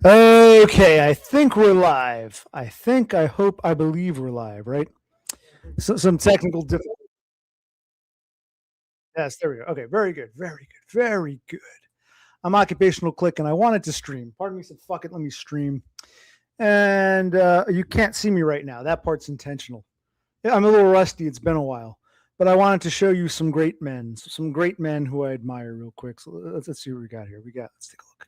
Okay, I think we're live. I think, I hope, I believe we're live, right? So, some technical difficulties. Yes, there we go. Okay, very good, very good, very good. I'm Occupational Click, and I wanted to stream. Part of me said, "Fuck it, let me stream." And you can't see me right now. That part's intentional. Yeah, I'm a little rusty. It's been a while, but I wanted to show you some great men who I admire, real quick. So let's see what we got here. Let's take a look.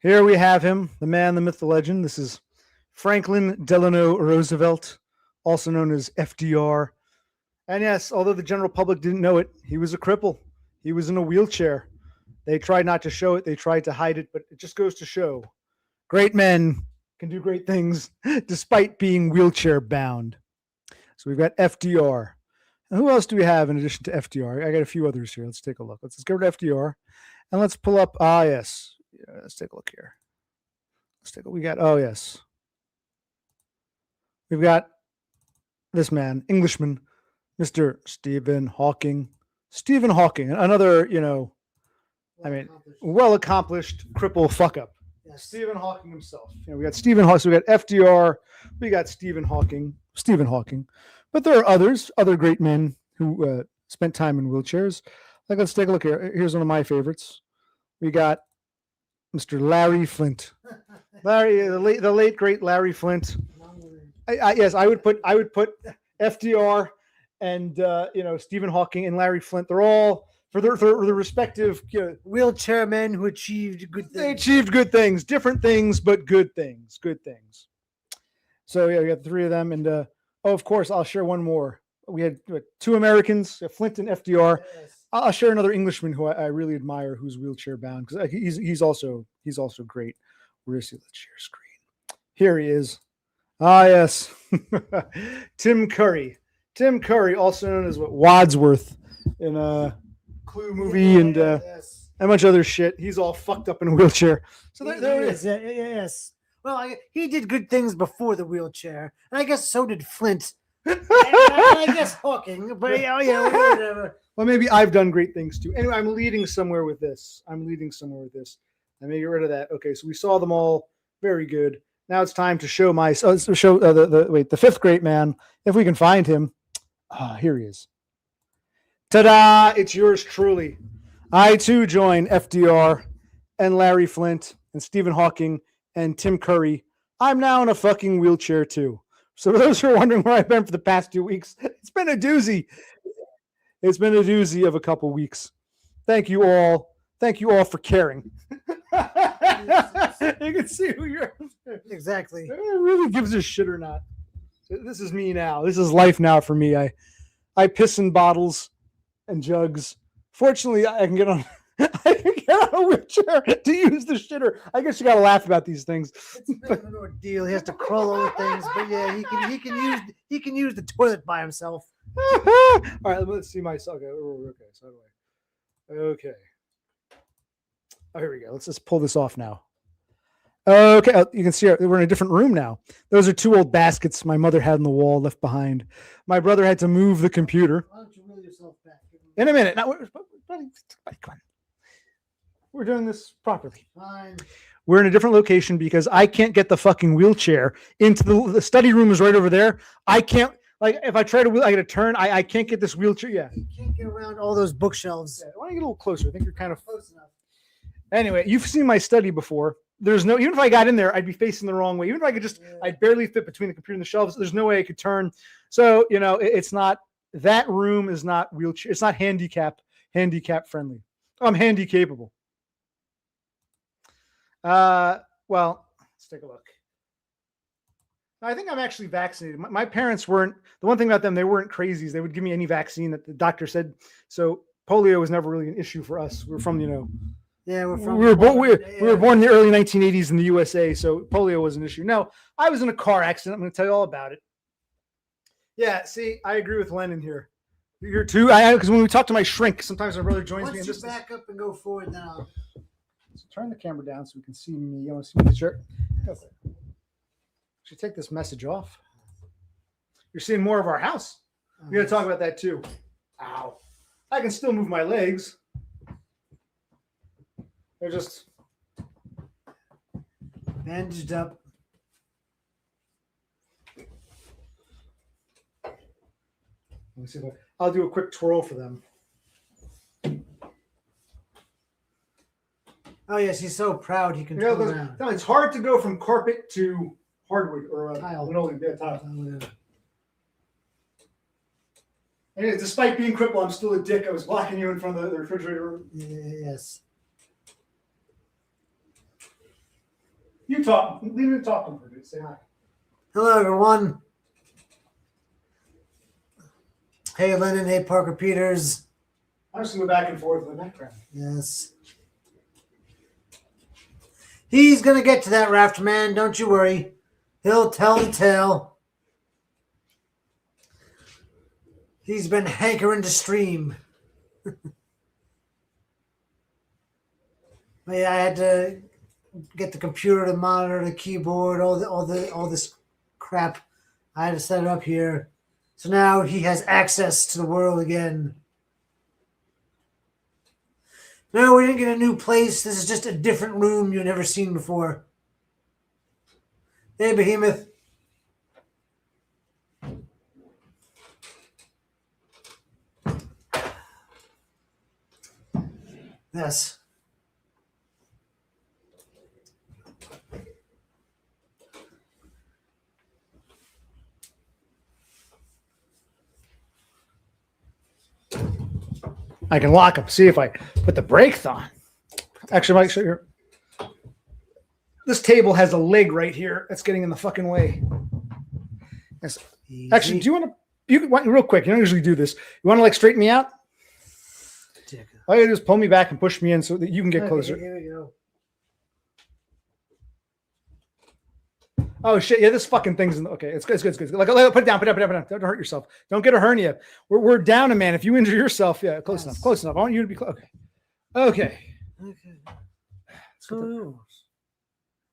Here we have him, the man, the myth, the legend. This is Franklin Delano Roosevelt, also known as FDR. And yes, although the general public didn't know it, he was a cripple. He was in a wheelchair. They tried not to show it, they tried to hide it, but it just goes to show great men can do great things despite being wheelchair bound. So we've got FDR. And who else do we have in addition to FDR? I got a few others here. Let's take a look. Let's go to FDR and let's pull up. Yes. Yeah, let's take a look here. Let's take a we got yes. We've got this man, Englishman, Mr. Stephen Hawking. Stephen Hawking, another, well accomplished cripple fuck up. Yes. Stephen Hawking himself. We got Stephen Hawking. So we got FDR. We got Stephen Hawking. But there are other great men who spent time in wheelchairs. Like, let's take a look here. Here's one of my favorites. We got Mr. Larry Flint. The late great Larry Flint. Yes, I would put FDR and Stephen Hawking and Larry Flint. They're all for their respective wheelchair men who achieved good things. They achieved good things, different things, but good things. So yeah, we got three of them, and of course, I'll share one more. We had two Americans, Flint and FDR. Yes. I'll share another Englishman who I really admire, who's wheelchair bound, because he's also great. Where is he? Let's share screen. Here he is. Yes, Tim Curry. Tim Curry, also known as Wadsworth in a Clue movie and a bunch of other shit. He's all fucked up in a wheelchair. So there it is. Yes. Well, he did good things before the wheelchair, and I guess so did Flint. and I guess Hawking, but whatever. Well, maybe I've done great things too. Anyway, I'm leading somewhere with this. I may get rid of that. Okay, so we saw them all. Very good. Now it's time to show the fifth great man, if we can find him. Here he is. Ta-da! It's yours truly. I too join FDR and Larry Flint and Stephen Hawking and Tim Curry. I'm now in a fucking wheelchair too. So for those who are wondering where I've been for the past 2 weeks, it's been a doozy. It's been a doozy of a couple weeks. Thank you all. Thank you all for caring. You can see who you're. Exactly. It really gives a shit or not. This is me now. This is life now for me. I piss in bottles and jugs. Fortunately, I can get on. I can get on a wheelchair to use the shitter. I guess you got to laugh about these things. It's a bit of an ordeal. He has to crawl over things, but yeah, he can use the toilet by himself. All right, let's see my. Okay, so okay. Oh, here we go. Let's just pull this off now. Okay, you can see we're in a different room now. Those are two old baskets my mother had on the wall left behind. My brother had to move the computer. Why don't you wheel yourself back? In a minute. Now, come on. We're doing this properly. Fine. We're in a different location because I can't get the fucking wheelchair into the study room is right over there. I can't. Like, if I try to, I got to turn. I can't get this wheelchair. Yeah. You can't get around all those bookshelves. Yeah, why don't you get a little closer? I think you're kind of close enough. Anyway, you've seen my study before. There's no, even if I got in there, I'd be facing the wrong way. Even if I could I'd barely fit between the computer and the shelves. There's no way I could turn. So, it's not, that room is not wheelchair. It's not handicap friendly. I'm handy capable. Well, let's take a look. I think I'm actually vaccinated. My parents weren't. The one thing about them, they weren't crazies. They would give me any vaccine that the doctor said. So polio was never really an issue for us. We're from, Yeah, we were born in the early 1980s in the USA, so polio was an issue. No, I was in a car accident. I'm going to tell you all about it. Yeah, see, I agree with Lennon here. You're too. Because when we talk to my shrink, sometimes my brother joins me. Once you back up and go forward now. So turn the camera down so we can see me. I want to see the shirt. Should take this message off. You're seeing more of our house. We got to talk about that too. Ow! I can still move my legs. They're just Bandaged up. Let me see if I'll do a quick twirl for them. Oh yes, he's so proud he can You know, turn around. no, it's hard to go from carpet to hardwood or Tile. linoleum. Yeah, tile. Oh, And despite being crippled, I'm still a dick. I was blocking you in front of the refrigerator. yes. You talk. Leave me talk to him for a minute. Say hi. Hello, everyone. Hey, Lennon. Hey, Parker Peters. I'm just going to go back and forth in the background. Yes. He's going to get to that raft, man. Don't you worry. He'll tell the tale. He's been hankering to stream. Yeah, I had to get the computer, the monitor, the keyboard, all this crap. I had to set it up here. So now he has access to the world again. No, we didn't get a new place. This is just a different room you've never seen before. Hey, Behemoth. Yes. I can lock them. See if I put the brakes on. Actually, Mike, show here. This table has a leg right here that's getting in the fucking way. Yes. Easy. Actually, do you want to? You want real quick. You don't usually do this. You want to like straighten me out? All you gotta do is pull me back and push me in so that you can get closer. Here we go. Oh shit! Yeah, this fucking thing's in the, okay. It's good. It's good. Like, put it down. Put it down. Don't hurt yourself. Don't get a hernia. We're down a man. If you injure yourself, yeah, close enough. Close enough. I want you to be close. Okay. Okay. Cool.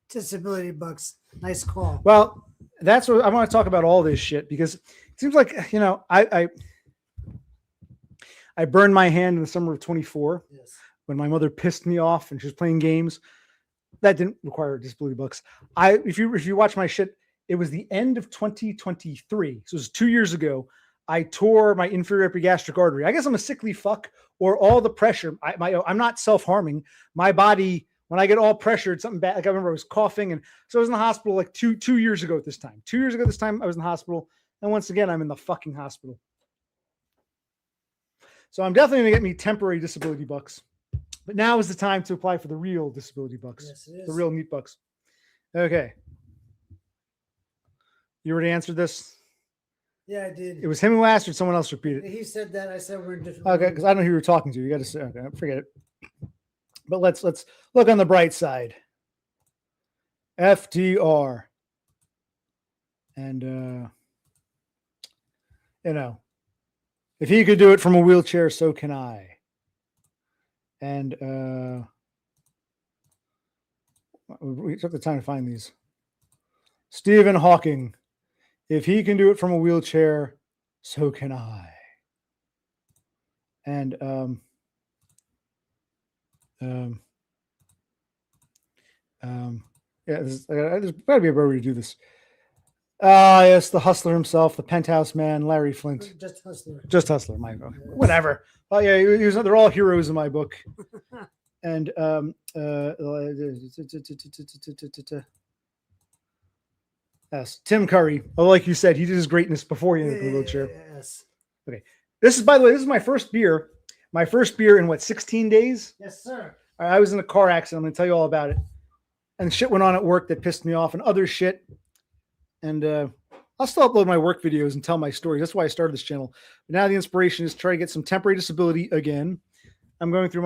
Disability bucks. Nice call. Well, that's what I want to talk about. All this shit because it seems like I burned my hand in the summer of 24 when my mother pissed me off and she was playing games. That didn't require disability bucks. If you watch my shit, it was the end of 2023. So it was 2 years ago. I tore my inferior epigastric artery. I guess I'm a sickly fuck, or all the pressure. I'm not self-harming. My body, when I get all pressured, something bad. Like I remember I was coughing, and so I was in the hospital like two years ago at this time. 2 years ago this time I was in the hospital, and once again I'm in the fucking hospital. So I'm definitely gonna get me temporary disability bucks. But now is the time to apply for the real disability bucks. Yes, it is. The real meat bucks. Okay. You already answered this? Yeah, I did. It was him who asked, or someone else repeated? He said that. I said we're in different. Okay, because I don't know who you were talking to. You got to say, okay, forget it. But let's look on the bright side. FDR. And if he could do it from a wheelchair, so can I. And we took the time to find these. Stephen Hawking. If he can do it from a wheelchair, so can I. And there's got to be a better way to do this. Yes, the hustler himself, the penthouse man, Larry Flint. Just hustler. Just hustler, my book. Whatever. Oh yeah, they're all heroes in my book. And yes, Tim Curry. Oh, like you said, he did his greatness before he entered the wheelchair. Yes. Okay. This is, by the way, this is my first beer. My first beer in what, 16 days? Yes, sir. I was in a car accident. I'm going to tell you all about it. And shit went on at work that pissed me off and other shit. And I'll still upload my work videos and tell my stories. That's why I started this channel. But now the inspiration is to try to get some temporary disability again. I'm going through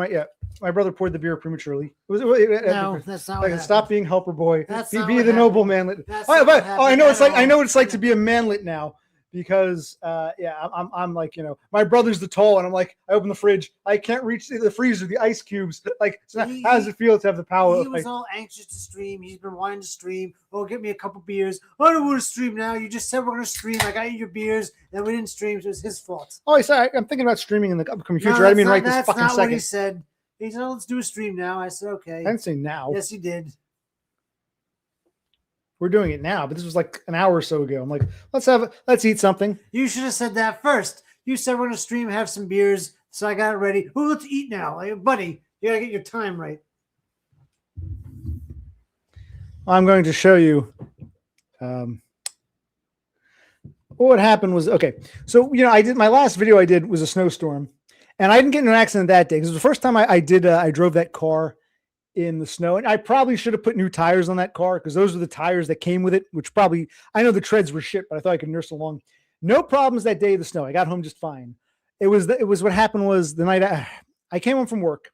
my brother poured the beer prematurely. No, that's not what happened. Stop being helper boy. That's Be not the what noble happened. manlet. That's Oh, not what I know happened I know what at it's like to be a manlet now. Because I'm like, my brother's the tall, and I'm like, I open the fridge, I can't reach the freezer, the ice cubes. Like, so how does it feel to have the power? He was all anxious to stream. He's been wanting to stream. Oh, get me a couple beers. I don't want to stream now. You just said we're gonna stream. I got you your beers, and we didn't stream, so it was his fault. Oh, he said I'm thinking about streaming in the upcoming future. I didn't mean right this fucking that's not second. what he said. He said, "Let's do a stream now." I said, "Okay." I didn't say now. Yes, he did. We're doing it now, but this was like an hour or so ago. I'm like, let's eat something. You should have said that first. You said we're gonna stream, have some beers, so I got it ready. Oh, let's eat now, like, buddy. You gotta get your time right. I'm going to show you. What happened was, okay. So, I did my last video I did was a snowstorm, and I didn't get in an accident that day because it was the first time I drove that car in the snow. And I probably should have put new tires on that car because those were the tires that came with it, which probably, I know the treads were shit, but I thought I could nurse along. No problems that day of the snow. I got home just fine. It was what happened was the night I came home from work.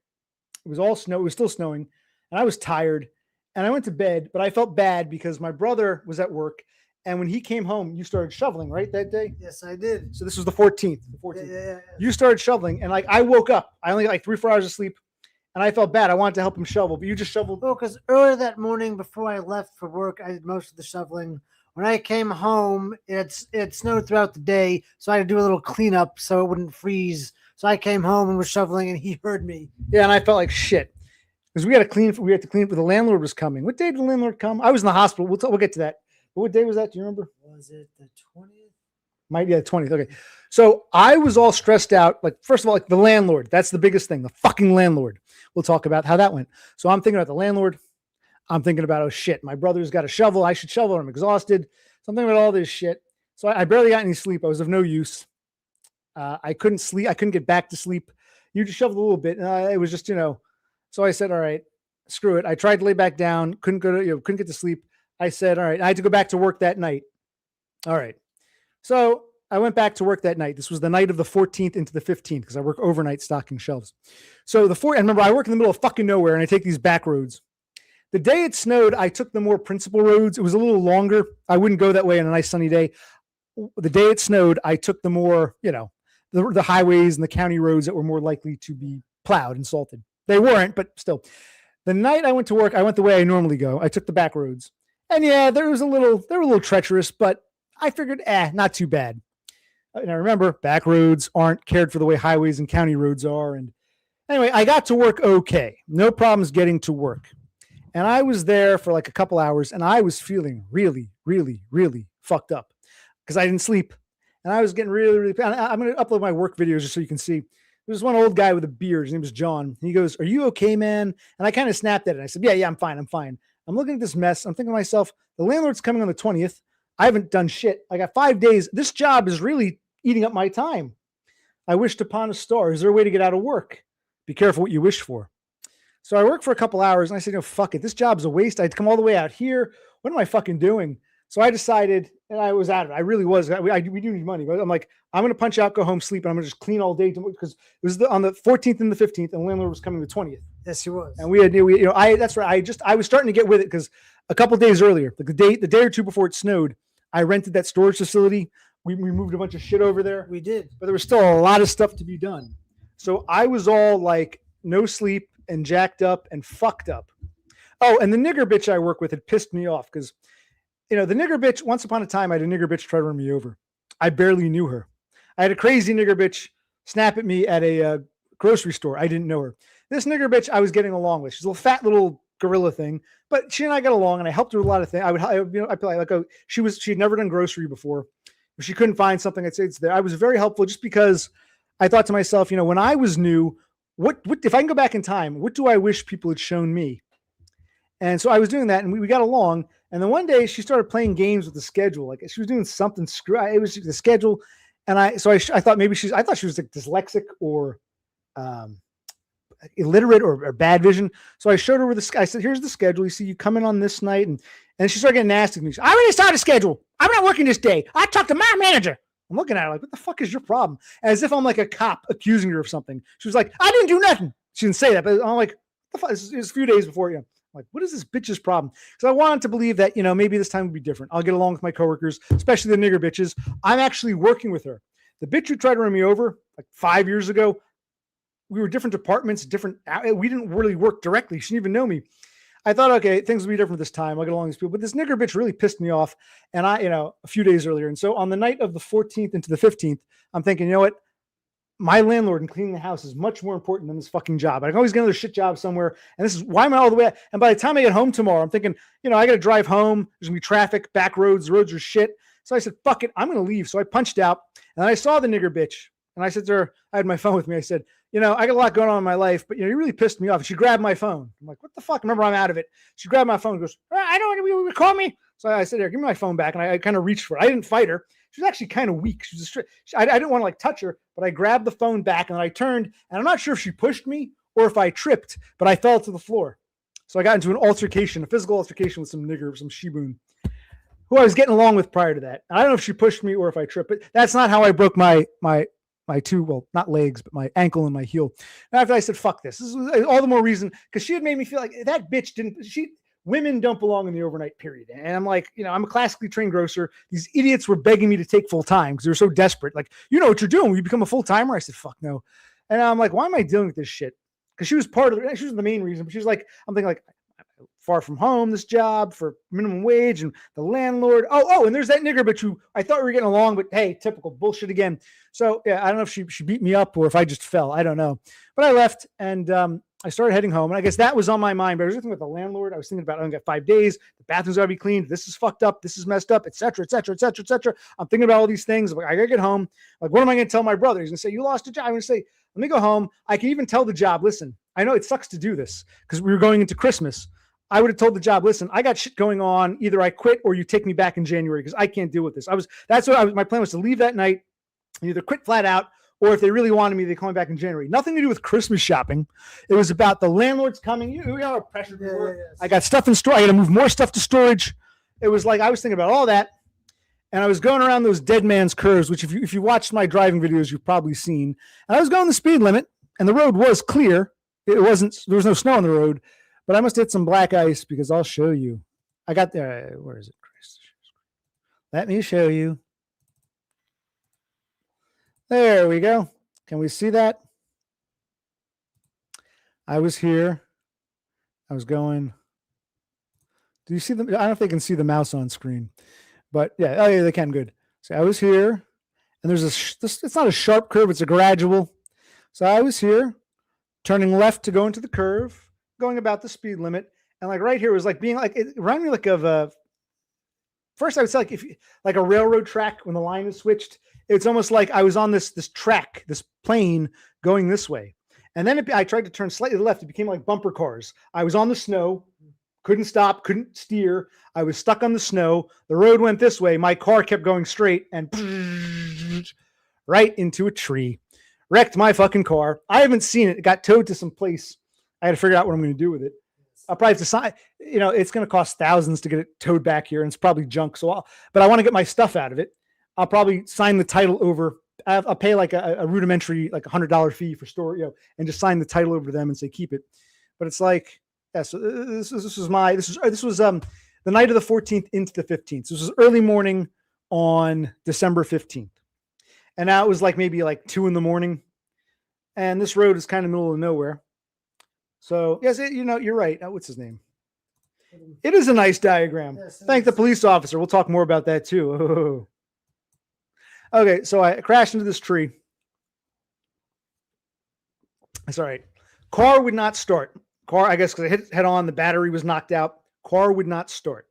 It was all snow. It was still snowing, and I was tired, and I went to bed, but I felt bad because my brother was at work. And when he came home, you started shoveling, right, that day? Yes, I did. So this was the 14th. Yeah. You started shoveling, and like I woke up. I only got like 3-4 hours of sleep, and I felt bad. I wanted to help him shovel, but you just shoveled. Well, because earlier that morning before I left for work, I did most of the shoveling. When I came home, it snowed throughout the day, so I had to do a little cleanup so it wouldn't freeze. So I came home and was shoveling, and he heard me. Yeah, and I felt like shit because we had to clean. We had to clean, but the landlord was coming. What day did the landlord come? I was in the hospital. We'll get to that. But what day was that? Do you remember? Was it the 20th? The 20th. Okay. So I was all stressed out. Like, first of all, like the landlord, that's the biggest thing, the fucking landlord. We'll talk about how that went. So I'm thinking about the landlord. I'm thinking about, oh shit, my brother's got a shovel. I should shovel. I'm exhausted. So I'm thinking about all this shit. So I barely got any sleep. I was of no use. I couldn't sleep. I couldn't get back to sleep. You just shoveled a little bit. It was just, so I said, all right, screw it. I tried to lay back down. Couldn't get to sleep. I said, all right, I had to go back to work that night. All right. So I went back to work that night. This was the night of the 14th into the 15th because I work overnight stocking shelves. So and remember, I work in the middle of fucking nowhere and I take these back roads. The day it snowed, I took the more principal roads. It was a little longer. I wouldn't go that way on a nice sunny day. The day it snowed, I took the more, the highways and the county roads that were more likely to be plowed and salted. They weren't, but still. The night I went to work, I went the way I normally go. I took the back roads. And yeah, they were a little treacherous, but I figured, not too bad. And I remember back roads aren't cared for the way highways and county roads are. And anyway, I got to work okay. No problems getting to work. And I was there for like a couple hours and I was feeling really, really, really fucked up because I didn't sleep. And I was getting really, really, I'm going to upload my work videos just so you can see. There's one old guy with a beard. His name was John. And he goes, "Are you okay, man?" And I kind of snapped at it. I said, yeah, I'm fine. I'm looking at this mess. I'm thinking to myself, the landlord's coming on the 20th. I haven't done shit. I got 5 days. This job is really eating up my time. I wished upon a star. Is there a way to get out of work? Be careful what you wish for. So I worked for a couple hours and I said, no, fuck it. This job's a waste. I had to come all the way out here. What am I fucking doing? So I decided, and I was out of it. I really was. We do need money, but I'm like, I'm going to punch out, go home, sleep, and I'm going to just clean all day because it was on the 14th and the 15th, and the landlord was coming the 20th. Yes, he was. And that's right. I was starting to get with it because a couple days earlier, like the day or two before it snowed, I rented that storage facility. We moved a bunch of shit over there. We did, but there was still a lot of stuff to be done. So I was all like no sleep and jacked up and fucked up. Oh, and the nigger bitch I work with had pissed me off because, the nigger bitch, once upon a time, I had a nigger bitch try to run me over. I barely knew her. I had a crazy nigger bitch snap at me at a grocery store. I didn't know her. This nigger bitch I was getting along with. She's a little fat little gorilla thing, but she and I got along and I helped her with a lot of things. She'd never done grocery before. If she couldn't find something, I'd say it's there. I was very helpful just because I thought to myself, when I was new, what if I can go back in time, what do I wish people had shown me? And so I was doing that and we got along. And then one day she started playing games with the schedule. Like she was doing something it was the schedule. And I thought maybe she was like dyslexic or illiterate or bad vision. So I showed her I said, here's the schedule. You see, you come in on this night. And she started getting nasty to me. I already saw the schedule. I'm not working this day. I talked to my manager. I'm looking at her like, what the fuck is your problem? As if I'm like a cop accusing her of something. She was like, I didn't do nothing. She didn't say that, but I'm like, what the fuck? It was a few days before, I'm like, what is this bitch's problem? Because I wanted to believe that, maybe this time would be different. I'll get along with my coworkers, especially the nigger bitches. I'm actually working with her. The bitch who tried to run me over like 5 years ago, we were different departments, we didn't really work directly. She didn't even know me. I thought, okay, things will be different this time. I'll get along with these people. But this nigger bitch really pissed me off. And a few days earlier. And so on the night of the 14th into the 15th, I'm thinking, you know what? my landlord and cleaning the house is much more important than this fucking job. I can always get another shit job somewhere. And this is why am I all the way? And by the time I get home tomorrow, I'm thinking, I got to drive home. There's gonna be traffic, back roads, the roads are shit. So I said, fuck it. I'm going to leave. So I punched out and I saw the nigger bitch and I said to her, I had my phone with me. I said, I got a lot going on in my life, but you really pissed me off. And she grabbed my phone. I'm like, what the fuck? Remember, I'm out of it. She grabbed my phone and goes, I don't want to call me. So I said, here, give me my phone back. And I kind of reached for it. I didn't fight her. She was actually kind of weak. She was I didn't want to like touch her, but I grabbed the phone back and I turned and I'm not sure if she pushed me or if I tripped, but I fell to the floor. So I got into an altercation, a physical altercation with some nigger, some sheboon, who I was getting along with prior to that. I don't know if she pushed me or if I tripped, but that's not how I broke my two, well, not legs, but my ankle and my heel. And after I said, fuck this is all the more reason because she had made me feel like that bitch women don't belong in the overnight period. And I'm like, I'm a classically trained grocer. These idiots were begging me to take full time because they're so desperate. Like, what you're doing when you become a full timer? I said, fuck no. And I'm like, why am I dealing with this shit? Because she was she was the main reason, but she was like, I'm thinking like, far from home, this job for minimum wage and the landlord. Oh, and there's that nigger bitch who I thought we were getting along, but hey, typical bullshit again. So yeah, I don't know if she beat me up or if I just fell. I don't know. But I left and I started heading home. And I guess that was on my mind. But I was thinking about the landlord. I was thinking about, I only got 5 days. The bathroom's got to be cleaned. This is fucked up. This is messed up, et cetera, et cetera, et cetera, et cetera. I'm thinking about all these things. Like, I got to get home. Like, what am I going to tell my brother? He's going to say, you lost a job. I'm going to say, let me go home. I can even tell the job, listen, I know it sucks to do this because we were going into Christmas. I would have told the job, listen, I got shit going on. Either I quit or you take me back in January because I can't deal with this. My plan was to leave that night and either quit flat out or if they really wanted me, they call me back in January. Nothing to do with Christmas shopping. It was about the landlord's coming. You know how pressure. Yeah. I got stuff in store. I got to move more stuff to storage. It was like, I was thinking about all that. And I was going around those dead man's curves, which if you watched my driving videos, you've probably seen. And I was going the speed limit and the road was clear. There was no snow on the road. But I must hit some black ice because I'll show you. I got there. Where is it? Let me show you. There we go. Can we see that? I was here. I was going. Do you see them? I don't know if they can see the mouse on screen. But yeah, oh yeah, they can. Good. So I was here. And there's it's not a sharp curve. It's a gradual. So I was here, turning left to go into the curve. Going about the speed limit, and like right here was like being like, it reminded me like of first I would say like like a railroad track when the line is switched. It's almost like I was on this track, this plane going this way, and then I tried to turn slightly left. It became like bumper cars. I was on the snow, couldn't stop, couldn't steer. I was stuck on the snow. The road went this way. My car kept going straight and right into a tree, wrecked my fucking car. I haven't seen it. It got towed to some place. I got to figure out what I'm going to do with it. I'll probably have to sign, it's going to cost thousands to get it towed back here and it's probably junk. But I want to get my stuff out of it. I'll probably sign the title over. I'll pay like a rudimentary, like $100 fee for store, and just sign the title over to them and say, keep it. But it's like, yeah, so this was the night of the 14th into the 15th. So this was early morning on December 15th. And now it was like maybe like 2 a.m. And this road is kind of middle of nowhere. So yes, you're right. What's his name? It is a nice diagram. Yes, thank the police officer. We'll talk more about that too. Oh. Okay, so I crashed into this tree. That's all right. Car would not start. I guess because I hit head on, the battery was knocked out. Car would not start.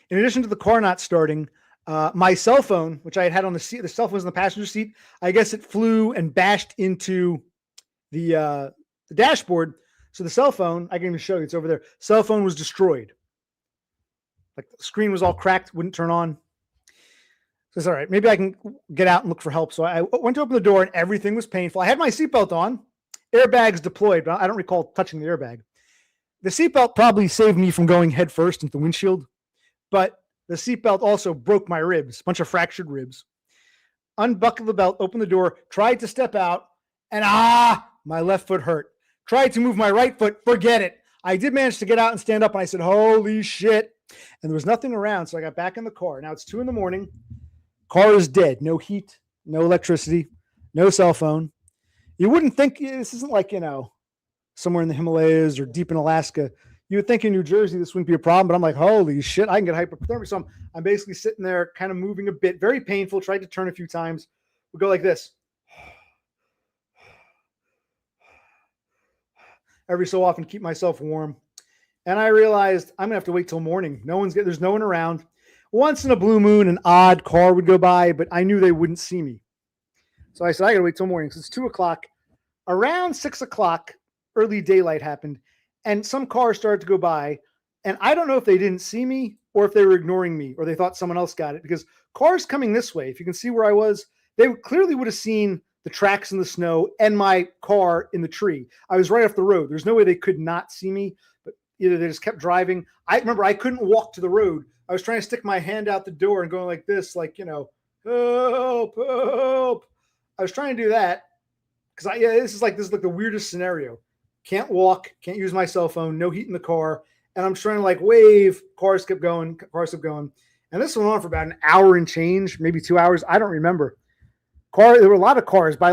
In addition to the car not starting, my cell phone, which I had on the seat, the cell phone was in the passenger seat. I guess it flew and bashed into the dashboard. So the cell phone, I can even show you, it's over there. Cell phone was destroyed. Like the screen was all cracked, wouldn't turn on. So it's all right. Maybe I can get out and look for help. So I went to open the door and everything was painful. I had my seatbelt on, airbags deployed, but I don't recall touching the airbag. The seatbelt probably saved me from going head first into the windshield, but the seatbelt also broke my ribs, a bunch of fractured ribs. Unbuckled the belt, opened the door, tried to step out, and my left foot hurt. Tried to move my right foot, forget it. I did manage to get out and stand up, and I said, holy shit. And there was nothing around, so I got back in the car. Now it's 2 a.m. Car is dead. No heat, no electricity, no cell phone. You wouldn't think, this isn't like, somewhere in the Himalayas or deep in Alaska. You would think in New Jersey this wouldn't be a problem, but I'm like, holy shit, I can get hypothermia. So I'm basically sitting there kind of moving a bit, very painful, tried to turn a few times. We go like this. every so often to keep myself warm. And I realized I'm gonna have to wait till morning. There's no one around. Once in a blue moon, an odd car would go by, but I knew they wouldn't see me. So I said, I gotta wait till morning. So it's 2:00. Around 6:00, early daylight happened, and some cars started to go by. And I don't know if they didn't see me or if they were ignoring me or they thought someone else got it, because cars coming this way, if you can see where I was, they clearly would have seen the tracks in the snow and my car in the tree. I was right off the road. There's no way they could not see me, but either they just kept driving. I remember I couldn't walk to the road. I was trying to stick my hand out the door and going like this, like, help, help. I was trying to do that because this is like the weirdest scenario. Can't walk, can't use my cell phone, no heat in the car. And I'm trying to like wave, cars kept going. And this went on for about an hour and change, maybe 2 hours. I don't remember. There were a lot of cars by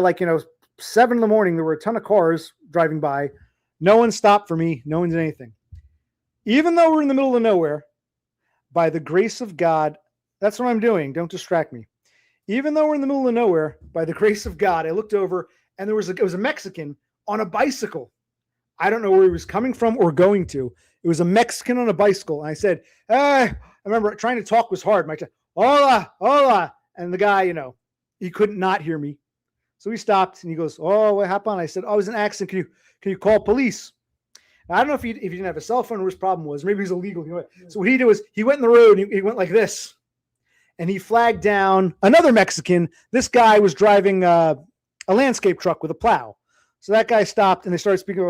7 in the morning. There were a ton of cars driving by. No one stopped for me. No one did anything. Even though we're in the middle of nowhere, by the grace of God, that's what I'm doing. Don't distract me. Even though we're in the middle of nowhere, by the grace of God, I looked over and it was a Mexican on a bicycle. I don't know where he was coming from or going to. It was a Mexican on a bicycle. And I said, I remember trying to talk was hard. Hola, hola. And the guy, he couldn't not hear me. So he stopped and he goes, oh, what happened? I said, oh, it was an accident. Can you call police? Now, I don't know if he didn't have a cell phone or his problem was. Maybe he's illegal. So what he did was he went in the road and he went like this. And he flagged down another Mexican. This guy was driving a landscape truck with a plow. So that guy stopped and they started speaking,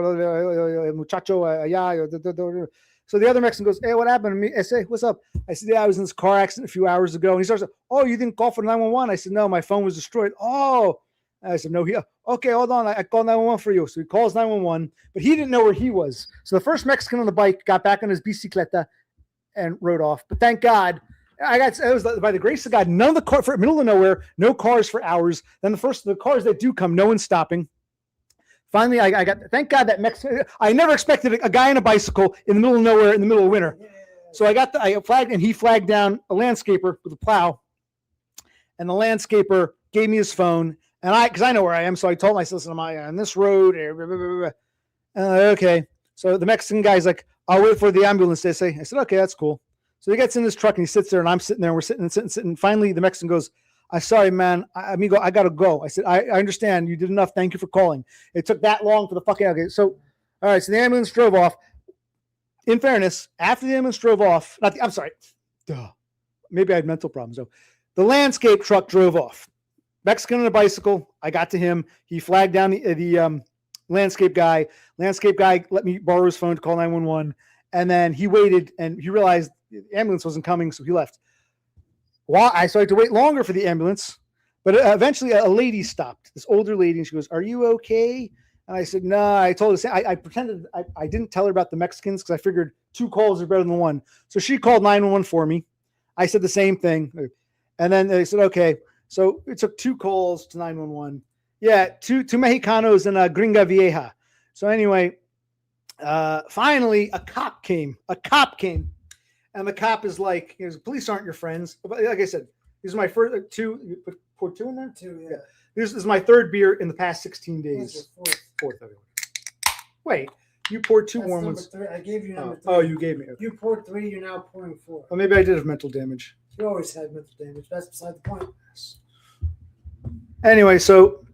muchacho. So the other Mexican goes, hey, what happened to me? I say, what's up? I said, yeah, I was in this car accident a few hours ago. And he starts, oh, you didn't call for 911? I said, no, my phone was destroyed. Oh, I said, no, okay, hold on. I called 911 for you. So he calls 911, but he didn't know where he was. So the first Mexican on the bike got back on his bicicleta and rode off. But thank God, it was by the grace of God, none of the cars, for middle of nowhere, no cars for hours. Then the cars that do come, no one's stopping. Finally, I got, thank God that Mexican, I never expected a guy on a bicycle in the middle of nowhere in the middle of winter. So I flagged, and he flagged down a landscaper with a plow. And the landscaper gave me his phone. And because I know where I am, so I told myself, am I on this road? Okay. So the Mexican guy's like, I'll wait for the ambulance, they say. I said, okay, that's cool. So he gets in his truck and he sits there and I'm sitting there and we're sitting. Finally, the Mexican goes, I'm sorry, man. Amigo, I got to go. I said, I understand. You did enough. Thank you for calling. It took that long for the fucking, okay. So, all right. So the ambulance drove off. In fairness, after the ambulance drove off, I'm sorry. Duh. Maybe I had mental problems. So the landscape truck drove off. Mexican on a bicycle. I got to him. He flagged down the landscape guy. Landscape guy let me borrow his phone to call 911. And then he waited and he realized the ambulance wasn't coming, so he left. So I had to wait longer for the ambulance. But eventually a lady stopped, this older lady, and she goes, are you okay? And I said, no. I told her, I pretended I didn't tell her about the Mexicans because I figured 2 calls are better than 1. So she called 911 for me. I said the same thing. And then they said, okay. So it took 2 calls to 911. Yeah, two Mexicanos and a Gringa Vieja. So anyway, finally a cop came. And the cop is like, police aren't your friends. But like I said, this is my first 2. You poured 2 in there? 2, yeah. This is my 3rd beer in the past 16 days. Fourth. Wait, you poured 2 warm ones. 3. I gave you number 3. Oh, you gave me. Okay. You poured 3. You're now pouring 4. Well, maybe I did have mental damage. You always had mental damage. That's beside the point. Anyway, so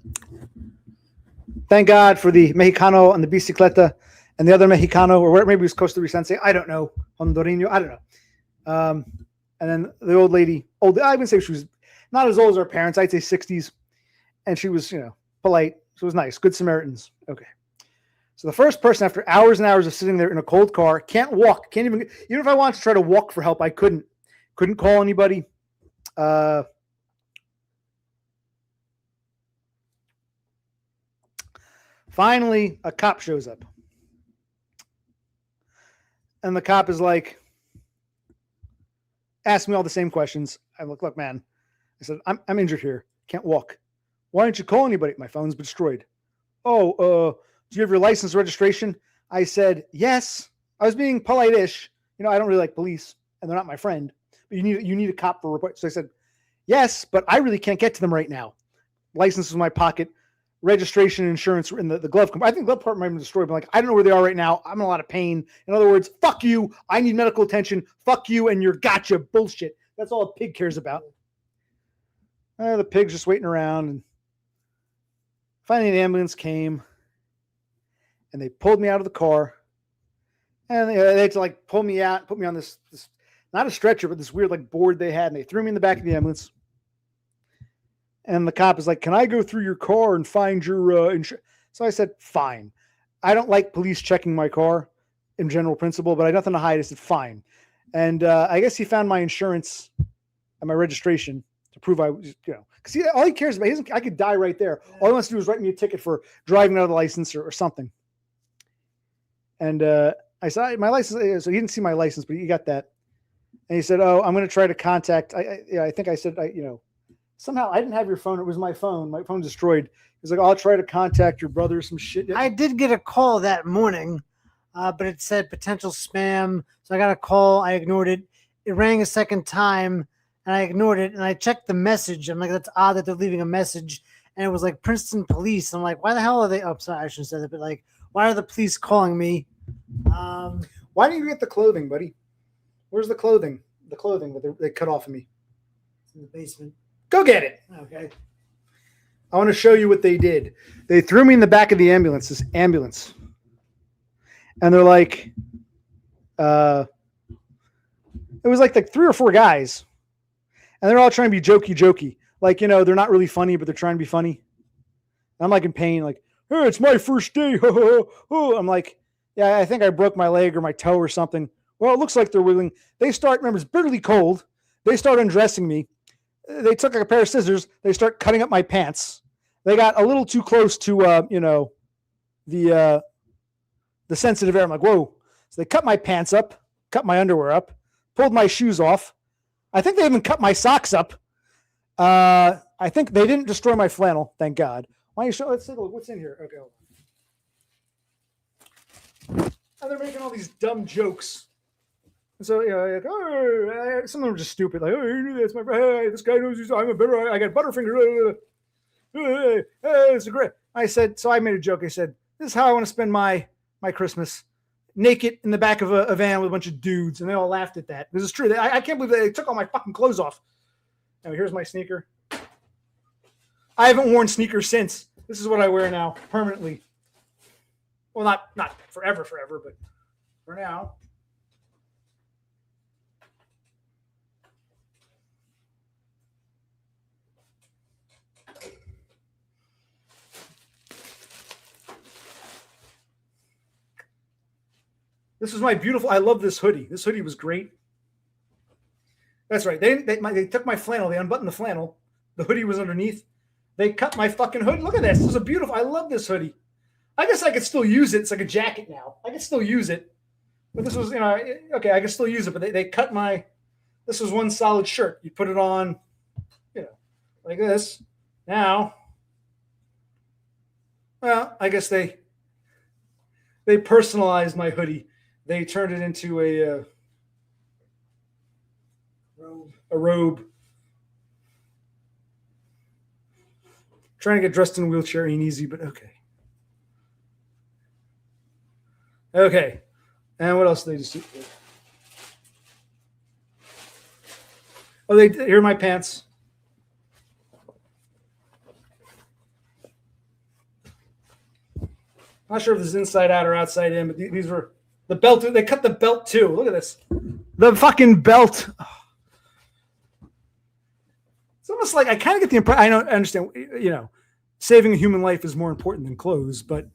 thank God for the Mexicano and the bicicleta and the other Mexicano, or maybe it was Costa Ricense. I don't know. Hondureño. I don't know. And then the old lady, I would say she was not as old as our parents. I'd say 60s. And she was, polite. So it was nice. Good Samaritans. Okay. So the first person, after hours and hours of sitting there in a cold car, can't walk, even if I wanted to try to walk for help, I couldn't call anybody. Finally, a cop shows up. And the cop is like, ask me all the same questions. I look, man. I said, I'm injured here. Can't walk. Why don't you call anybody? My phone's been destroyed. Oh, do you have your license registration? I said, yes. I was being polite-ish. I don't really like police, and they're not my friend. But you need a cop for a report. So I said, yes, but I really can't get to them right now. License was in my pocket. registration and insurance were in the glove compartment. I think the glove compartment might have been destroyed, but like, I don't know where they are right now. I'm in a lot of pain. In other words, fuck you. I need medical attention. Fuck you and your gotcha bullshit. That's all a pig cares about. The pig's just waiting around. And finally, an ambulance came and they pulled me out of the car. And they had to like pull me out, put me on this not a stretcher, but this weird like board they had. And they threw me in the back of the ambulance. And the cop is like, can I go through your car and find your insurance? So I said, fine. I don't like police checking my car in general principle, but I had nothing to hide. I said, fine. And I guess he found my insurance and my registration to prove I was, because all he cares about, I could die right there. All he wants to do is write me a ticket for driving out of the license or something. And I said, my license, so he didn't see my license, but he got that. And he said, oh, I'm going to try to contact, I think I said, somehow I didn't have your phone. It was my phone. My phone destroyed. He's like, I'll try to contact your brother or some shit. I did get a call that morning, but it said potential spam. So I got a call. I ignored it. It rang a second time, and I ignored it. And I checked the message. I'm like, that's odd that they're leaving a message. And it was like Princeton police. I'm like, why the hell are they? Oh, sorry, I shouldn't have said that. But like, why are the police calling me? Why didn't you get the clothing, buddy? Where's the clothing? The clothing that they cut off of me. It's in the basement. Go get it. Okay. I want to show you what they did. They threw me in the back of the ambulance, this ambulance. And they're like, it was like 3 or 4 guys. And they're all trying to be jokey. Like, they're not really funny, but they're trying to be funny. I'm like in pain, like, hey, it's my first day. I'm like, yeah, I think I broke my leg or my toe or something. Well, it looks like they're wiggling. They start, remember, it's bitterly cold. They start undressing me. They took like a pair of scissors. They start cutting up my pants. They got a little too close to, the sensitive area. I'm like, whoa. So they cut my pants up, cut my underwear up, pulled my shoes off. I think they even cut my socks up. I think they didn't destroy my flannel. Thank God. Why don't you show? Let's take a look. What's in here? Okay. And they're making all these dumb jokes. And so, like, oh, some of them are just stupid. Like, oh, you knew that's my friend. Hey, this guy knows I'm a better. I got Butterfinger. Hey, it's a great. I said, so I made a joke. I said, this is how I want to spend my Christmas, naked in the back of a van with a bunch of dudes, and they all laughed at that. This is true. I can't believe they took all my fucking clothes off. Now here's my sneaker. I haven't worn sneakers since. This is what I wear now, permanently. Well, not forever, but for now. This is my beautiful. I love this hoodie. This hoodie was great. That's right. They took my flannel. They unbuttoned the flannel. The hoodie was underneath. They cut my fucking hoodie. Look at this. This is a beautiful. I love this hoodie. I guess I could still use it. It's like a jacket now. I could still use it. But this was, okay, I can still use it. But they cut my. This was one solid shirt. You put it on, like this. Now, well, I guess they personalized my hoodie. They turned it into a robe. Trying to get dressed in a wheelchair ain't easy, but okay. Okay. And what else did they just do? Oh, here are my pants. Not sure if this is inside out or outside in, but these were the belt. They cut the belt too. Look at this. The fucking belt. It's almost like I kind of get the impression. I understand, saving a human life is more important than clothes, but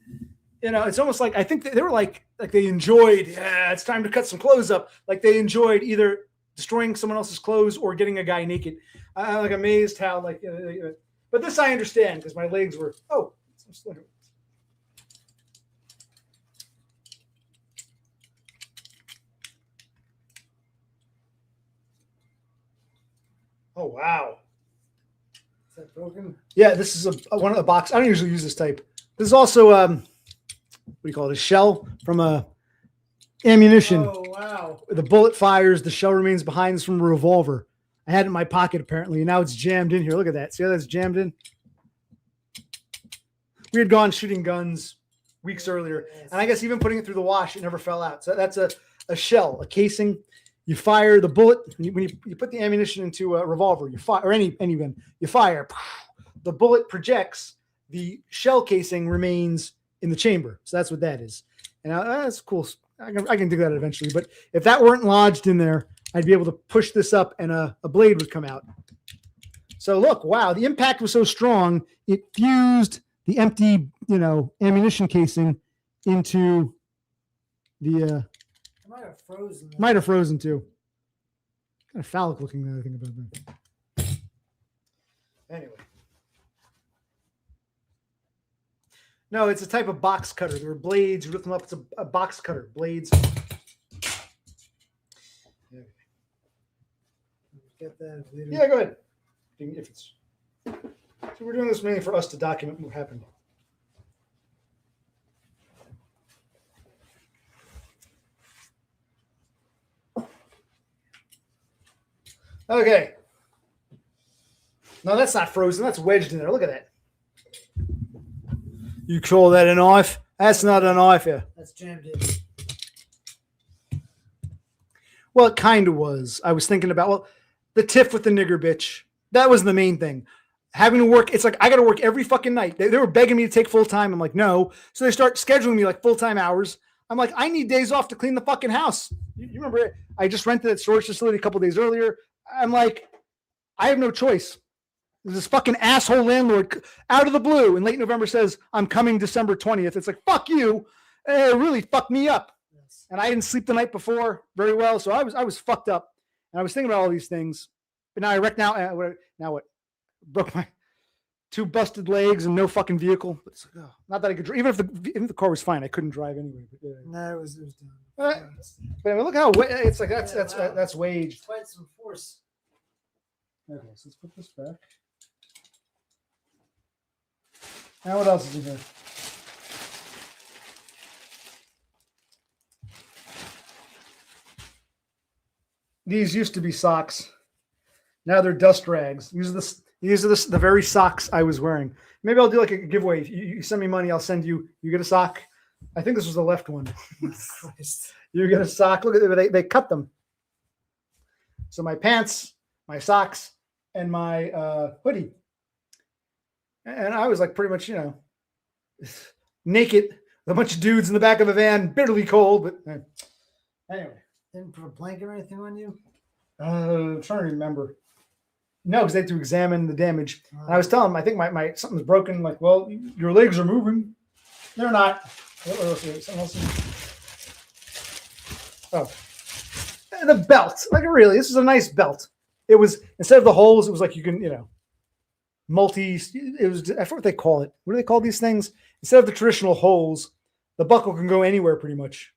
it's almost like I think they were like they enjoyed. Yeah, it's time to cut some clothes up. Like they enjoyed either destroying someone else's clothes or getting a guy naked. I'm like amazed how but this I understand because my legs were Oh wow. Is that broken? Yeah, this is one of the box. I don't usually use this type. This is also what do you call it? A shell from a ammunition. Oh wow. The bullet fires, the shell remains behind. This from a revolver. I had it in my pocket apparently, and now it's jammed in here. Look at that. See how that's jammed in? we had gone shooting guns weeks earlier, and I guess even putting it through the wash, it never fell out. So that's a shell, a casing. You fire the bullet when you put the ammunition into a revolver. You fire or any gun. You fire. The bullet projects. The shell casing remains in the chamber. So that's what that is. And that's cool. I can do that eventually. But if that weren't lodged in there, I'd be able to push this up and a blade would come out. So look, wow, the impact was so strong, it fused the empty, ammunition casing into the. It might have frozen. Might have frozen too. Kind of phallic looking, the other thing about that. Anyway. No, it's a type of box cutter. There are blades. You lift them up. It's a box cutter. Blades. Get that. Yeah, go ahead. If it's so, we're doing this mainly for us to document what happened. Okay. No, that's not frozen. That's wedged in there. Look at that. You call that a knife? That's not a knife here. That's jammed in. Well, it kind of was. I was thinking about, the tiff with the nigger bitch. That was the main thing. Having to work, it's like I got to work every fucking night. They were begging me to take full time. I'm like, no. So they start scheduling me like full-time hours. I'm like, I need days off to clean the fucking house. You remember it? I just rented that storage facility a couple days earlier. I'm like, I have no choice. This fucking asshole landlord out of the blue in late November says, I'm coming December 20th. It's like, fuck you. It really fucked me up. Yes. And I didn't sleep the night before very well. So I was fucked up. And I was thinking about all these things. But now I wrecked now what? Broke my 2 busted legs and no fucking vehicle. But it's like, not that I could drive. Even if the car was fine, I couldn't drive anyway. But, No, it was done. but I mean, look how it's like that's wage. Quite some force. Okay, so let's put this back. Now what else is in here? These used to be socks. Now they're dust rags. These are the very socks I was wearing. Maybe I'll do like a giveaway. If you send me money, I'll send you. You get a sock. I think this was the left one. You get a sock. Look at it. They cut them. So my pants, my socks, and my hoodie. And I was like pretty much, naked, with a bunch of dudes in the back of a van, bitterly cold. But anyway. Didn't put a blanket or anything on you? I'm trying to remember. No, because they had to examine the damage. And I was telling them, I think my something's broken. Like, well, your legs are moving. They're not. What else is something else? Oh, the belt. Like, really, this is a nice belt. It was, instead of the holes, it was like you can, it was, I forget what they call it. What do they call these things? Instead of the traditional holes, the buckle can go anywhere pretty much.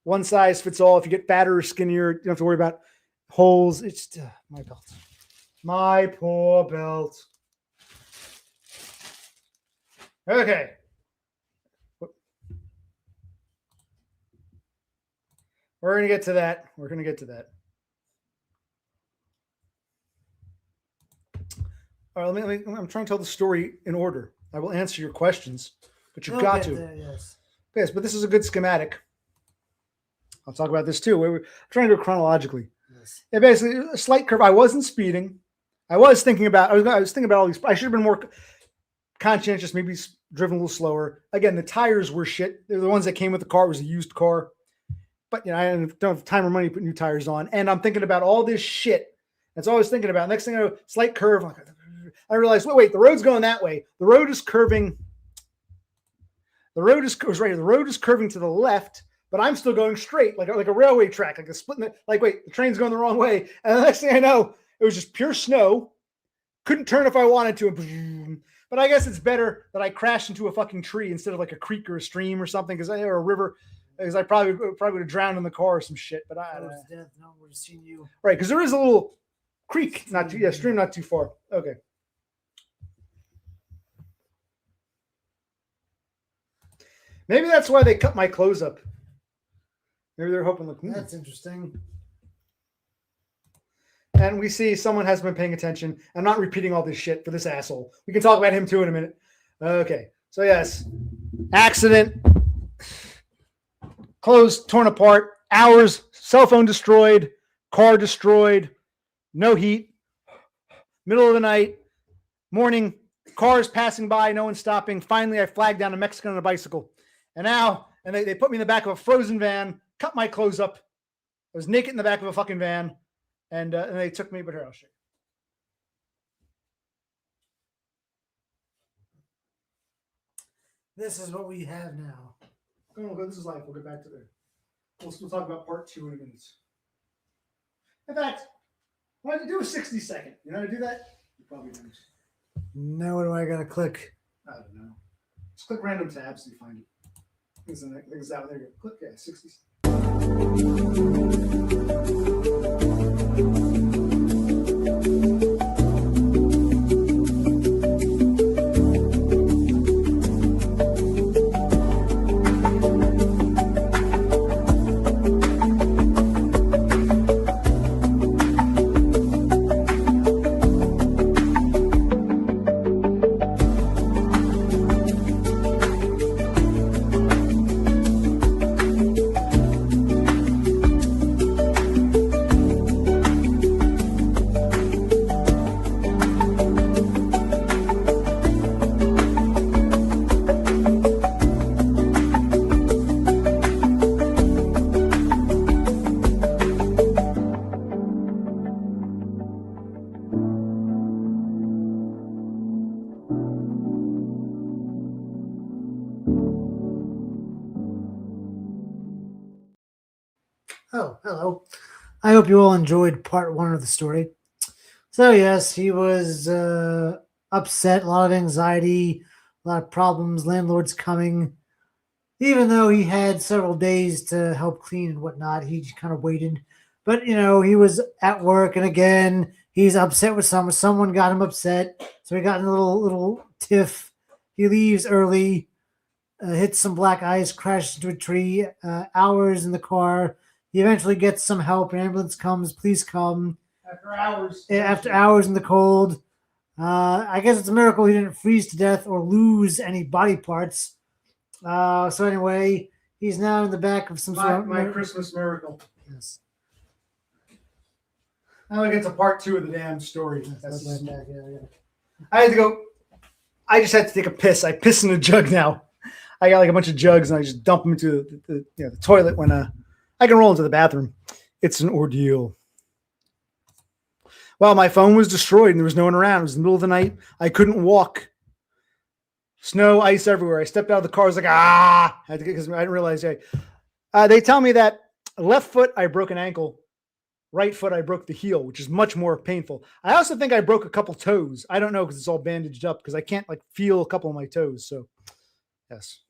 One size fits all. If you get fatter or skinnier, you don't have to worry about holes. It's my belt. My poor belt. Okay. We're going to get to that. We're going to get to that. All right, I'm trying to tell the story in order. I will answer your questions, but you've got to. There, yes. Yes, but this is a good schematic. I'll talk about this too. We're trying to go chronologically. Yes. Yeah, basically a slight curve. I wasn't speeding. I was thinking about all these. I should have been more conscientious, maybe driven a little slower. Again, the tires were shit. They're the ones that came with the car. It was a used car. But I don't have time or money to put new tires on. And I'm thinking about all this shit. That's all I was thinking about. Next thing I know, slight curve. I realized, wait, the road's going that way. The road is curving. The road is right here. The road is curving to the left, but I'm still going straight, like a railway track, like a split. Like, wait, the train's going the wrong way. And the next thing I know, it was just pure snow. Couldn't turn if I wanted to. But I guess it's better that I crashed into a fucking tree instead of like a creek or a stream or something, or a river, because I probably would have drowned in the car or some shit. But I would have seen you. Right, because there is a little creek, stream not too far. Okay. Maybe that's why they cut my clothes up. Maybe they're hoping, look, that's interesting. And we see someone hasn't been paying attention. I'm not repeating all this shit for this asshole. We can talk about him too in a minute. Okay. So yes, accident, clothes torn apart, hours, cell phone destroyed, car destroyed, no heat, middle of the night, morning, cars passing by, no one stopping. Finally, I flagged down a Mexican on a bicycle. And now, they put me in the back of a frozen van, cut my clothes up. I was naked in the back of a fucking van, and they took me, but here, I'll show you. This is what we have now. Oh, this is life. We'll get back to there. We'll talk about part 2 in a minute. In fact, why don't you do a 60-second? You know how to do that? You probably don't. Now what do I gotta click? I don't know. Just click random tabs so you find it. I think it's that one. There you go. Click, yeah, 60. Oh, hello. I hope you all enjoyed part 1 of the story. So, yes, he was upset, a lot of anxiety, a lot of problems, landlord's coming. Even though he had several days to help clean and whatnot, he just kind of waited. But, he was at work, and again, he's upset with someone. Someone got him upset, so he got in a little tiff. He leaves early, hits some black ice, crashes into a tree, hours in the car. He eventually gets some help. An ambulance comes. Police come. After hours. After hours in the cold. I guess it's a miracle he didn't freeze to death or lose any body parts. So anyway, he's now in the back of some sort of... My Christmas miracle. Yes. Now we get to part 2 of the damn story. That's right back. Yeah. I had to go. I just had to take a piss. I piss in a jug now. I got like a bunch of jugs, and I just dump them into the toilet when I can roll into the bathroom. It's an ordeal. Well, my phone was destroyed and there was no one around. It was the middle of the night. I couldn't walk. Snow, ice everywhere. I stepped out of the car. I was like, I had to get, because I didn't realize. They tell me that left foot, I broke an ankle. Right foot, I broke the heel, which is much more painful. I also think I broke a couple toes. I don't know because it's all bandaged up because I can't feel a couple of my toes. So, yes.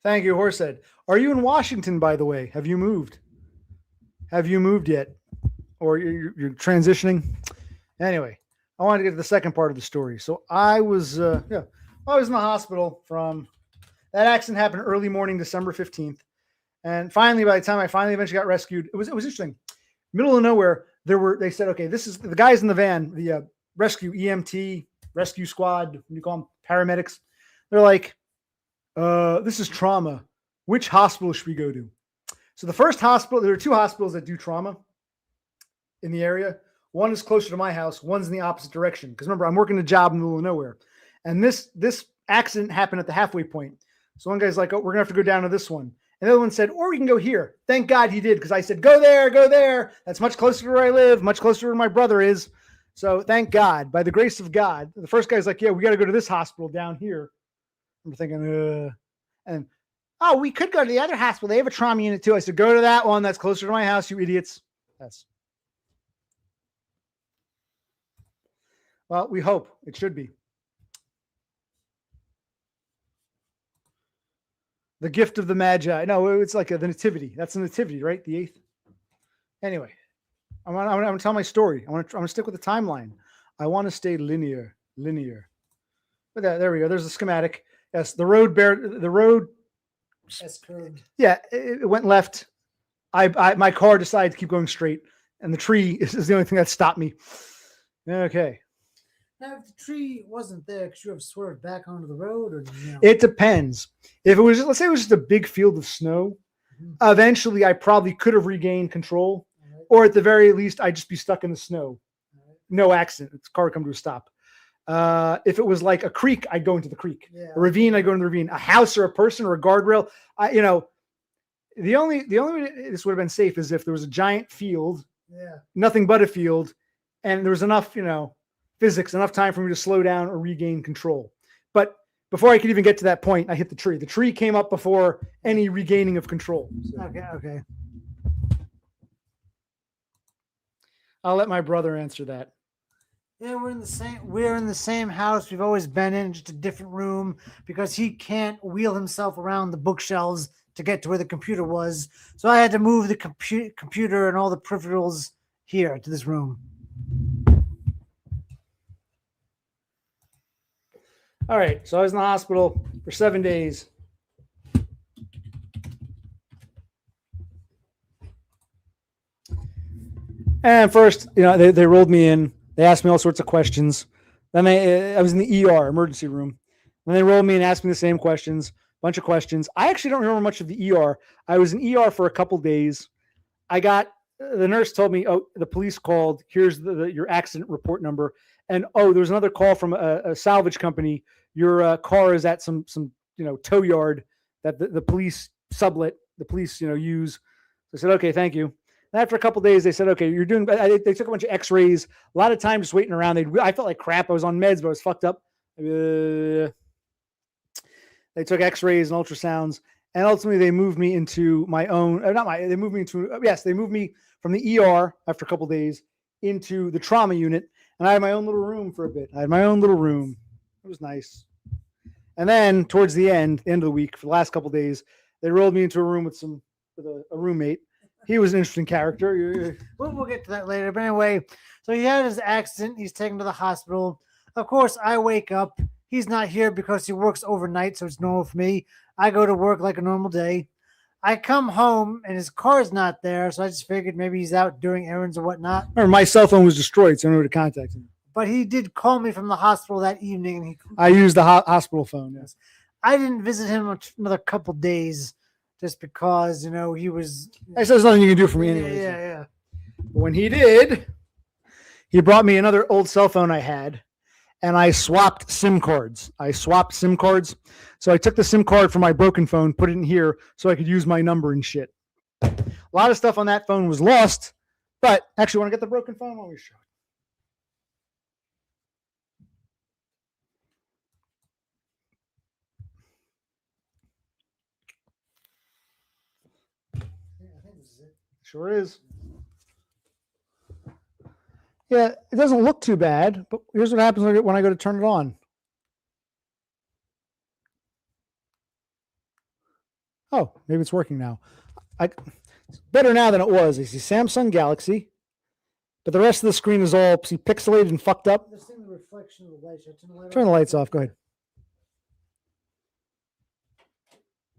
Thank you, Horsehead. Are you in Washington, by the way? Have you moved? Have you moved yet? Or you're transitioning? Anyway, I wanted to get to the second part of the story. So I was in the hospital from... That accident happened early morning, December 15th. And finally, by the time I eventually got rescued, it was interesting. Middle of nowhere, they said, okay, this is the guys in the van, the rescue EMT, rescue squad, you call them paramedics. They're like, this is trauma. Which hospital should we go to? So the first hospital, there are 2 hospitals that do trauma in the area. One is closer to my house. One's in the opposite direction. Because remember, I'm working a job in the middle of nowhere. And this accident happened at the halfway point. So one guy's like, oh, we're going to have to go down to this one. And the other one said, or we can go here. Thank God he did. Because I said, go there, go there. That's much closer to where I live, much closer to where my brother is. So thank God, by the grace of God. The first guy's like, yeah, we got to go to this hospital down here. I'm thinking, and oh, we could go to the other hospital. They have a trauma unit too. I said, go to that one. That's closer to my house, you idiots. Yes. Well, we hope it should be. The gift of the Magi. No, it's like the nativity. That's the nativity, right? The 8th. Anyway, I'm going to tell my story. I'm going to stick with the timeline. I want to stay linear. But there we go. There's the schematic. Yes, the road. That's curved. Yeah, it went left. My car decided to keep going straight, and the tree is the only thing that stopped me. Okay. Now, if the tree wasn't there, could you have swerved back onto the road, or It depends. If it was, let's say it was just a big field of snow, eventually I probably could have regained control, or at the very least, I'd just be stuck in the snow. No accident. The car would come to a stop. If it was like a creek, I'd go into the creek. Yeah. A ravine, I'd go into the ravine. A house or a person or a guardrail, the only way this would have been safe is if there was a giant field, nothing but a field, and there was enough, physics, enough time for me to slow down or regain control. But before I could even get to that point, I hit the tree. The tree came up before any regaining of control. So Okay. I'll let my brother answer that. Yeah, we're in the same house we've always been in, just a different room, because he can't wheel himself around the bookshelves to get to where the computer was. So I had to move the computer and all the peripherals here to this room. All right. So I was in the hospital for 7 days. And first, they rolled me in. They asked me all sorts of questions. Then I was in the ER, emergency room. Then they rolled me and asked me the same questions, bunch of questions. I actually don't remember much of the ER. I was in ER for a couple days. The nurse told me, oh, the police called. Here's your accident report number. And, oh, there was another call from a salvage company. Your car is at some tow yard that the police sublet, the police, use. So I said, okay, thank you. And after a couple of days, they said, okay, you're doing, they took a bunch of x-rays, a lot of time just waiting around. I felt like crap. I was on meds, but I was fucked up. They took x-rays and ultrasounds. And ultimately they moved me into they moved me from the ER after a couple of days into the trauma unit. And I had my own little room for a bit. It was nice. And then towards the end of the week, for the last couple of days, they rolled me into a room with a roommate. He was an interesting character. We'll get to that later. But anyway, so he had his accident. He's taken to the hospital. Of course, I wake up. He's not here because he works overnight, so it's normal for me. I go to work like a normal day. I come home, and his car's not there, so I just figured maybe he's out doing errands or whatnot. Remember, my cell phone was destroyed, so I knew who to contact him. But he did call me from the hospital that evening. And I used the hospital phone, yes. I didn't visit him another couple days just because, he was... I said there's nothing you can do for me anyway. Yeah. But when he did, he brought me another old cell phone I had, and I swapped SIM cards. So I took the SIM card from my broken phone, put it in here so I could use my number and shit. A lot of stuff on that phone was lost, but actually, want to get the broken phone? Let me show it. Sure is. Yeah, it doesn't look too bad, but here's what happens when I go to turn it on. Oh, maybe it's working now. It's better now than it was. I see Samsung Galaxy, but the rest of the screen is all pixelated and fucked up. Just in the reflection of the lights. Turn the lights off. Go ahead.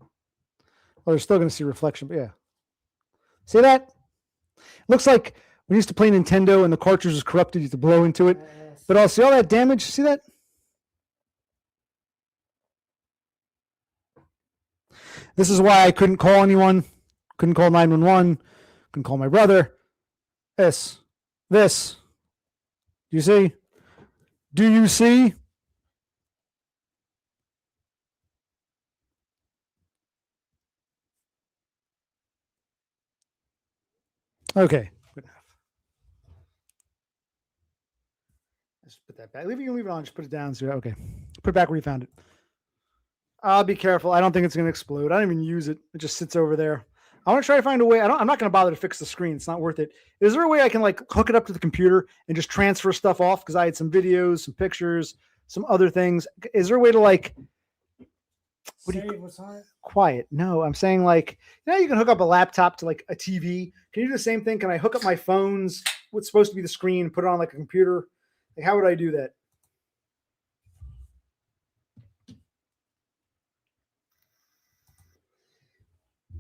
Oh, they're still going to see reflection, but yeah. See that? Looks like we used to play Nintendo and the cartridge was corrupted. You used to blow into it. Yes. But see all that damage? See that? This is why I couldn't call anyone. Couldn't call 911. Couldn't call my brother. This. Do you see? Do you see? Okay. Good enough. Let's put that back. You can leave it on. Just put it down. So, okay. Put it back where you found it. I'll be careful. I don't think it's going to explode. I don't even use it. It just sits over there. I want to try to find a way. I'm not going to bother to fix the screen. It's not worth it. Is there a way I can hook it up to the computer and just transfer stuff off? Because I had some videos, some pictures, some other things. Is there a way to what do you quiet? No, I'm saying you can hook up a laptop to a TV. Can you do the same thing? Can I hook up my phone's what's supposed to be the screen and put it on a computer? How would I do that?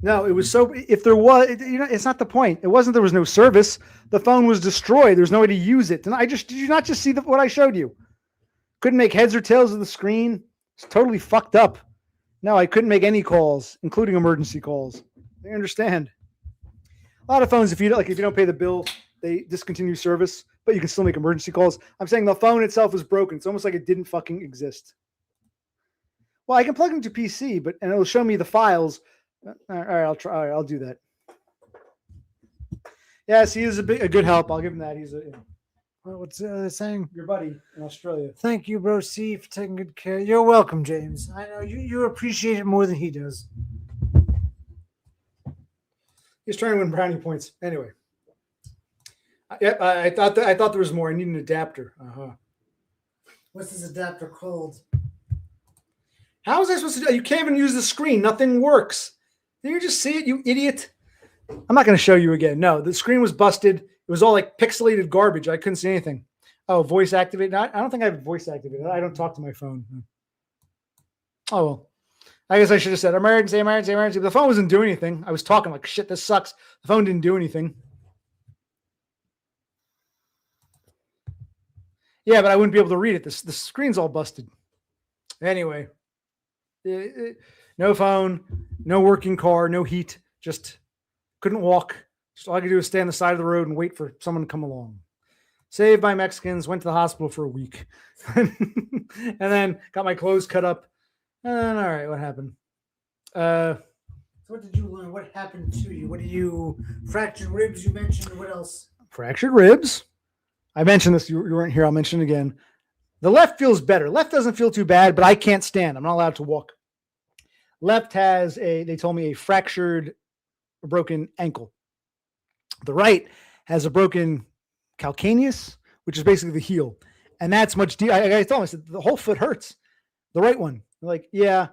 No, it was so. If there was, it's not the point. It wasn't. There was no service. The phone was destroyed. There's no way to use it. And did you not just see what I showed you? Couldn't make heads or tails of the screen. It's totally fucked up. No, I couldn't make any calls, including emergency calls. I understand. A lot of phones, if you don't pay the bill, they discontinue service, but you can still make emergency calls. I'm saying the phone itself is broken. It's almost like it didn't fucking exist. Well, I can plug into PC, and it'll show me the files. All right, I'll try. All right, I'll do that. Yes, he is a good help. I'll give him that. He's What's saying? your buddy in Australia. Thank you, bro C, for taking good care. You're welcome, James. I know you appreciate it more than he does. He's trying to win brownie points. Anyway. Yep, I thought there was more. I need an adapter. What's this adapter called? How was I supposed to do it? You can't even use the screen. Nothing works. Did you just see it, you idiot? I'm not going to show you again. No, the screen was busted. It was all like pixelated garbage. I couldn't see anything. Oh, voice activated. I don't think I have voice activated. I don't talk to my phone. Oh, well. I guess I should have said emergency, emergency, emergency. But the phone wasn't doing anything. I was talking like, shit, this sucks. The phone didn't do anything. Yeah, but I wouldn't be able to read it. The screen's all busted. Anyway, no phone, no working car, no heat. Just couldn't walk. Just all I could do was stand on the side of the road and wait for someone to come along. Saved by Mexicans, went to the hospital for a week. And then got my clothes cut up. And all right, what happened? So what did you learn? What happened to you? What do you fractured ribs? You mentioned. What else? Fractured ribs. I mentioned this. You weren't here. I'll mention it again. The left feels better. Left doesn't feel too bad, but I can't stand. I'm not allowed to walk. Left has they told me, a fractured, broken ankle. The right has a broken calcaneus, which is basically the heel. And that's much deeper. I told him, I said, the whole foot hurts. The right one. They're like, yeah,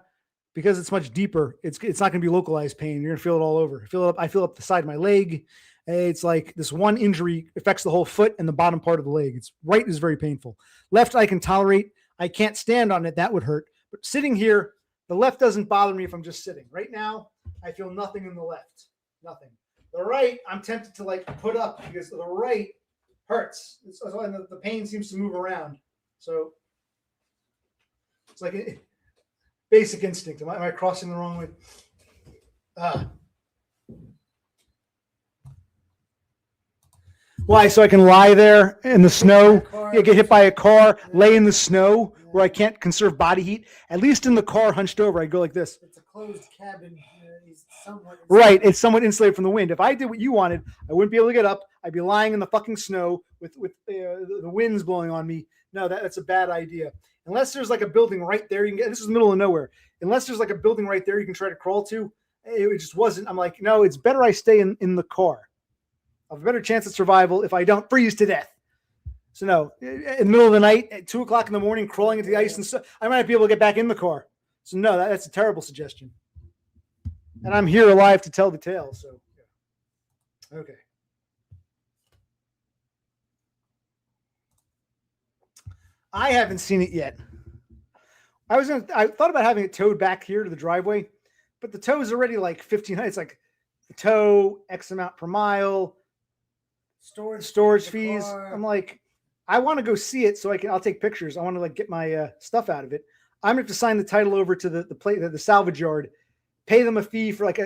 because it's much deeper. It's not going to be localized pain. You're going to feel it all over. I feel up the side of my leg. It's like this one injury affects the whole foot and the bottom part of the leg. It's right is very painful. Left I can tolerate. I can't stand on it. That would hurt. But sitting here, the left doesn't bother me if I'm just sitting. Right now, I feel nothing in the left. Nothing. The right, I'm tempted to like put up because the right hurts. And the pain seems to move around. So it's like a basic instinct. Am I crossing the wrong way? Why? So I can lie there in the snow, get hit by a car, lay in the snow where I can't conserve body heat. At least in the car, hunched over, I go like this. It's a closed cabin. Right. It's somewhat insulated from the wind. If I did what you wanted, I wouldn't be able to get up. I'd be lying in the fucking snow with the winds blowing on me. No, that's a bad idea. Unless there's like a building right there, you can get. This is the middle of nowhere. Unless there's like a building right there, you can try to crawl to. It just wasn't. I'm like, no, it's better I stay in the car. I have a better chance of survival if I don't freeze to death. So no, in the middle of the night, at 2:00 in the morning, crawling into the ice and stuff, I might not be able to get back in the car. So no, that's a terrible suggestion. And I'm here alive to tell the tale. So, yeah. Okay. I haven't seen it yet. I thought about having it towed back here to the driveway, but the tow is already like $1,500. It's like the tow, X amount per mile, storage fees. I'm like, I want to go see it so I'll take pictures. I want to like get my stuff out of it. I'm going to have to sign the title over to the salvage yard, pay them a fee for like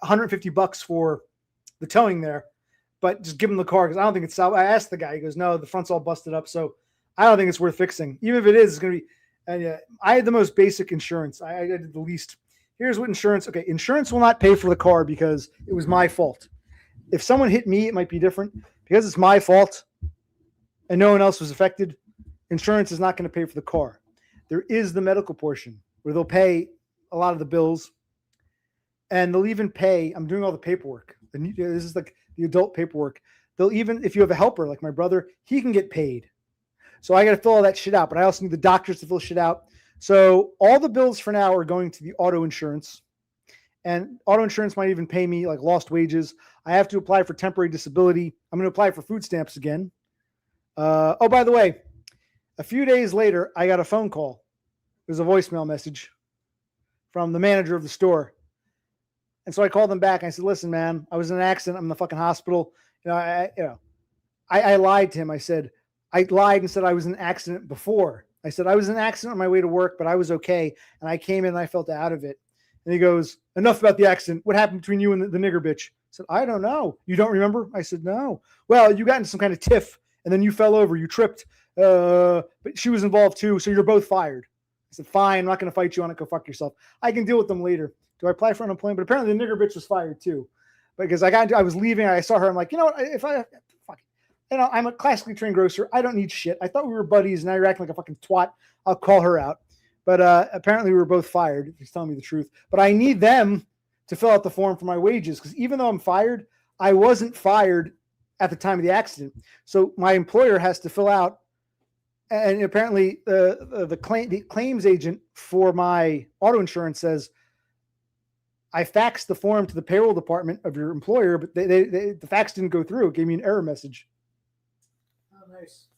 $150 for the towing there, but just give them the car because I don't think it's salvage. I asked the guy, he goes, no, the front's all busted up, so I don't think it's worth fixing. Even if it is, it's going to be. And I had the most basic insurance. I did the least. Here's what insurance. Okay, insurance will not pay for the car because it was my fault. If someone hit me, it might be different. Because it's my fault and no one else was affected, insurance is not going to pay for the car. There is the medical portion where they'll pay a lot of the bills, and they'll even pay. I'm doing all the paperwork. This is like the adult paperwork. They'll even, if you have a helper like my brother, he can get paid. So I got to fill all that shit out, but I also need the doctors to fill shit out. So all the bills for now are going to the auto insurance, and auto insurance might even pay me like lost wages. I have to apply for temporary disability. I'm going to apply for food stamps again. Oh, by the way, a few days later, I got a phone call. It was a voicemail message from the manager of the store. And so I called them back. And I said, listen, man, I was in an accident. I'm in the fucking hospital. I lied to him. I lied and said I was in an accident before. I said I was in an accident on my way to work, but I was okay. And I came in and I felt out of it. And he goes, enough about the accident. What happened between you and the nigger bitch? I said, I don't know. You don't remember? I said, no. Well, you got in some kind of tiff and then you fell over. You tripped. But she was involved too. So you're both fired. I said, fine. I'm not going to fight you on it. Go fuck yourself. I can deal with them later. Do I apply for unemployment? But apparently the nigger bitch was fired too. Because I was leaving. I saw her. I'm like, you know what? I'm a classically trained grocer. I don't need shit. I thought we were buddies. Now you're acting like a fucking twat. I'll call her out. But apparently we were both fired, if he's telling me the truth. But I need them to fill out the form for my wages. Because even though I'm fired, I wasn't fired at the time of the accident. So my employer has to fill out. And apparently the claims agent for my auto insurance says, I faxed the form to the payroll department of your employer, but the fax didn't go through. It gave me an error message. Oh, nice.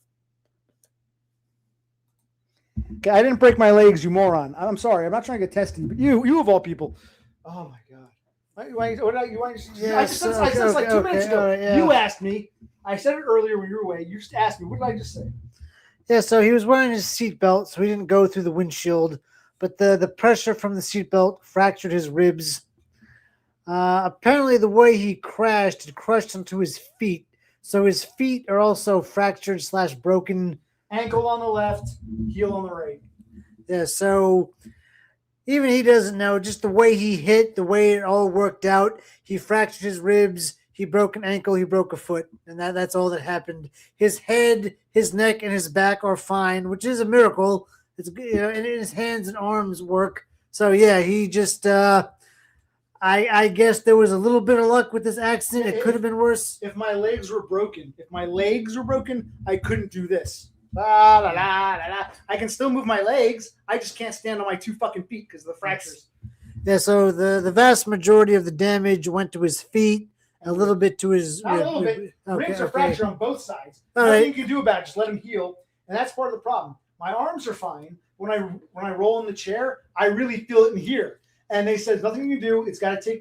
Okay, I didn't break my legs, you moron. I'm sorry. I'm not trying to get testy, but you of all people. Oh my god. I said like 2 minutes ago. Yeah. You asked me. I said it earlier when you were away. You just asked me. What did I just say? Yeah, so he was wearing his seatbelt, so he didn't go through the windshield, but the pressure from the seatbelt fractured his ribs. Apparently, the way he crashed, it crushed into his feet, so his feet are also fractured / broken. Ankle on the left, heel on the right. Yeah, so even he doesn't know, just the way he hit, the way it all worked out, he fractured his ribs, he broke an ankle, he broke a foot, and that's all that happened. His head, his neck, and his back are fine, which is a miracle. It's and his hands and arms work. So yeah, he just I guess there was a little bit of luck with this accident. It could have been worse. If my legs were broken, I couldn't do this. La, la, la, la, la. I can still move my legs. I just can't stand on my 2 fucking feet because of the fractures. Yeah, so the vast majority of the damage went to his feet, a little bit to his... Not a little bit. Ribs are fractured on both sides. All Nothing right. you can do about it. Just let them heal. And that's part of the problem. My arms are fine. When I roll in the chair, I really feel it in here. And they said, nothing you can do. It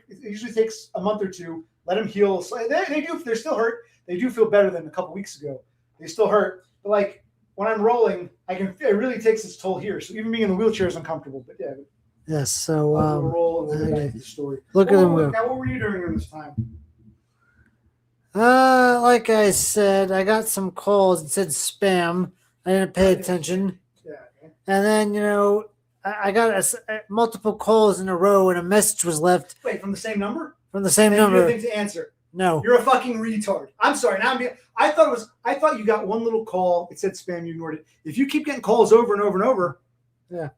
usually takes a month or two. Let them heal. So they're still hurt. They do feel better than a couple weeks ago. They still hurt. But like, when I'm rolling, it really takes its toll here. So even being in the wheelchair is uncomfortable. But yeah. Yes. So we'll roll and we'll get back to the story. Look at them go. Now, what were you doing during this time? Like I said, I got some calls. It said spam. I didn't pay attention. Yeah. Okay. And then I got multiple calls in a row, and a message was left. Wait, from the same number? From the same and number. You didn't think to answer. No. You're a fucking retard. I'm sorry. I thought you got one little call. It said spam. You ignored it. If you keep getting calls over and over and over. Yeah.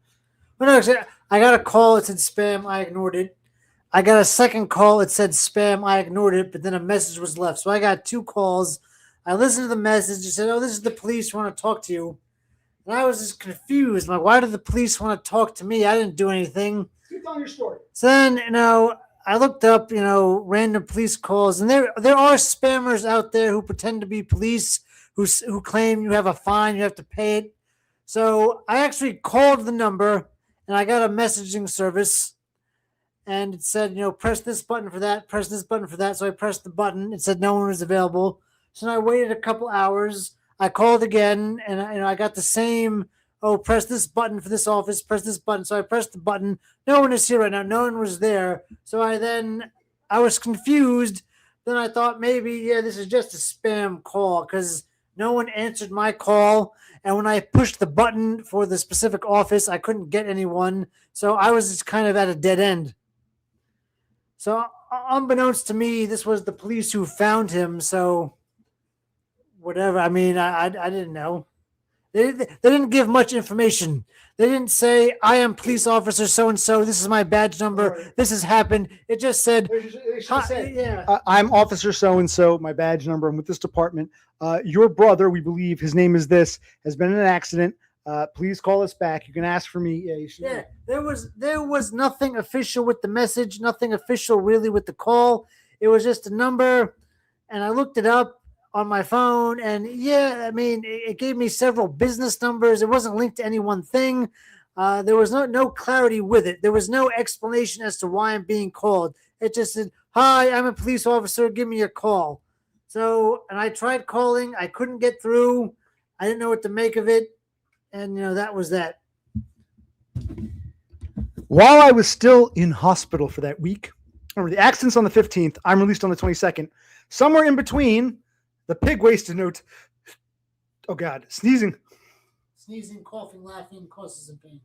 But no, actually, I got a call. It said spam. I ignored it. I got a second call. It said spam. I ignored it. But then a message was left. So I got 2 calls. I listened to the message. It said, oh, this is the police who want to talk to you. And I was just confused. Like, why did the police want to talk to me? I didn't do anything. Keep telling your story. So then, I looked up, random police calls, and there are spammers out there who pretend to be police, who claim you have a fine, you have to pay it. So I actually called the number, and I got a messaging service, and it said, press this button for that, press this button for that. So I pressed the button. It said no one was available. So I waited a couple hours. I called again, and I got the same. Oh, press this button for this office, press this button. So I pressed the button. No one is here right now. No one was there. So I was confused. Then I thought maybe, this is just a spam call because no one answered my call. And when I pushed the button for the specific office, I couldn't get anyone. So I was just kind of at a dead end. So unbeknownst to me, this was the police who found him. So whatever. I mean, I didn't know. They didn't give much information. They didn't say, I am police officer so-and-so. This is my badge number. Right. This has happened. It just said, I'm officer so-and-so, my badge number. I'm with this department. Your brother, we believe his name is this, has been in an accident. Please call us back. You can ask for me. There was nothing official with the message, nothing official really with the call. It was just a number, and I looked it up on my phone, and it gave me several business numbers. It wasn't linked to any one thing. There was no clarity with it. There was no explanation as to why I'm being called. It just said, "Hi, I'm a police officer. Give me a call." So, and I tried calling. I couldn't get through. I didn't know what to make of it, and that was that. While I was still in hospital for that week, remember the accident's on the 15th. I'm released on the 22nd. Somewhere in between, the pig wasted note. Oh God, sneezing. Sneezing, coughing, laughing causes some pain.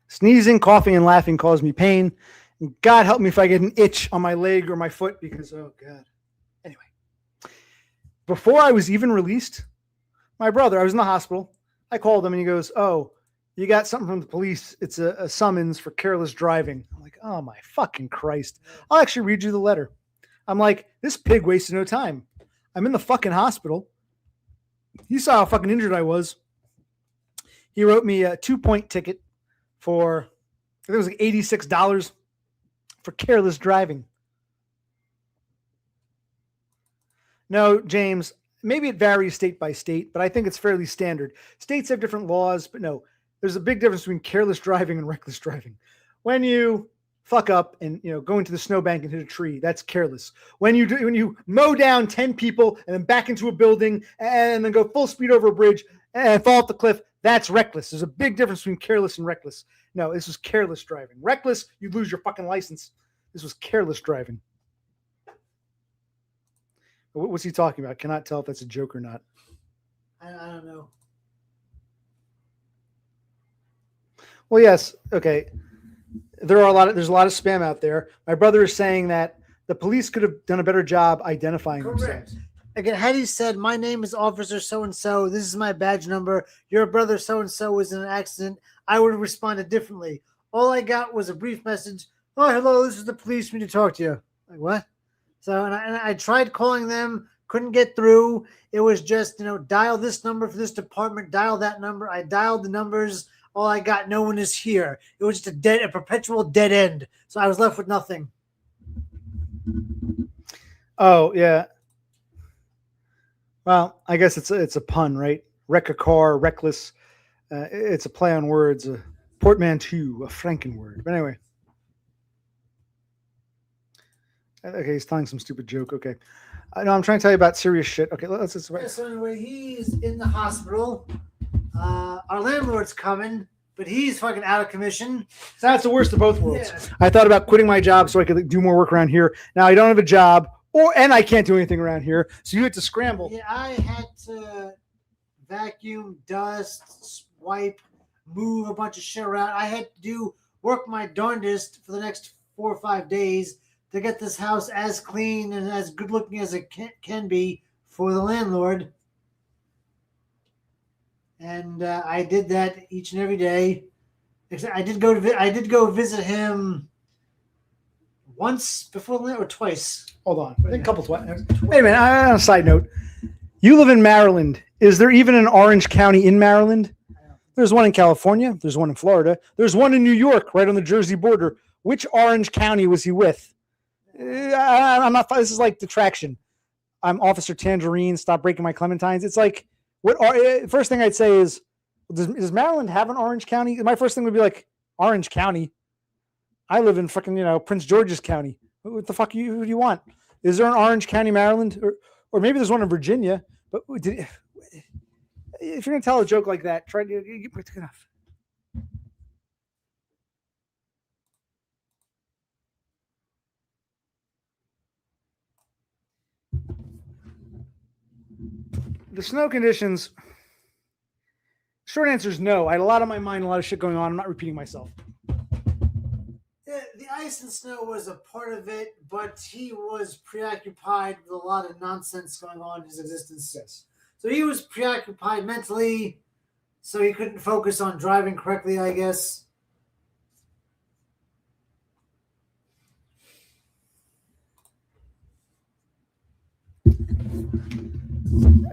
Sneezing, coughing, and laughing cause me pain. And God help me if I get an itch on my leg or my foot because, oh God. Anyway, before I was even released, my brother, I was in the hospital. I called him and he goes, "Oh, you got something from the police. It's a summons for careless driving." I'm like, "Oh my fucking Christ." I'll actually read you the letter. I'm like, this pig wasted no time. I'm in the fucking hospital. He saw how fucking injured I was. He wrote me a 2-point ticket for, I think it was like $86 for careless driving. No, James, maybe it varies state by state, but I think it's fairly standard. States have different laws, but no, there's a big difference between careless driving and reckless driving. When you fuck up and go into the snowbank and hit a tree, that's careless. When you mow down 10 people and then back into a building and then go full speed over a bridge and fall off the cliff, that's reckless. There's a big difference between careless and reckless. No, this was careless driving. Reckless, you'd lose your fucking license. This was careless driving. What's he talking about? Cannot tell if that's a joke or not. I don't know. Well, yes. Okay. There's a lot of spam out there. My brother is saying that the police could have done a better job identifying themselves. Again, had he said, "My name is Officer so-and-so, this is my badge number, your brother so-and-so was in an accident," I would have responded differently. All I got was a brief message, "Oh, hello, this is the police, we need to talk to you." Like, what? So, and I tried calling them, couldn't get through. It was just, dial this number for this department, dial that number. I dialed the numbers. All I got, no one is here. It was just a perpetual dead end. So I was left with nothing. Oh, yeah. Well, I guess it's a pun, right? Wreck a car, reckless. It's a play on words, a portmanteau, a Franken word. But anyway. Okay, he's telling some stupid joke. Okay. No, I'm trying to tell you about serious shit. Okay, let's yeah, so anyway, he's in the hospital. Our landlord's coming, but he's fucking out of commission. So that's the worst of both worlds. Yeah. I thought about quitting my job so I could do more work around here. Now I don't have a job, and I can't do anything around here. So you had to scramble. Yeah, I had to vacuum, dust, wipe, move a bunch of shit around. I had to work my darndest for the next 4 or 5 days to get this house as clean and as good looking as it can be for the landlord. And I did that each and every day. I did go visit him once before or twice. Hold on, I think a couple twice. Wait a minute. On a side note, you live in Maryland. Is there even an Orange County in Maryland? There's one in California. There's one in Florida. There's one in New York, right on the Jersey border. Which Orange County was he with? I'm not. This is like detraction. I'm Officer Tangerine. Stop breaking my clementines. It's like, first thing I'd say is, does Maryland have an Orange County? My first thing would be like, Orange County. I live in fucking Prince George's County. What the fuck who do you want? Is there an Orange County, Maryland, or maybe there's one in Virginia? But if you're gonna tell a joke like that, try to get enough. The snow conditions, short answer is no. I had a lot on my mind, a lot of shit going on. I'm not repeating myself. The ice and snow was a part of it, but he was preoccupied with a lot of nonsense going on in his existence. Yes. So he was preoccupied mentally, so he couldn't focus on driving correctly, I guess.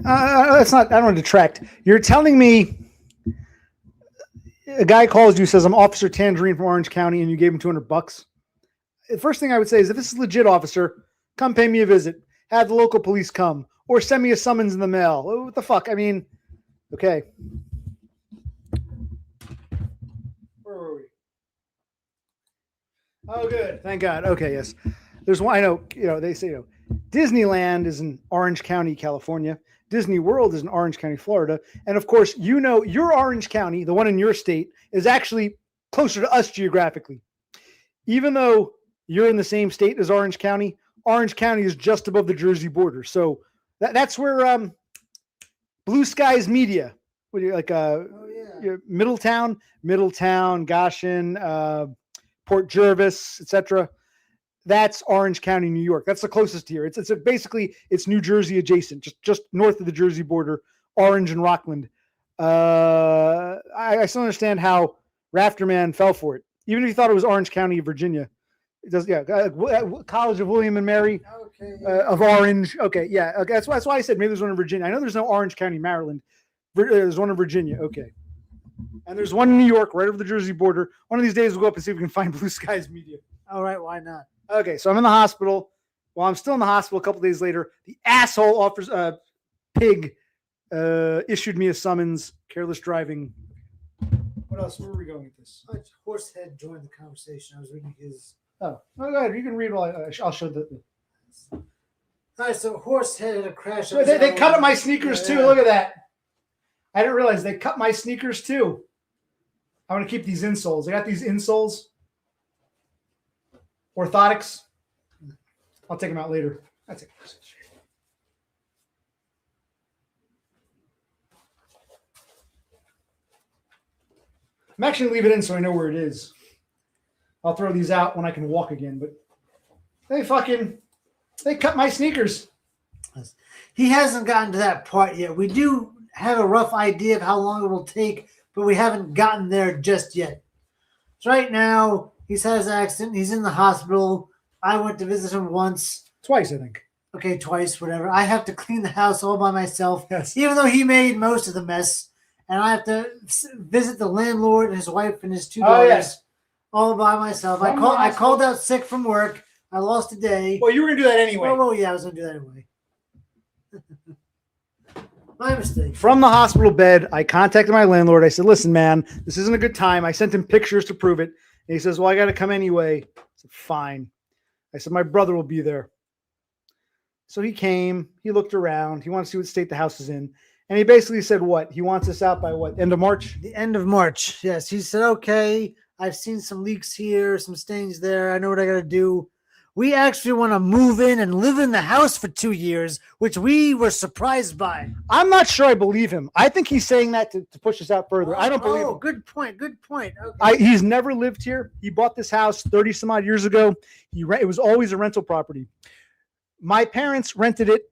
That's not. I don't want to detract. You're telling me a guy calls you, says, "I'm Officer Tangerine from Orange County," and you gave him $200. The first thing I would say is, if this is legit, officer, come pay me a visit. Have the local police come, or send me a summons in the mail. What the fuck? I mean, okay. Oh, good. Thank God. Okay, yes. There's one. I know. They say Disneyland is in Orange County, California. Disney World is in Orange County, Florida, and of course, your Orange County, the one in your state, is actually closer to us geographically. Even though you're in the same state as Orange County is just above the Jersey border. So that's where Blue Skies Media, like Middletown, Goshen, Port Jervis, etc. That's Orange County, New York. That's the closest here. It's basically it's New Jersey adjacent, just north of the Jersey border, Orange and Rockland. I still understand how Rafterman fell for it, even if he thought it was Orange County, Virginia. It does, yeah. College of William and Mary of Orange. Okay, yeah. Okay, that's why I said maybe there's one in Virginia. I know there's no Orange County, Maryland. There's one in Virginia. Okay, and there's one in New York, right over the Jersey border. One of these days we'll go up and see if we can find Blue Skies Media. All right, why not? Okay, so I'm in the hospital. While I'm still in the hospital, a couple days later, the asshole pig issued me a summons, careless driving. What else? Where are we going with this? Horsehead joined the conversation. I was reading his. Oh, go ahead. You can read while I'll show the. All right, so Horsehead had a crash. They cut up my sneakers too. Look at that. I didn't realize they cut my sneakers too. I want to keep these insoles. I got these insoles. Orthotics. I'll take them out later. That's it. I'm actually going to leave it in so I know where it is. I'll throw these out when I can walk again, but they cut my sneakers. He hasn't gotten to that part yet. We do have a rough idea of how long it will take, but we haven't gotten there just yet. So right now, he's had his accident. He's in the hospital. I went to visit him once. Twice, I think. Okay, twice, whatever. I have to clean the house all by myself, yes. Even though he made most of the mess. And I have to visit the landlord and his wife and his two daughters all by myself. I called out sick from work. I lost a day. Well, you were going to do that anyway. Well, yeah, I was going to do that anyway. My mistake. From the hospital bed, I contacted my landlord. I said, listen, man, this isn't a good time. I sent him pictures to prove it. And he says, well, I got to come anyway. I said, fine. I said, my brother will be there. So he came. He looked around. He wanted to see what state the house is in. And he basically said what? He wants us out by what? End of March? The end of March, yes. He said, okay, I've seen some leaks here, some stains there. I know what I got to do. We actually want to move in and live in the house for 2 years, which we were surprised by. I'm not sure I believe him. I think he's saying that to push us out further. I don't believe him. Good point. Okay. He's never lived here. He bought this house 30 some odd years ago. It was always a rental property. My parents rented it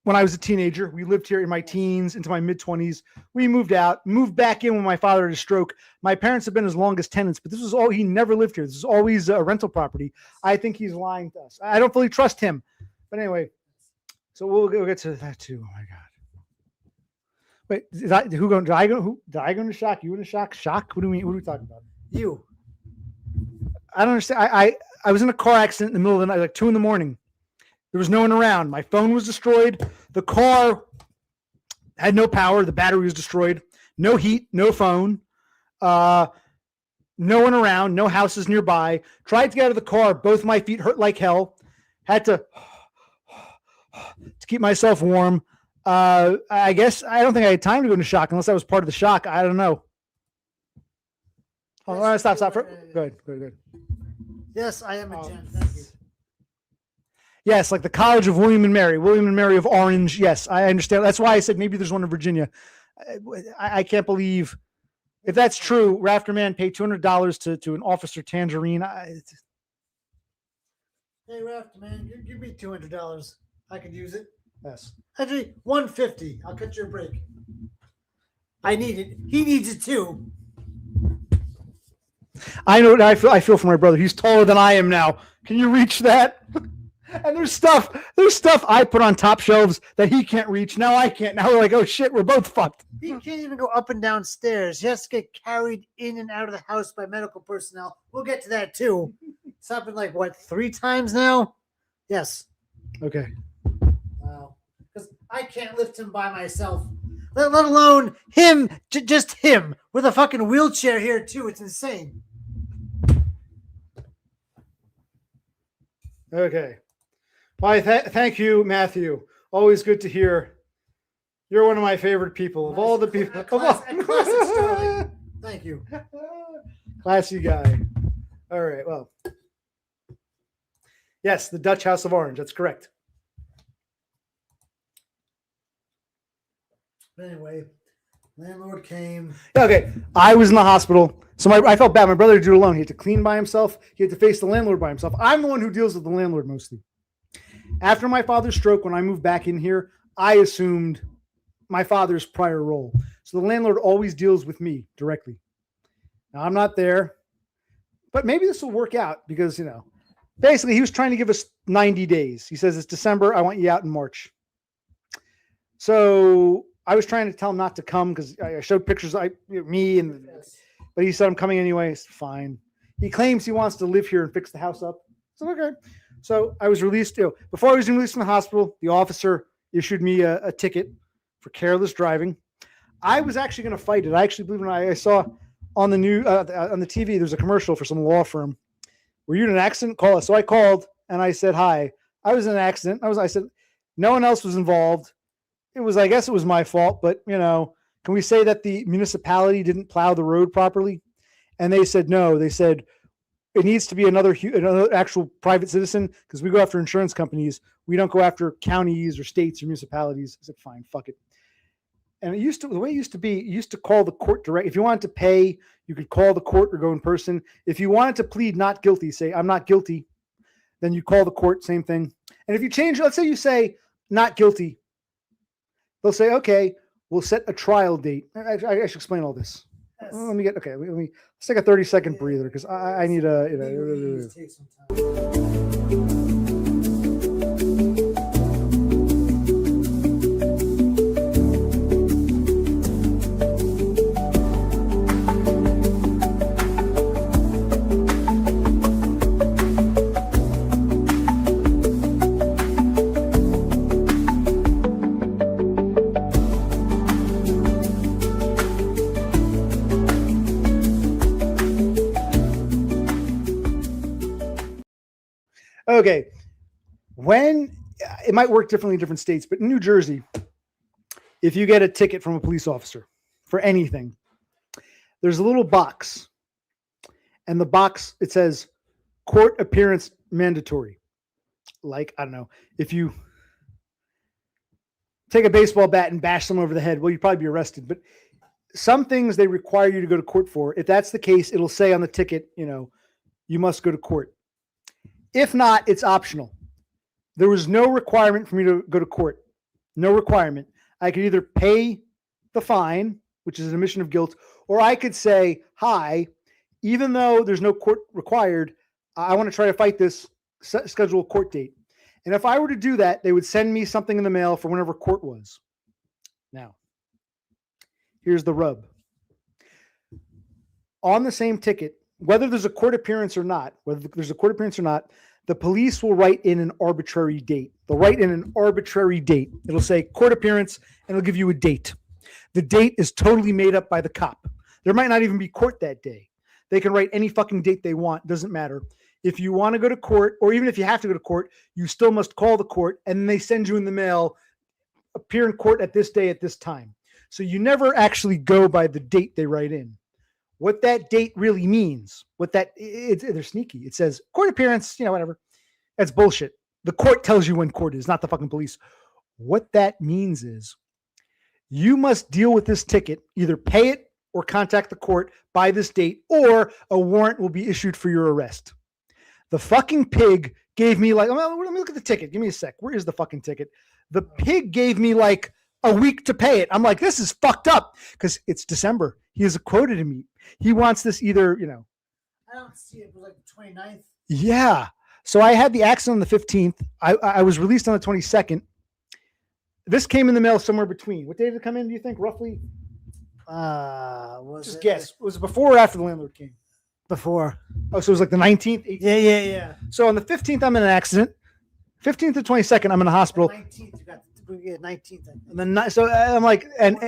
when I was a teenager. We lived here in my teens into my mid-20s. We moved back in when my father had a stroke. My parents have been his longest tenants, but he never lived here. This is always a rental property. I think he's lying to us. I don't fully trust him. But anyway, so we'll get to that too. Oh my God. Wait, did I go into shock? You in a shock? Shock? What do you mean? What are we talking about? You. I don't understand. I was in a car accident in the middle of the night, like 2 a.m. There was no one around. My phone was destroyed. The car had no power. The battery was destroyed. No heat, no phone. No one around. No houses nearby. Tried to get out of the car. Both my feet hurt like hell. Had to keep myself warm. I guess I don't think I had time to go into shock unless I was part of the shock. I don't know. Oh, stop. Good. Yes, I am a gent. Thank you. Yes, like the College of William and Mary of Orange. Yes, I understand. That's why I said maybe there's one in Virginia. I can't believe if that's true. Rafterman paid $200 to an Officer Tangerine. Hey, Rafterman, give me $200. I could use it. Yes. Actually, $150. I'll cut your break. I need it. He needs it too. I know. I feel for my brother. He's taller than I am now. Can you reach that? And there's stuff I put on top shelves that he can't reach. Now I can't. Now we're like, oh shit, we're both fucked. He can't even go up and down stairs. He has to get carried in and out of the house by medical personnel. We'll get to that too. It's happened like what, 3 times now? Yes. Okay. Wow. Because I can't lift him by myself. Let alone him, just him with a fucking wheelchair here too. It's insane. Okay. Why, thank you, Matthew. Always good to hear. You're one of my favorite people of all the people. Classic Sterling. Thank you. Classy guy. All right. Well, yes, the Dutch House of Orange. That's correct. But anyway, landlord came. Okay. I was in the hospital. So I felt bad. My brother did it alone. He had to clean by himself. He had to face the landlord by himself. I'm the one who deals with the landlord mostly. After my father's stroke, when I moved back in here, I assumed my father's prior role. So the landlord always deals with me directly. Now I'm not there, but maybe this will work out because, basically he was trying to give us 90 days. He says, it's December. I want you out in March. So I was trying to tell him not to come because I showed pictures of me and, but he said, I'm coming anyway. It's fine. He claims he wants to live here and fix the house up. So, okay. So I was released. Before I was released from the hospital, the officer issued me a ticket for careless driving. I was actually going to fight it. I actually believe it or not, I saw on the on the TV, there's a commercial for some law firm. Were you in an accident? Call us. So I called and I said, hi, I was in an accident. I said, no one else was involved. I guess it was my fault, but can we say that the municipality didn't plow the road properly? And they said, no, they said, it needs to be another actual private citizen because we go after insurance companies. We don't go after counties or states or municipalities. I said, fine, fuck it. And the way it used to be, you used to call the court direct. If you wanted to pay, you could call the court or go in person. If you wanted to plead not guilty, say, I'm not guilty, then you call the court, same thing. And if you change, let's say you say not guilty, they'll say, okay, we'll set a trial date. I should explain all this. Yes. Let me let's take a 30-second breather because I need a, Take some time. Okay. When it might work differently in different states, but in New Jersey, if you get a ticket from a police officer for anything, there's a little box. And the box, it says court appearance mandatory. Like, I don't know, if you take a baseball bat and bash someone over the head, well, you'd probably be arrested. But some things they require you to go to court for. If that's the case, it'll say on the ticket, you must go to court. If not, it's optional. There was no requirement for me to go to court. No requirement. I could either pay the fine, which is an admission of guilt, or I could say, hi, even though there's no court required, I want to try to fight this, schedule a court date. And if I were to do that, they would send me something in the mail for whenever court was. Now, here's the rub. On the same ticket, whether there's a court appearance or not, the police will write in an arbitrary date. They'll write in an arbitrary date. It'll say court appearance, and it'll give you a date. The date is totally made up by the cop. There might not even be court that day. They can write any fucking date they want. Doesn't matter. If you want to go to court, or even if you have to go to court, you still must call the court, and then they send you in the mail, appear in court at this day at this time. So you never actually go by the date they write in. What that date really means, they're sneaky. It says court appearance, whatever. That's bullshit. The court tells you when court is, not the fucking police. What that means is you must deal with this ticket, either pay it or contact the court by this date, or a warrant will be issued for your arrest. The fucking pig gave me let me look at the ticket. Give me a sec. Where is the fucking ticket? The pig gave me a week to pay it. I'm like, this is fucked up because it's December. He has a quota to meet. He wants this either, I don't see it. It was the 29th. Yeah. So I had the accident on the 15th. I was released on the 22nd. This came in the mail somewhere between. What day did it come in, do you think, roughly? Just guess. Was it before or after the landlord came? Before. Oh, so it was the 19th? 18th? Yeah. So on the 15th, I'm in an accident. 15th to 22nd, I'm in the hospital. 19th, you got 19th. And then, so I'm like, and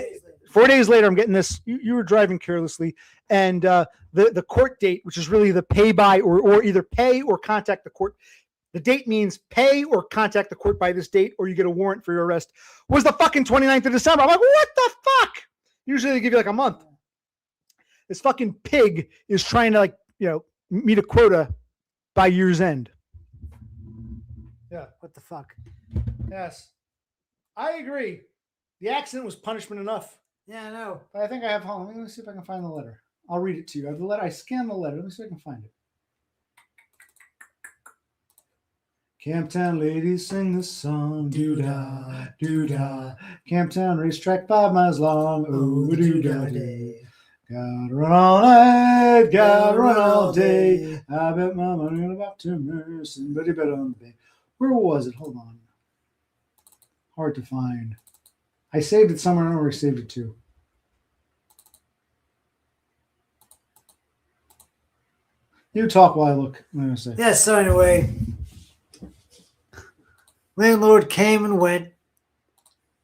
4 days later, I'm getting this. You were driving carelessly, and the court date, which is really the pay by or either pay or contact the court. The date means pay or contact the court by this date, or you get a warrant for your arrest. Was the fucking 29th of December. I'm like, what the fuck? Usually they give you like a month. This fucking pig is trying to meet a quota by year's end. Yeah. What the fuck? Yes. I agree. The accident was punishment enough. Yeah, I know. But I think I have home. Let me see if I can find the letter. I'll read it to you. I have the letter. I scanned the letter. Let me see if I can find it. Camptown ladies sing this song. Doo-dah, doo-dah. Camptown racetrack 5 miles long. Oh, doo-dah day. Gotta run all night, gotta run all day. I bet my money on about timber. Somebody bet on the bay. Where was it? Hold on. Hard to find. I saved it somewhere. I don't know where I saved it to. You talk while I look. I'm going to say. Yeah, so anyway, landlord came and went.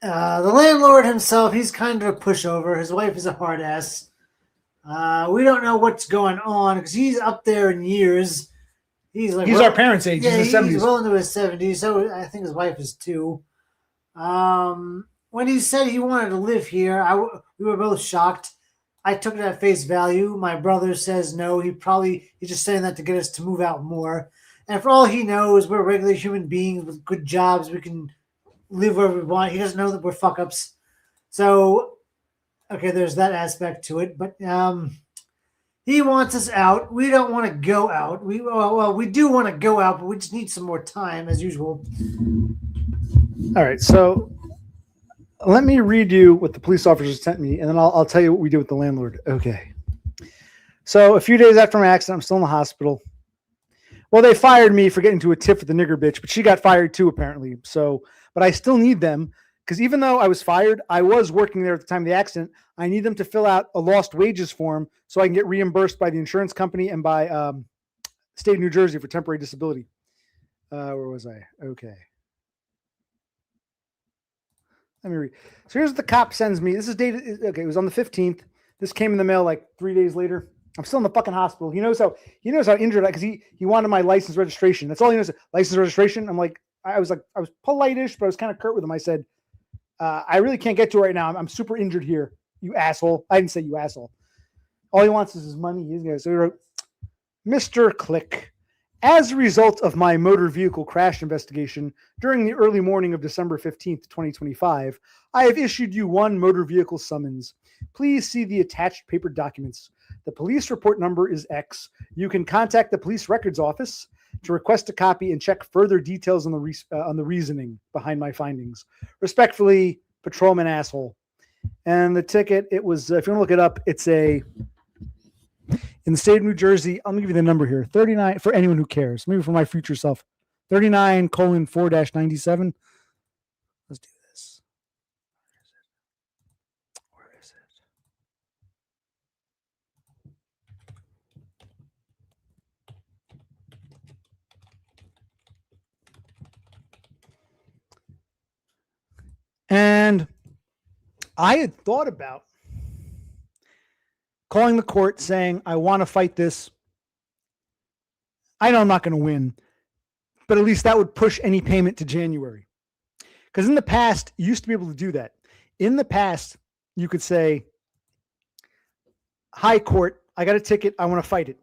The landlord himself, he's kind of a pushover. His wife is a hard ass. We don't know what's going on because he's up there in years. He's our parents' age. Yeah, he's in the 70s. He's well into his 70s, so I think his wife is too. When he said he wanted to live here, we were both shocked. I took it at face value. My brother says no. He's just saying that to get us to move out more. And for all he knows, we're regular human beings with good jobs. We can live wherever we want. He doesn't know that we're fuck ups. So, okay, there's that aspect to it. But he wants us out. We don't want to go out. We do want to go out, but we just need some more time, as usual. All right, so let me read you what the police officers sent me, and then I'll tell you what we did with the landlord. Okay. So a few days after my accident, I'm still in the hospital. Well, they fired me for getting into a tiff with the nigger bitch, but she got fired too, apparently. So, but I still need them because even though I was fired, I was working there at the time of the accident. I need them to fill out a lost wages form so I can get reimbursed by the insurance company and by state of New Jersey for temporary disability. Where was I? Okay. Let me read. So here's what the cop sends me. This is dated. Okay, it was on the 15th. This came in the mail like 3 days later. I'm still in the fucking hospital. He knows how injured I because he wanted my license registration. That's all he knows. License registration. I'm like, I was polite-ish, but I was kind of curt with him. I said, I really can't get to it right now. I'm super injured here. You asshole. I didn't say you asshole. All he wants is his money. So he wrote, Mr. Click. As a result of my motor vehicle crash investigation during the early morning of December 15th, 2025, I have issued you one motor vehicle summons. Please see the attached paper documents. The police report number is X. You can contact the police records office to request a copy and check further details on the reasoning behind my findings. Respectfully, patrolman asshole. And the ticket, it was, if you want to look it up, it's in the state of New Jersey, I'm going to give you the number here. 39, for anyone who cares. Maybe for my future self. 39:4-97. Let's do this. Where is it? And I had thought about calling the court saying, I want to fight this. I know I'm not going to win, but at least that would push any payment to January. Because in the past, you used to be able to do that. In the past, you could say, hi, court, I got a ticket. I want to fight it.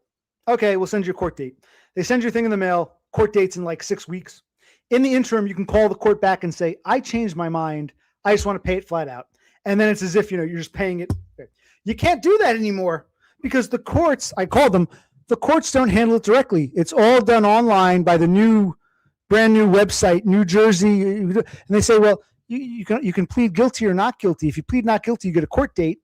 Okay, we'll send you a court date. They send you a thing in the mail. Court date's in like 6 weeks. In the interim, you can call the court back and say, I changed my mind. I just want to pay it flat out. And then it's as if, you're just paying it. You can't do that anymore because the courts, I called them, the courts don't handle it directly. It's all done online by the brand new website, New Jersey. And they say, well, you can plead guilty or not guilty. If you plead not guilty, you get a court date.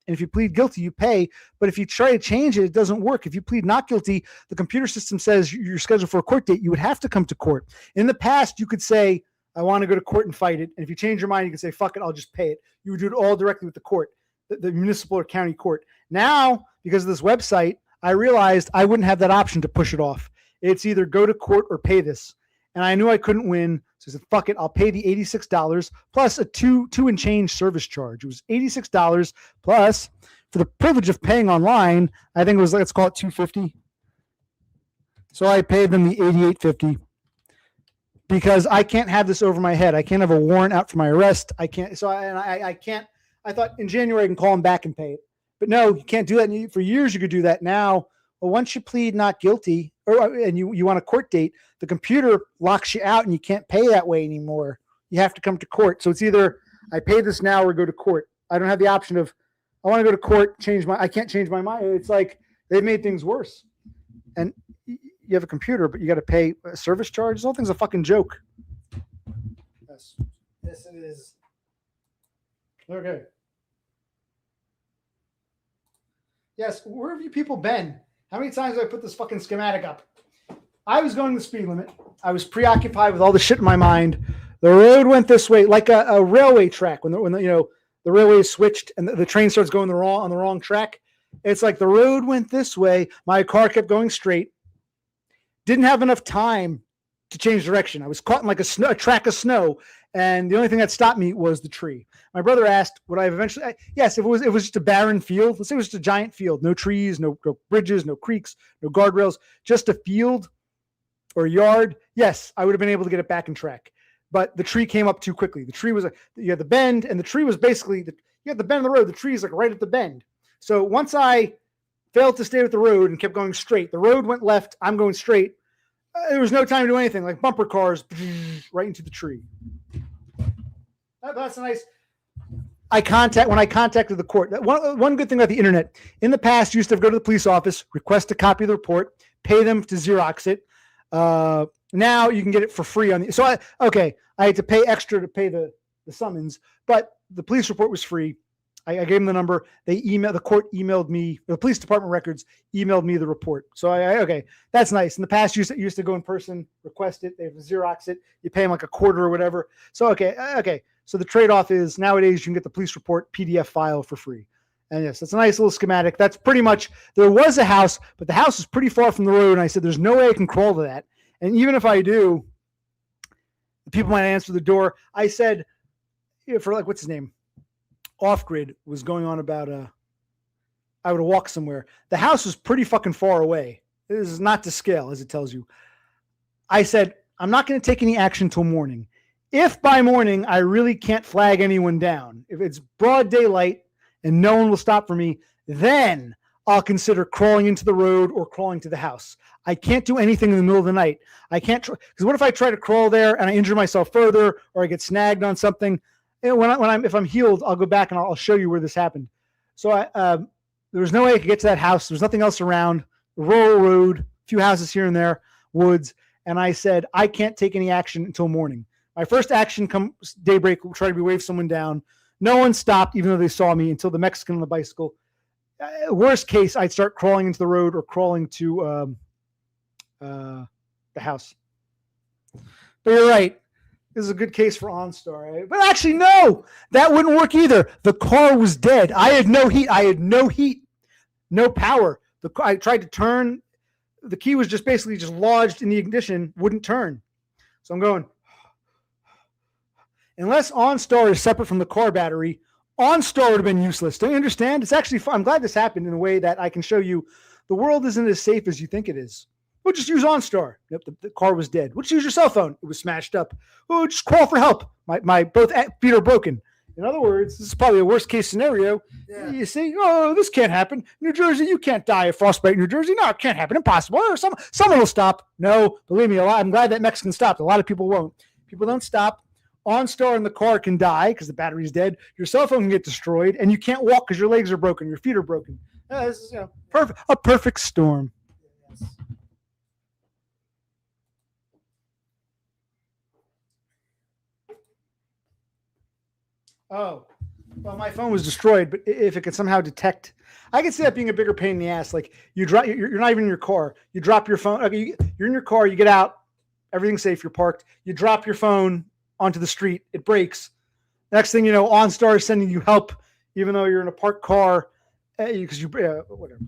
And if you plead guilty, you pay. But if you try to change it, it doesn't work. If you plead not guilty, the computer system says you're scheduled for a court date. You would have to come to court. In the past, you could say, I want to go to court and fight it. And if you change your mind, you can say, fuck it, I'll just pay it. You would do it all directly with the court. The municipal or county court. Now, because of this website, I realized I wouldn't have that option to push it off. It's either go to court or pay this. And I knew I couldn't win. So I said, fuck it. I'll pay the $86 plus a two and change service charge. It was $86 plus for the privilege of paying online. I think it was, let's call it $250. So I paid them the $88.50. because I can't have this over my head. I can't have a warrant out for my arrest. I can't. So I can't. I thought in January I can call him back and pay it, but no, you can't do that. And for years you could do that. Now, well, once you plead not guilty, and you want a court date, the computer locks you out, and you can't pay that way anymore. You have to come to court. So it's either I pay this now or go to court. I don't have the option of I want to go to court, I can't change my mind. It's like they've made things worse. And you have a computer, but you got to pay a service charge. This whole thing's a fucking joke. Yes. Yes, it is. Okay. Yes, where have you people been? How many times have I put this fucking schematic up? I was going the speed limit. I was preoccupied with all the shit in my mind. The road went this way, like a railway track. When the railway is switched and the train starts going on the wrong track. It's like the road went this way. My car kept going straight. Didn't have enough time to change direction. I was caught in like a track of snow, and the only thing that stopped me was the tree. My brother asked, would I eventually? Yes, if it was just a barren field. Let's say it was just a giant field, no trees, no bridges, no creeks, no guardrails, just a field or a yard. Yes, I would have been able to get it back in track. But the tree came up too quickly. The tree was you had the bend, and the tree was basically you had the bend of the road. The tree is like right at the bend. So once I failed to stay with the road and kept going straight, the road went left. I'm going straight. There was no time to do anything. Like bumper cars right into the tree. That's nice. When I contacted the court, one good thing about the internet, in the past, you used to go to the police office, request a copy of the report, pay them to Xerox it. Now you can get it for free I had to pay extra to pay the summons, but the police report was free. I gave them the number. The court emailed me, the police department records emailed me the report. So okay, that's nice. In the past, you used to go in person, request it, they have to Xerox it, you pay them like a quarter or whatever. So okay. So the trade-off is nowadays you can get the police report PDF file for free. And yes, that's a nice little schematic. That's pretty much, there was a house, but the house is pretty far from the road. And I said, there's no way I can crawl to that. And even if I do, people might answer the door. I said, for like, what's his name? Off-grid was going on about I would walk somewhere. The house was pretty fucking far away. This is not to scale, as it tells you. I said, I'm not going to take any action till morning. If by morning I really can't flag anyone down, if it's broad daylight and no one will stop for me, then I'll consider crawling into the road or crawling to the house. I can't do anything in the middle of the night. I can't, because what if I try to crawl there and I injure myself further or I get snagged on something? And if I'm healed, I'll go back and I'll show you where this happened. So there was no way I could get to that house. There was nothing else around. The rural road, a few houses here and there, woods. And I said, I can't take any action until morning. My first action comes daybreak, will try to wave someone down. No one stopped, even though they saw me, until the Mexican on the bicycle. Worst case, I'd start crawling into the road or crawling to the house. But you're right. This is a good case for OnStar. Right? But actually, no, that wouldn't work either. The car was dead. I had no heat. No power. I tried to turn. The key was basically lodged in the ignition, wouldn't turn. So I'm going, unless OnStar is separate from the car battery, OnStar would have been useless. Don't you understand? It's actually fun. I'm glad this happened in a way that I can show you the world isn't as safe as you think it is. We'll just use OnStar. Yep, the car was dead. We'll just use your cell phone. It was smashed up. Oh, just call for help. My both feet are broken. In other words, this is probably a worst case scenario. Yeah. You see, this can't happen. New Jersey, you can't die of frostbite in New Jersey. No, it can't happen. Impossible. Someone will stop. No, believe me, I'm glad that Mexican stopped. A lot of people won't. People don't stop. OnStar in the car can die because the battery's dead. Your cell phone can get destroyed, and you can't walk because your legs are broken. Your feet are broken. This is a perfect storm. Yes. Oh, well, my phone was destroyed, but if it could somehow detect, I could see that being a bigger pain in the ass. Like you're not even in your car. You drop your phone. Okay, you're in your car. You get out. Everything's safe. You're parked. You drop your phone onto the street. It breaks. Next thing you know, OnStar is sending you help, even though you're in a parked car, because whatever.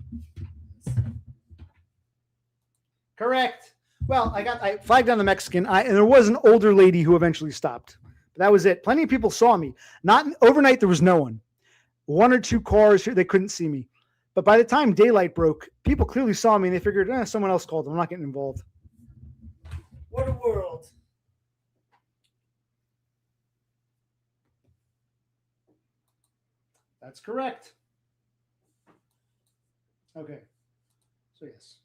Correct. Well, I flagged down the Mexican, and there was an older lady who eventually stopped. That was it. Plenty of people saw me. Not overnight, there was no one. One or two cars, they couldn't see me. But by the time daylight broke, people clearly saw me and they figured, someone else called them. I'm not getting involved. What a world. That's correct. Okay. So yes.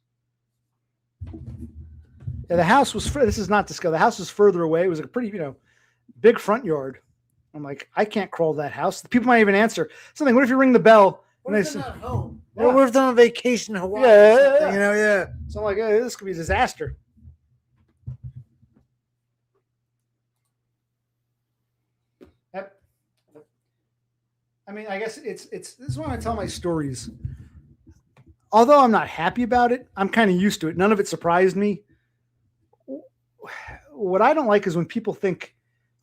Yeah, the house was. This is not Disco. The house was further away. It was a pretty, big front yard. I'm like, I can't crawl that house. The people might even answer something. What if you ring the bell? What And if they they're say, not home? Yeah. What if they're on vacation in Hawaii? Yeah. Yeah. So I'm like, hey, this could be a disaster. I mean, I guess it's this is when I tell my stories. Although I'm not happy about it, I'm kind of used to it. None of it surprised me. What I don't like is when people think,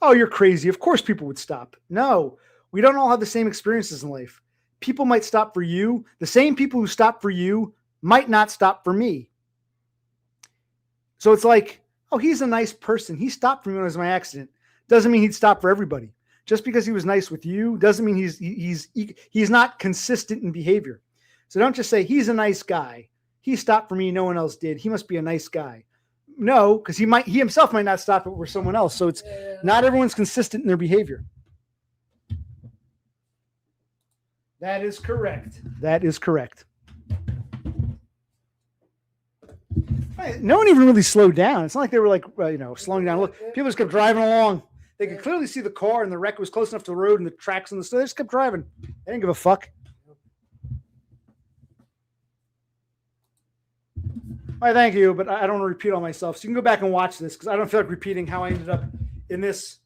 oh, you're crazy. Of course people would stop. No, we don't all have the same experiences in life. People might stop for you. The same people who stop for you might not stop for me. So it's like, oh, he's a nice person. He stopped for me when it was my accident. Doesn't mean he'd stop for everybody. Just because he was nice with you doesn't mean he's not consistent in behavior. So don't just say he's a nice guy. He stopped for me. No one else did. He must be a nice guy. No, because he himself might not stop it for someone else. So it's not everyone's consistent in their behavior. That is correct. That is correct. No one even really slowed down. It's not like they were like, slowing down. Look, people just kept driving along. They could clearly see the car and the wreck was close enough to the road and the tracks and the stuff. They just kept driving. They didn't give a fuck. All right, thank you, but I don't want to repeat all myself. So you can go back and watch this because I don't feel like repeating how I ended up in this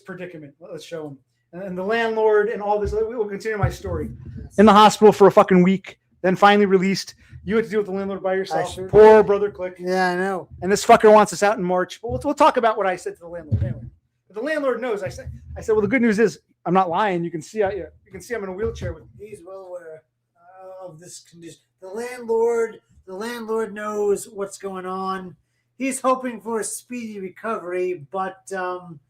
predicament. Let's show them. And the landlord and all this. We will continue my story. In the hospital for a fucking week, then finally released. You had to deal with the landlord by yourself. Sure Poor brother Click. Yeah, I know. And this fucker wants us out in March. But we'll talk about what I said to the landlord anyway. But the landlord knows. I said, well, the good news is I'm not lying. You can see I'm in a wheelchair with. He's well aware of this condition. The landlord knows what's going on. He's hoping for a speedy recovery, but from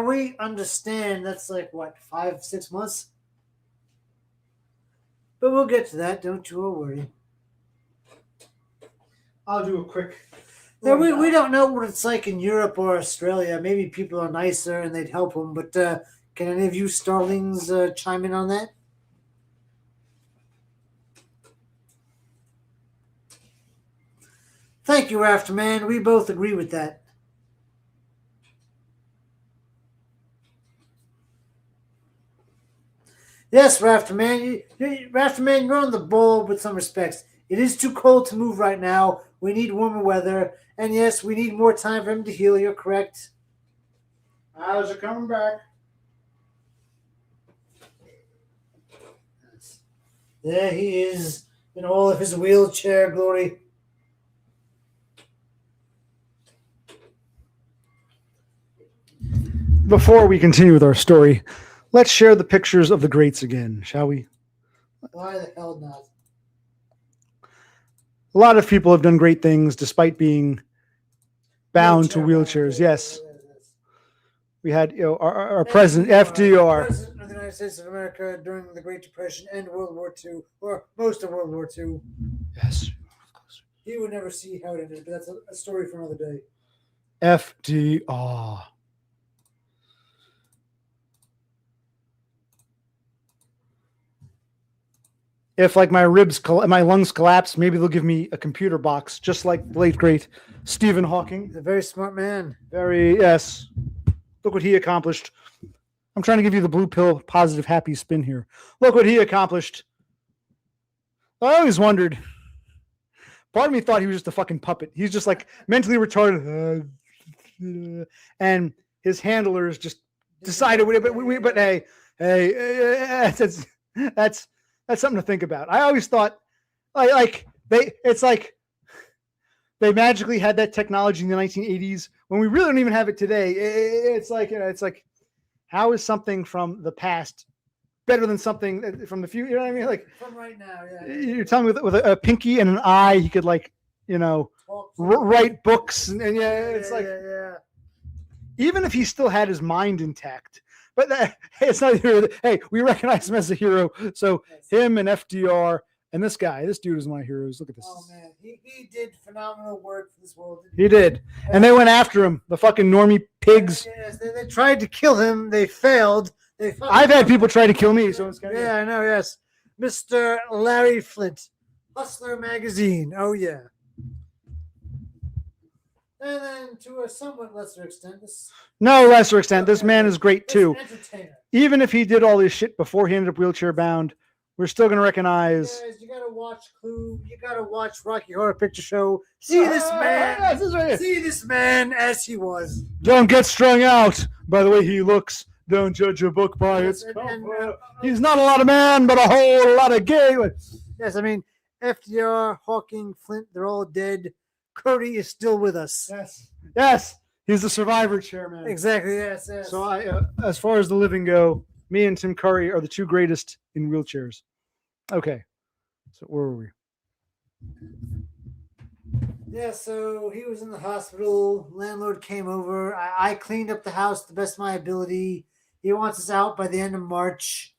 we understand that's like what 5-6 months. But we'll get to that. Don't you worry. I'll do a quick. Yeah, we don't know what it's like in Europe or Australia. Maybe people are nicer and they'd help them. But can any of you starlings chime in on that? Thank you, Rafterman. We both agree with that. Yes, Rafterman. Rafterman, you're on the ball with some respects. It is too cold to move right now. We need warmer weather. And yes, we need more time for him to heal. You're correct. How's it coming back? There he is in all of his wheelchair glory. Before we continue with our story, let's share the pictures of the greats again, shall we? Why the hell not? A lot of people have done great things despite being bound to wheelchairs. Yes. We had our president, FDR. President of the United States of America during the Great Depression and World War II, or most of World War II. Yes. He would never see how it ended, but that's a story for another day. FDR. If like my lungs collapse, maybe they'll give me a computer box, just like the late great Stephen Hawking. He's a very smart man. Yes. Look what he accomplished. I'm trying to give you the blue pill, positive, happy spin here. Look what he accomplished. I always wondered. Part of me thought he was just a fucking puppet. He's just like mentally retarded, and his handlers just decided. But hey, that's something to think about. I always thought, it's like they magically had that technology in the 1980s when we really don't even have it today. It's like, how is something from the past better than something from the future? You know what I mean? Like from right now, yeah. You're telling me with a pinky and an eye, he could write books and yeah. Even if he still had his mind intact. But it's not a hero. Hey, we recognize him as a hero. So him and FDR and this dude is my heroes. Look at this. Oh man, he did phenomenal work for this world. He did, and they went after him. The fucking normie pigs. Yes, they tried to kill him. They failed. I've had people try to kill me, so it's kind of Yeah, I know. Yes, Mr. Larry Flint, Hustler magazine. Oh yeah. And then, to a somewhat lesser extent, no lesser extent. This man is great this too. entertainer. Even if he did all this shit before he ended up wheelchair bound, we're still gonna recognize. Guys, you gotta watch Clue. You gotta watch Rocky Horror Picture Show. See this man. Yes, this is right here. See this man as he was. Don't get strung out by the way he looks. Don't judge a book by its And, cover. He's not a lot of man, but a whole lot of gay. yes, I mean FDR, Hawking, Flint, they're all dead. Cody is still with us. Yes. He's the survivor chairman. Exactly. Yes. So as far as the living go, me and Tim Curry are the two greatest in wheelchairs. Okay. So where were we? Yeah, so he was in the hospital. Landlord came over. I cleaned up the house to the best of my ability. He wants us out by the end of March.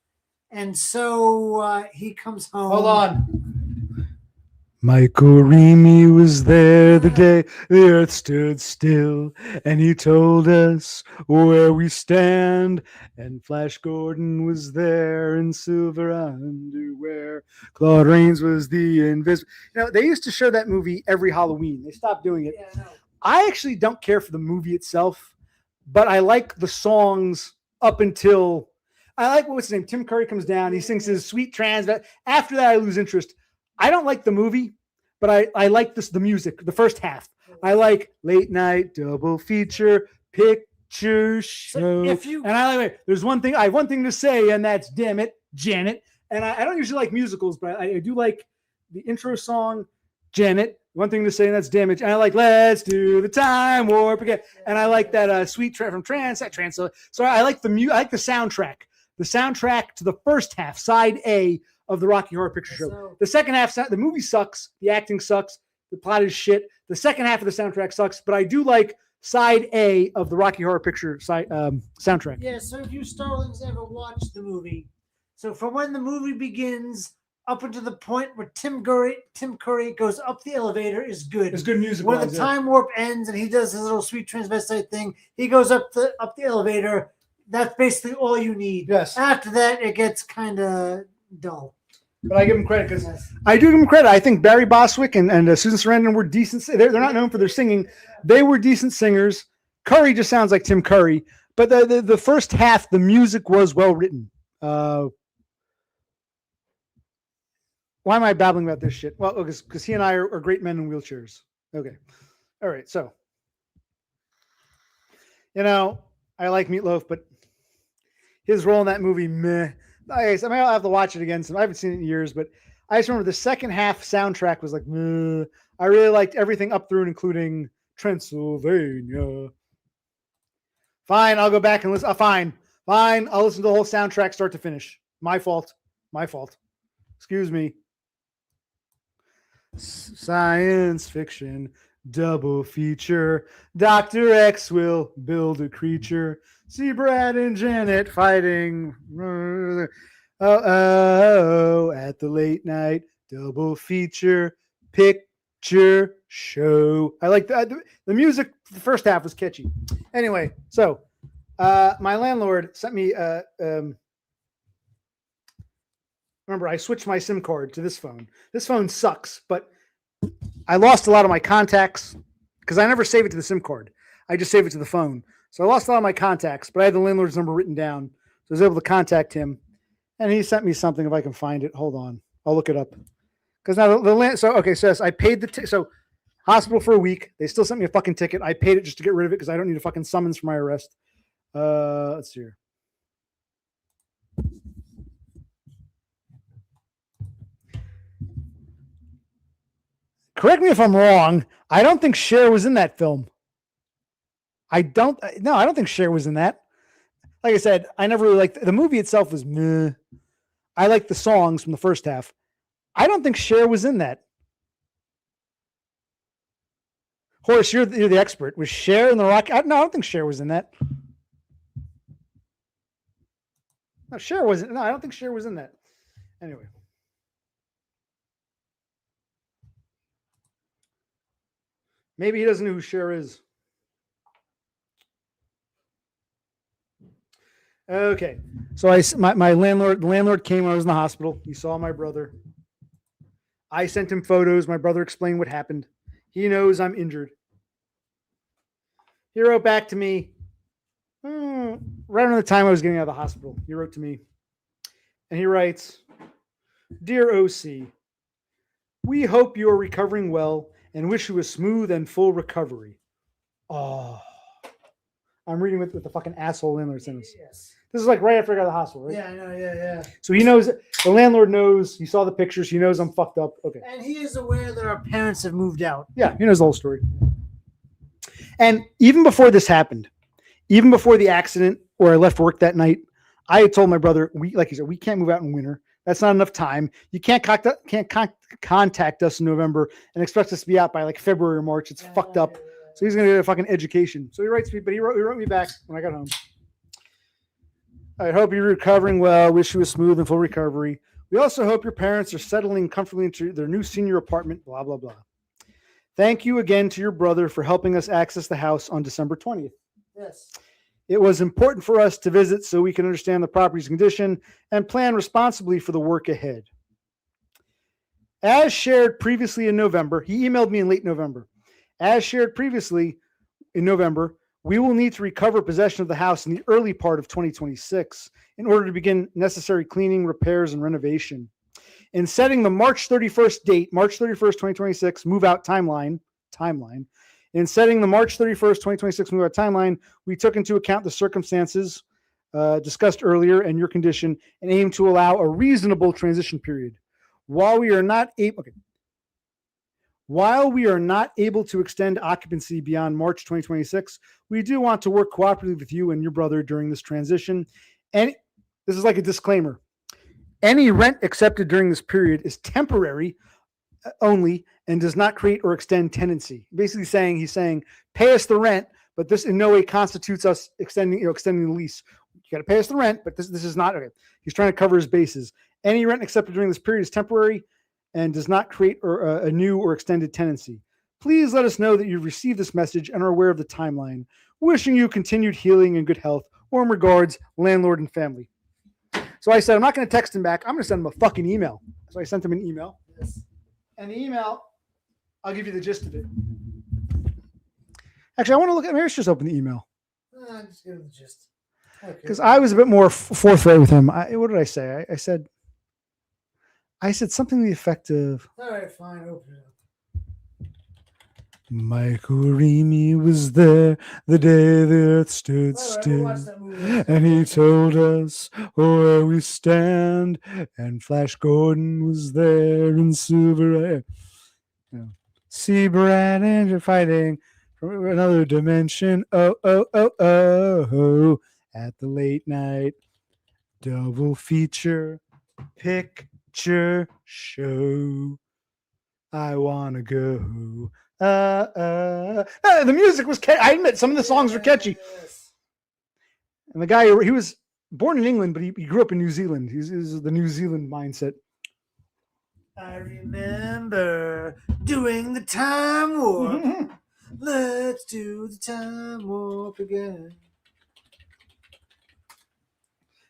And so he comes home. Hold on. Michael Remy was there the day the earth stood still, and he told us where we stand. And Flash Gordon was there in silver underwear. Claude Rains was the invisible. You know, they used to show that movie every Halloween. They stopped doing it. Yeah, no. I actually don't care for the movie itself, but I like the songs up until I like what's his name. Tim Curry comes down, he sings his Sweet Trans. After that, I lose interest. I don't like the movie, but I like the music, the first half. I like Late Night Double Feature Picture Show. And I like there's one thing I have one thing to say, and that's damn it, Janet. And I don't usually like musicals, but I do like the intro song, Janet. One thing to say, and that's damage. And I like Let's Do the Time Warp again. And I like that Sweet from Trans. So I like I like the soundtrack. The soundtrack to the first half, side A of the Rocky Horror Picture Show. The second half, the movie sucks. The acting sucks. The plot is shit. The second half of the soundtrack sucks. But I do like side A of the Rocky Horror Picture soundtrack. Yeah, so if you Starlings ever watched the movie, so from when the movie begins up until the point where Tim Curry goes up the elevator is good. It's good music. When the time warp ends and he does his little sweet transvestite thing, he goes up the elevator. That's basically all you need. Yes. After that, it gets kind of dull. But I give him credit because I do give him credit. I think Barry Bostwick and Susan Sarandon were decent. They're not known for their singing. They were decent singers. Curry just sounds like Tim Curry. But the first half, the music was well written. Why am I babbling about this shit? Well, because he and I are great men in wheelchairs. Okay. All right. So, I like Meatloaf, but his role in that movie, meh. I mean, I'll have to watch it again. So I haven't seen it in years, but I just remember the second half soundtrack was like, meh. I really liked everything up through and including Transylvania. Fine, I'll go back and listen. Fine. I'll listen to the whole soundtrack start to finish. My fault. Excuse me. Science fiction double feature. Dr. X will build a creature. See Brad and Janet fighting. At the late night double feature picture show. I like that. The music, the first half was catchy. Anyway, so my landlord sent me remember, I switched my SIM card to this phone. This phone sucks, but I lost a lot of my contacts because I never save it to the SIM card. I just save it to the phone. So I lost a lot of my contacts, but I had the landlord's number written down. So I was able to contact him. And he sent me something if I can find it. Hold on. I'll look it up. Because now so yes, I paid so hospital for a week. They still sent me a fucking ticket. I paid it just to get rid of it because I don't need a fucking summons for my arrest. Let's see here. Correct me if I'm wrong. I don't think Cher was in that film. I don't think Cher was in that. Like I said, I never really liked the movie itself was meh. I like the songs from the first half. I don't think Cher was in that. Horace, you're the expert. Was Cher in the Rock? No, I don't think Cher was in that. No, Cher wasn't. No, I don't think Cher was in that. Anyway. Maybe he doesn't know who Cher is. Okay. So my landlord came when I was in the hospital. He saw my brother. I sent him photos. My brother explained what happened. He knows I'm injured. He wrote back to me right around the time I was getting out of the hospital. He wrote to me and he writes, "Dear OC, we hope you are recovering well and wish you a smooth and full recovery." Oh, I'm reading with the fucking asshole landlord sentence. Yes. This is like right after I got out of the hospital, right? Yeah, I know. Yeah. So he knows, the landlord knows, he saw the pictures, he knows I'm fucked up. Okay. And he is aware that our parents have moved out. Yeah, he knows the whole story. And even before this happened, even before the accident or I left work that night, I had told my brother, like you said, we can't move out in winter. That's not enough time. You can't contact us in November and expect us to be out by like February or March. It's fucked up. So he's going to get a fucking education. So he writes me, but he wrote me back when I got home. I hope you're recovering well. Wish you a smooth and full recovery. We also hope your parents are settling comfortably into their new senior apartment, blah, blah, blah. Thank you again to your brother for helping us access the house on December 20th. Yes. It was important for us to visit so we can understand the property's condition and plan responsibly for the work ahead. As shared previously in November, he emailed me in late November. As shared previously in November, we will need to recover possession of the house in the early part of 2026 in order to begin necessary cleaning, repairs, and renovation. In setting the March 31st date, March 31st, 2026 move-out timeline, in setting the March 31st, 2026 move-out timeline, we took into account the circumstances discussed earlier and your condition and aim to allow a reasonable transition period. While we are not able to extend occupancy beyond March 2026, we do want to work cooperatively with you and your brother during this transition. And this is like a disclaimer. Any rent accepted during this period is temporary only and does not create or extend tenancy. Basically he's saying, pay us the rent, but this in no way constitutes us extending the lease. You got to pay us the rent, but this is not okay. He's trying to cover his bases. Any rent accepted during this period is temporary and does not create a new or extended tenancy. Please let us know that you've received this message and are aware of the timeline. Wishing you continued healing and good health. Warm regards, landlord and family. So I said, I'm not going to text him back. I'm going to send him a fucking email. So I sent him an email. Yes. And the email, I'll give you the gist of it. Actually, I want to look at, maybe I should just open the email. Just give him the gist. Because I was a bit more forthright with him. What did I say? I said something to the effect of, all right, fine, open it up. Michael Remy was there the day the earth stood still, and he told us where we stand, and Flash Gordon was there in silver. See Brad Andrew fighting from another dimension. Oh, at the late night double feature picture show. I want to go. The music was catchy. I admit some of the songs were catchy. Yes. And the guy, he was born in England, but he grew up in New Zealand. He's the New Zealand mindset. I remember doing the time warp. Let's do the time warp again.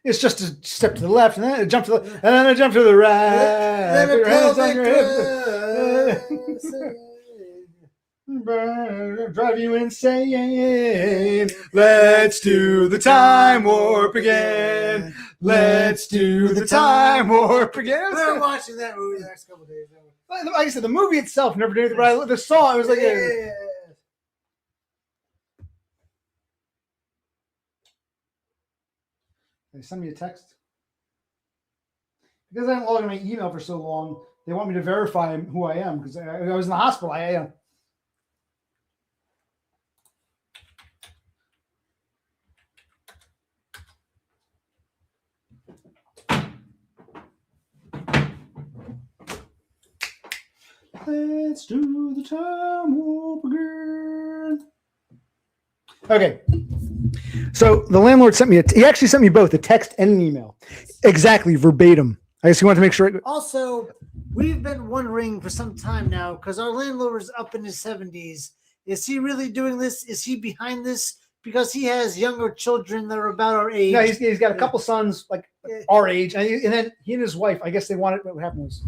It's just a step to the left, and then a jump to the, and then a jump to the right. Put your hands on your hips. Drive you insane. Let's do the time warp again. Let's do the time warp again. We're watching that movie the next couple of days. Like I said, the movie itself never did anything, but the song, it was like, Yeah. They send me a text. Because I haven't logged in my email for so long, they want me to verify who I am because I was in the hospital. Let's do the time warp again. Okay. So the landlord sent me he actually sent me both a text and an email. Exactly verbatim. I guess he wanted to make sure. Also, we've been wondering for some time now because our landlord is up in his 70s. Is he really doing this? Is he behind this? because he has younger children that are about our age. No, he's got a couple sons like Yeah. our age, and then he and his wife. I guess they wanted. What happened was,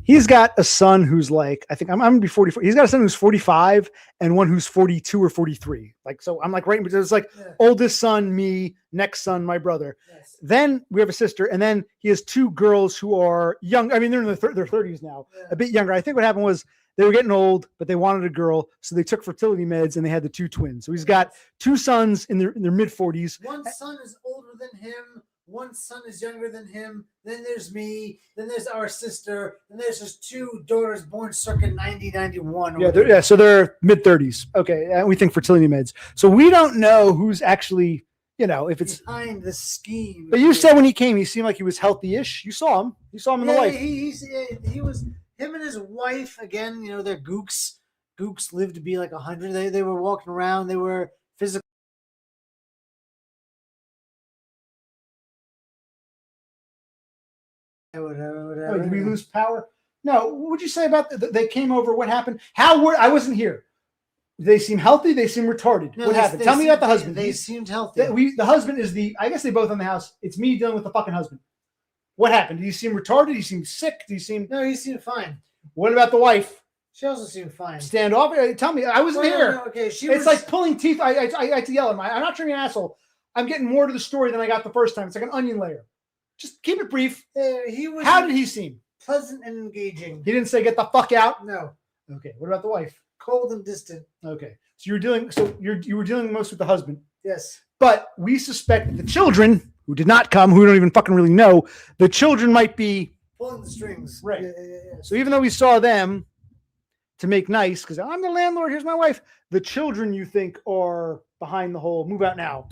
he's got a son who's like, I think I'm gonna be 44. He's got a son who's 45 and one who's 42 or 43. Like, so I'm like right in between. It's like oldest son, me, next son, my brother. Yes. Then we have a sister, and then he has two girls who are young. I mean, they're in their 30s now, a bit younger. I think what happened was they were getting old, but they wanted a girl, so they took fertility meds, and they had the two twins. So he's got two sons in their mid 40s. One son is older than him. One son is younger than him. Then there's me. Then there's our sister. And there's his two daughters born circa 90, 91. Yeah, so they're mid 30s. Okay, and we think fertility meds. So we don't know who's actually, if it's behind the scheme. But you said when he came, he seemed like he was healthy-ish. You saw him. You saw him in the life. He was. Him and his wife, again, they're gooks. Gooks lived to be like 100. They were walking around. They were physical. Whatever. Oh, did we lose power? No. What would you say about they came over? What happened? I wasn't here. They seem healthy. They seem retarded. No, what happened? Tell me about the husband. They seemed healthy. The husband is I guess they both in the house. It's me dealing with the fucking husband. What happened? Did he seem retarded? Did he seem sick? No, he seemed fine. What about the wife? She also seemed fine. Standoff? Tell me. I wasn't here. No, okay, it's like pulling teeth. I had to yell at I'm not trying to be an asshole. I'm getting more to the story than I got the first time. It's like an onion layer. Just keep it brief. How did he seem? Pleasant and engaging. He didn't say get the fuck out? No. Okay. What about the wife? Cold and distant. Okay. So you were dealing most with the husband. Yes. But we suspect that the children who did not come, who we don't even fucking really know, the children might be pulling the strings. Right. Yeah. So even though we saw them to make nice, because I'm the landlord, here's my wife, the children you think are behind the whole move out now,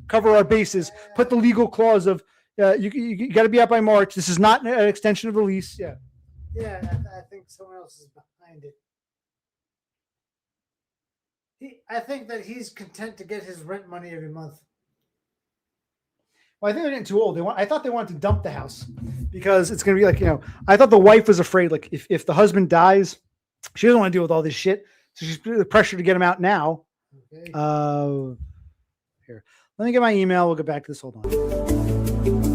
cover our bases, put the legal clause of you got to be out by March. This is not an extension of the lease. Yeah. Yeah, I think someone else is behind it. I think that he's content to get his rent money every month. Well, I think they're getting too old. I thought they wanted to dump the house because it's going to be like, I thought the wife was afraid, like if the husband dies, she doesn't want to deal with all this shit. So she's the pressure to get him out now. Okay. Here, let me get my email. We'll get back to this. Hold on.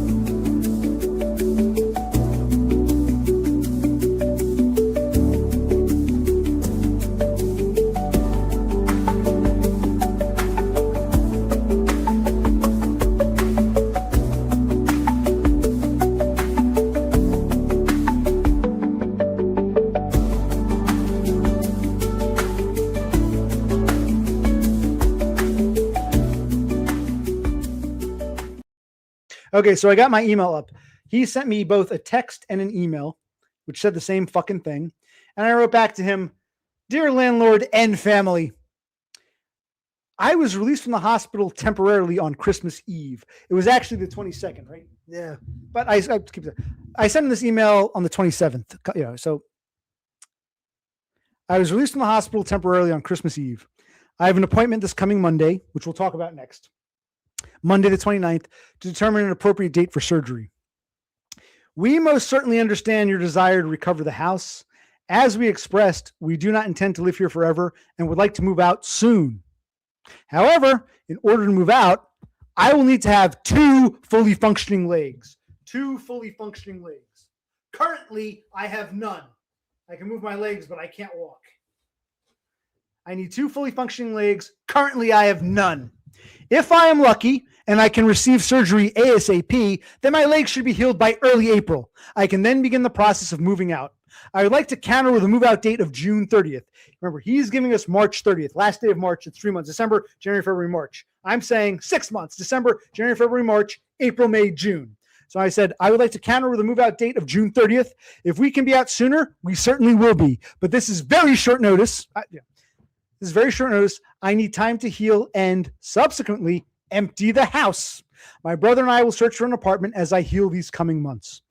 Okay, so I got my email up. He sent me both a text and an email, which said the same fucking thing. And I wrote back to him, "Dear landlord and family, I was released from the hospital temporarily on Christmas Eve." It was actually the 22nd, right? Yeah. But I sent him this email on the 27th. So I was released from the hospital temporarily on Christmas Eve. I have an appointment this coming Monday, which we'll talk about next. Monday the 29th, to determine an appropriate date for surgery. We most certainly understand your desire to recover the house. As we expressed, we do not intend to live here forever and would like to move out soon. However, in order to move out, I will need to have 2 fully functioning legs. 2 fully functioning legs. Currently, I have none. I can move my legs, but I can't walk. I need 2 fully functioning legs. Currently, I have none. If I am lucky and I can receive surgery ASAP, then my legs should be healed by early April. I can then begin the process of moving out. I would like to counter with a move out date of June 30th. Remember, he's giving us March 30th, last day of March. It's 3 months, December, January, February, March. I'm saying 6 months, December, January, February, March, April, May, June. So I said, I would like to counter with a move out date of June 30th. If we can be out sooner, we certainly will be. But this is very short notice. This is very short notice. I need time to heal and subsequently empty the house. My brother and I will search for an apartment as I heal these coming months.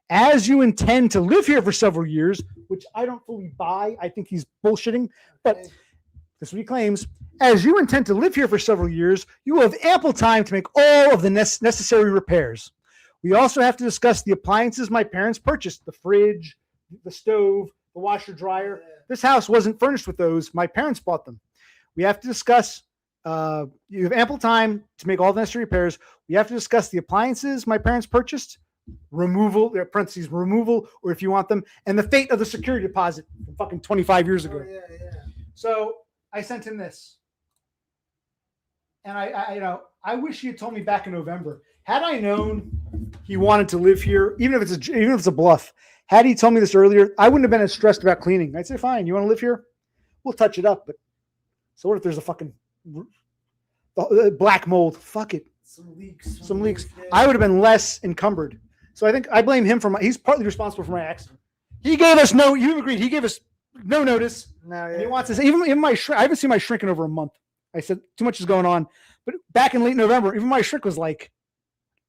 As you intend to live here for several years, which I don't fully buy, I think he's bullshitting, but this is what he claims. As you intend to live here for several years, you will have ample time to make all of the necessary repairs. We also have to discuss the appliances my parents purchased, the fridge, the stove, the washer dryer. This house wasn't furnished with those. My parents bought them. We have to discuss You have ample time to make all the necessary repairs. We have to discuss the appliances my parents purchased, removal, parentheses, removal, or if you want them, and the fate of the security deposit from fucking 25 years ago. Oh, yeah, yeah. So I sent him this. And I wish he had told me back in November. Had I known he wanted to live here, even if it's a bluff, had he told me this earlier, I wouldn't have been as stressed about cleaning. I'd say, fine, you want to live here? We'll touch it up. But so what if there's a fucking black mold? Fuck it. Some leaks. Yeah. I would have been less encumbered. So I think I blame him he's partly responsible for my accident. He gave us you agreed. He gave us no notice. No, And yeah. he wants us, even my shrink. I haven't seen my shrink in over a month. I said, too much is going on. But back in late November, even my shrink was like,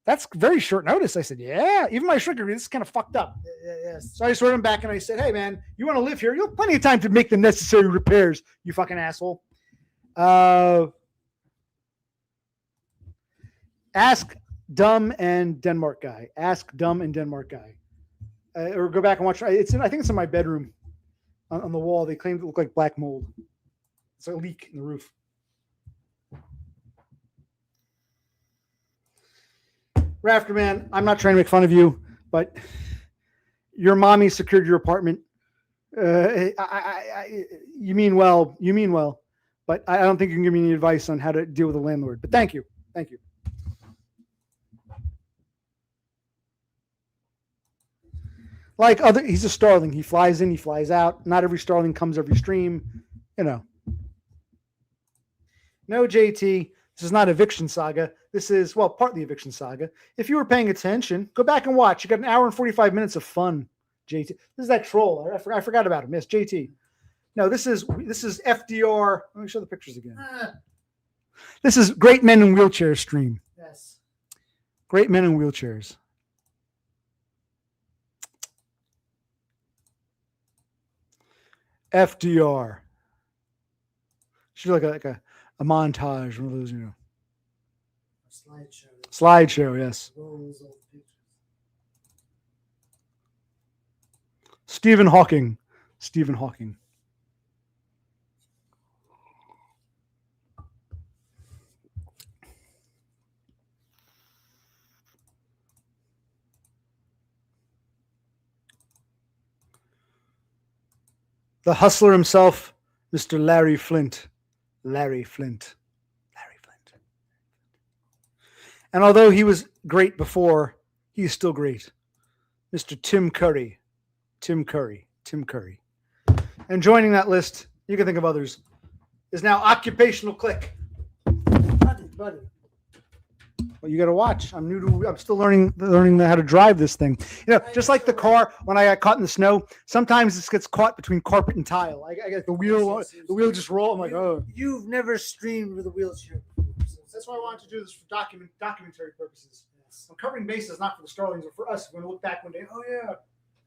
that's very short notice. I said, yeah, even my shrink agreed. This is kind of fucked up. Yes. So I just wrote him back and I said, hey, man, you want to live here? You have plenty of time to make the necessary repairs, you fucking asshole. Ask DUM and Denmark guy. Ask DUM and Denmark guy. Or go back and watch. I think it's in my bedroom on the wall. They claimed it looked like black mold. It's a leak in the roof. Rafter man, I'm not trying to make fun of you, but your mommy secured your apartment. You mean well. You mean well, but I don't think you can give me any advice on how to deal with a landlord. But thank you. Thank you. Like he's a starling. He flies in, he flies out. Not every starling comes every stream. No, JT, this is not Eviction Saga. This is, partly Eviction Saga. If you were paying attention, go back and watch. You got an hour and 45 minutes of fun, JT. This is that troll. I forgot about him. Yes, JT. No, this is FDR. Let me show the pictures again. This is Great Men in Wheelchairs stream. Yes. Great Men in Wheelchairs. FDR. Should be like a montage, one of those, Slideshow, yes. Stephen Hawking. The hustler himself, Mr. Larry Flint. And although he was great before, he is still great. Mr. Tim Curry. And joining that list, you can think of others, is now Occupational Click. Buddy. Well, you got to watch. I'm still learning how to drive this thing. Just like the car, when I got caught in the snow, sometimes this gets caught between carpet and tile. I get the wheel just roll. I'm like, oh. You've never streamed with a wheelchair before. That's why I wanted to do this for documentary purposes. Yes. I'm covering bases not for the Starlings, but for us. We're going to look back one day. Oh, yeah.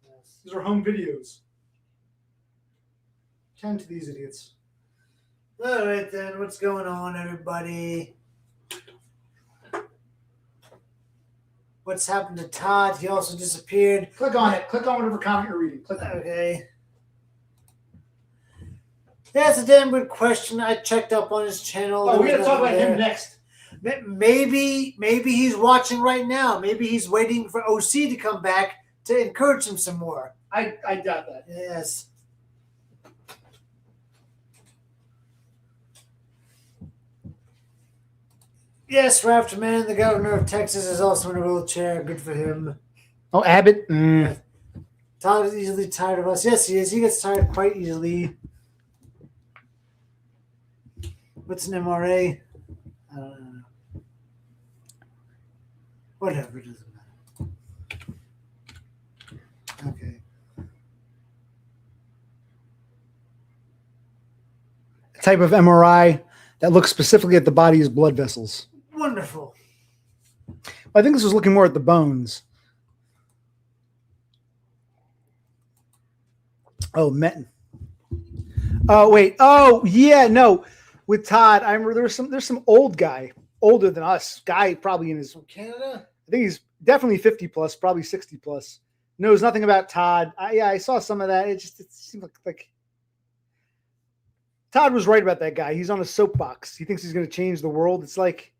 Yes. These are home videos. 10 to these idiots. All right, then. What's going on, everybody? What's happened to Todd? He also disappeared. Click on it. Click on whatever comment you're reading. Click on it. Okay. That's a damn good question. I checked up on his channel. Oh, we got to talk about him next. Maybe he's watching right now. Maybe he's waiting for OC to come back to encourage him some more. I doubt that. Yes. Yes, Raptor Man, the governor of Texas, is also in a wheelchair. Good for him. Oh, Abbott? Todd is easily tired of us. Yes, he is. He gets tired quite easily. What's an MRA? I don't know. Whatever, it doesn't matter. Okay. A type of MRI that looks specifically at the body's blood vessels. Wonderful. I think this was looking more at the bones. Oh, Metin. Oh, wait. Oh, yeah, no. With Todd, I remember there's some old guy, older than us, guy probably in his, From Canada? I think he's definitely 50 plus, probably 60 plus. Knows nothing about Todd. I saw some of that. It seemed like Todd was right about that guy. He's on a soapbox. He thinks he's going to change the world. It's like,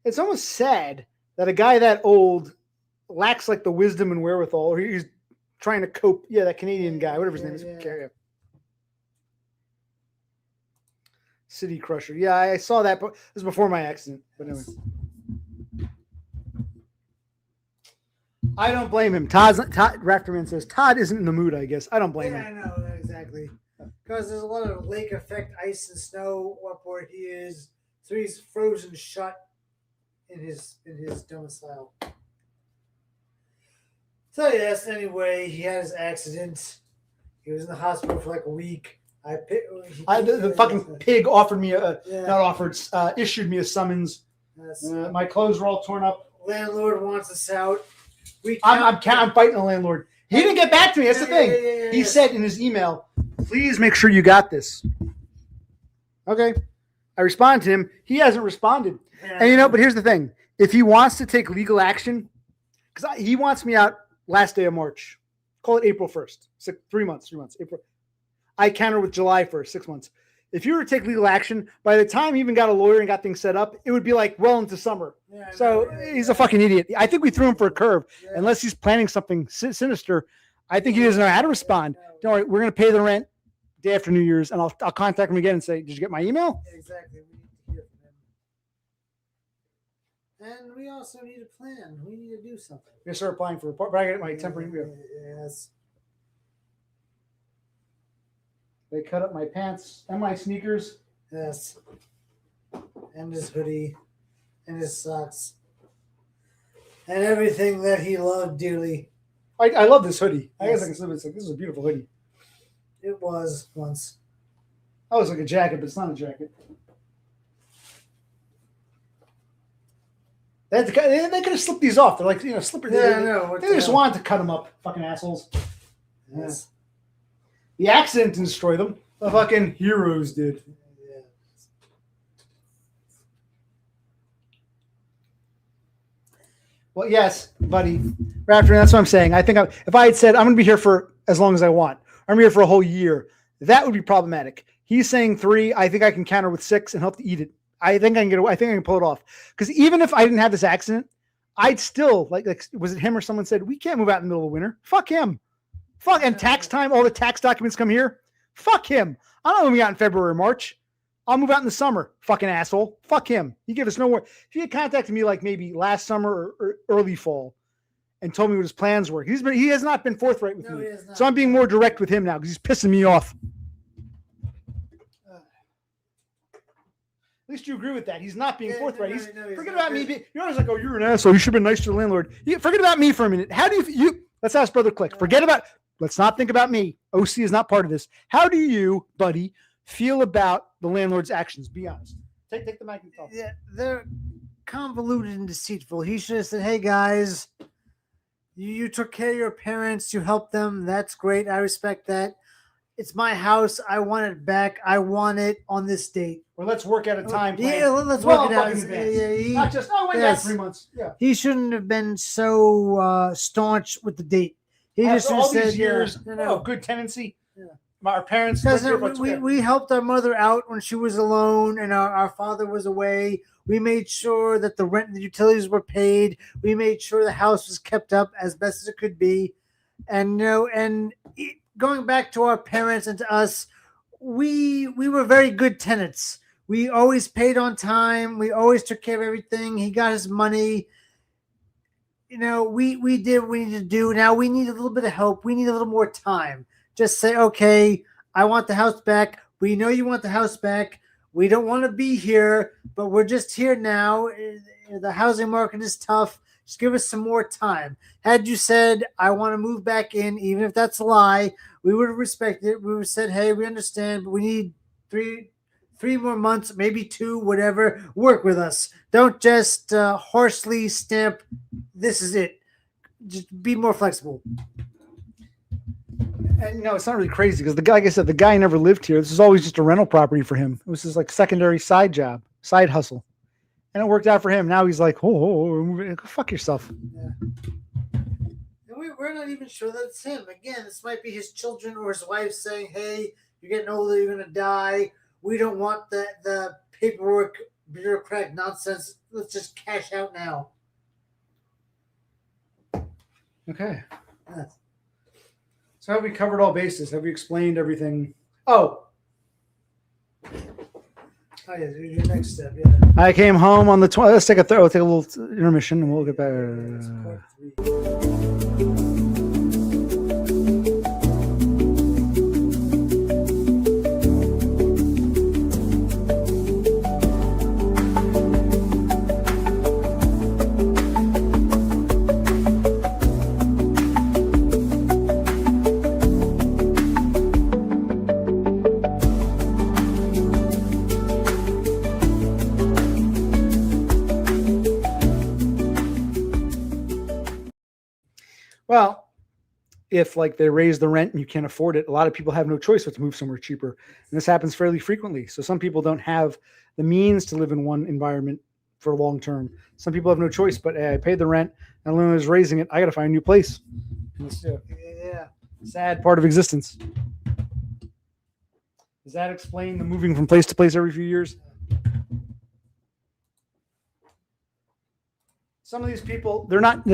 it's almost sad that a guy that old lacks like the wisdom and wherewithal, or he's trying to cope. Yeah, that Canadian guy, whatever his name is. Yeah. City Crusher. Yeah, I saw that, but this was before my accident. But anyway. I don't blame him. Todd Rafterman says Todd isn't in the mood, I guess. I don't blame him. I know, exactly. Because there's a lot of lake effect ice and snow up where he is. So he's frozen shut in his domicile. So yes, anyway, he had his accident. He was in the hospital for like a week. The fucking pig offered me issued me a summons. Yes. My clothes were all torn up. Landlord wants us out. I'm fighting the landlord. He didn't get back to me. That's the thing. He said in his email, "Please make sure you got this." Okay. I responded to him. He hasn't responded. Yeah. And but here's the thing. If he wants to take legal action, because he wants me out last day of March. Call it April 1st. 3 months. April. I counter with July 1st, 6 months. If you were to take legal action, by the time he even got a lawyer and got things set up, it would be like well into summer. He's a fucking idiot. I think we threw him for a curve. Yeah. Unless he's planning something sinister, I think he doesn't know how to respond. Don't worry, we're going to pay the rent day after New Year's, and I'll contact him again and say, "Did you get my email?" Exactly. We need to hear from him. And we also need a plan. We need to do something. We start applying for a part, but I get my temporary. Yes. They cut up my pants and my sneakers. Yes. And his hoodie. And his socks. And everything that he loved dearly. I love this hoodie. Yes. I guess I can say this is a beautiful hoodie. It was once. Oh, it's like a jacket, but it's not a jacket. They could have slipped these off. They're like, slippery. Yeah, I know. They just wanted to cut them up. Fucking assholes. Yes. The accident didn't destroy them. The fucking heroes did. Yeah. Well, yes, buddy. Raptor, that's what I'm saying. I think if I had said I'm going to be here for as long as I want, I'm here for a whole year, that would be problematic. He's saying 3. I think I can counter with 6 and help to eat it. I think I can pull it off. Because even if I didn't have this accident, I'd still like was it him or someone said we can't move out in the middle of winter? Fuck him. Fuck, and tax time, all the tax documents come here. Fuck him. I'm not moving out in February or March. I'll move out in the summer. Fucking asshole. Fuck him. He gave us no more. If he had contacted me like maybe last summer or early fall and told me what his plans were, he has not been forthright with me. So I'm being more direct with him now because he's pissing me off. At least you agree with that. He's not being forthright. Forget about me. You're always like, oh, you're an asshole. You should have been nice to the landlord. Forget about me for a minute. How do you let's ask Brother Click. Let's not think about me. OC is not part of this. How do you, buddy, feel about the landlord's actions? Be honest. Take the mic and talk. Yeah, they're convoluted and deceitful. He should have said, hey, guys, you took care of your parents. You helped them. That's great. I respect that. It's my house. I want it back. I want it on this date. Or let's work at a time. Yeah, let's work it out. Not just, wait back 3 months. Yeah. He shouldn't have been so staunch with the date. He just all said, these years of good tenancy. Yeah. Our parents. We helped our mother out when she was alone and our father was away. We made sure that the rent and the utilities were paid. We made sure the house was kept up as best as it could be. And going back to our parents and to us, we were very good tenants. We always paid on time. We always took care of everything. He got his money. We did what we needed to do. Now we need a little bit of help. We need a little more time. Just say, okay, I want the house back. We know you want the house back. We don't want to be here, but we're just here now. The housing market is tough. Just give us some more time. Had you said, I want to move back in, even if that's a lie, we would have respected it. We would have said, hey, we understand, but we need three more months, maybe 2, whatever. Work with us. Don't just harshly stamp, this is it. Just be more flexible. And it's not really crazy because like I said, the guy never lived here. This is always just a rental property for him. It was his like secondary side job, side hustle. And it worked out for him. Now he's like, go fuck yourself. Yeah. And we're not even sure that it's him. Again, this might be his children or his wife saying, hey, you're getting older, you're going to die. we don't want the paperwork bureaucratic nonsense. Let's just cash out now. Okay. Yes. So have we covered all bases? Have we explained everything? Oh, Oh yeah, your next step. Yeah. I came home on the 20th. Let's take a little intermission and we'll get back. It's part 3. Well, if like they raise the rent and you can't afford it, a lot of people have no choice but to move somewhere cheaper. And this happens fairly frequently. So some people don't have the means to live in one environment for long term. Some people have no choice, but I paid the rent and when I was raising it, I got to find a new place. And it's a Yeah. sad part of existence. Does that explain the moving from place to place every few years? Some of these people, they're not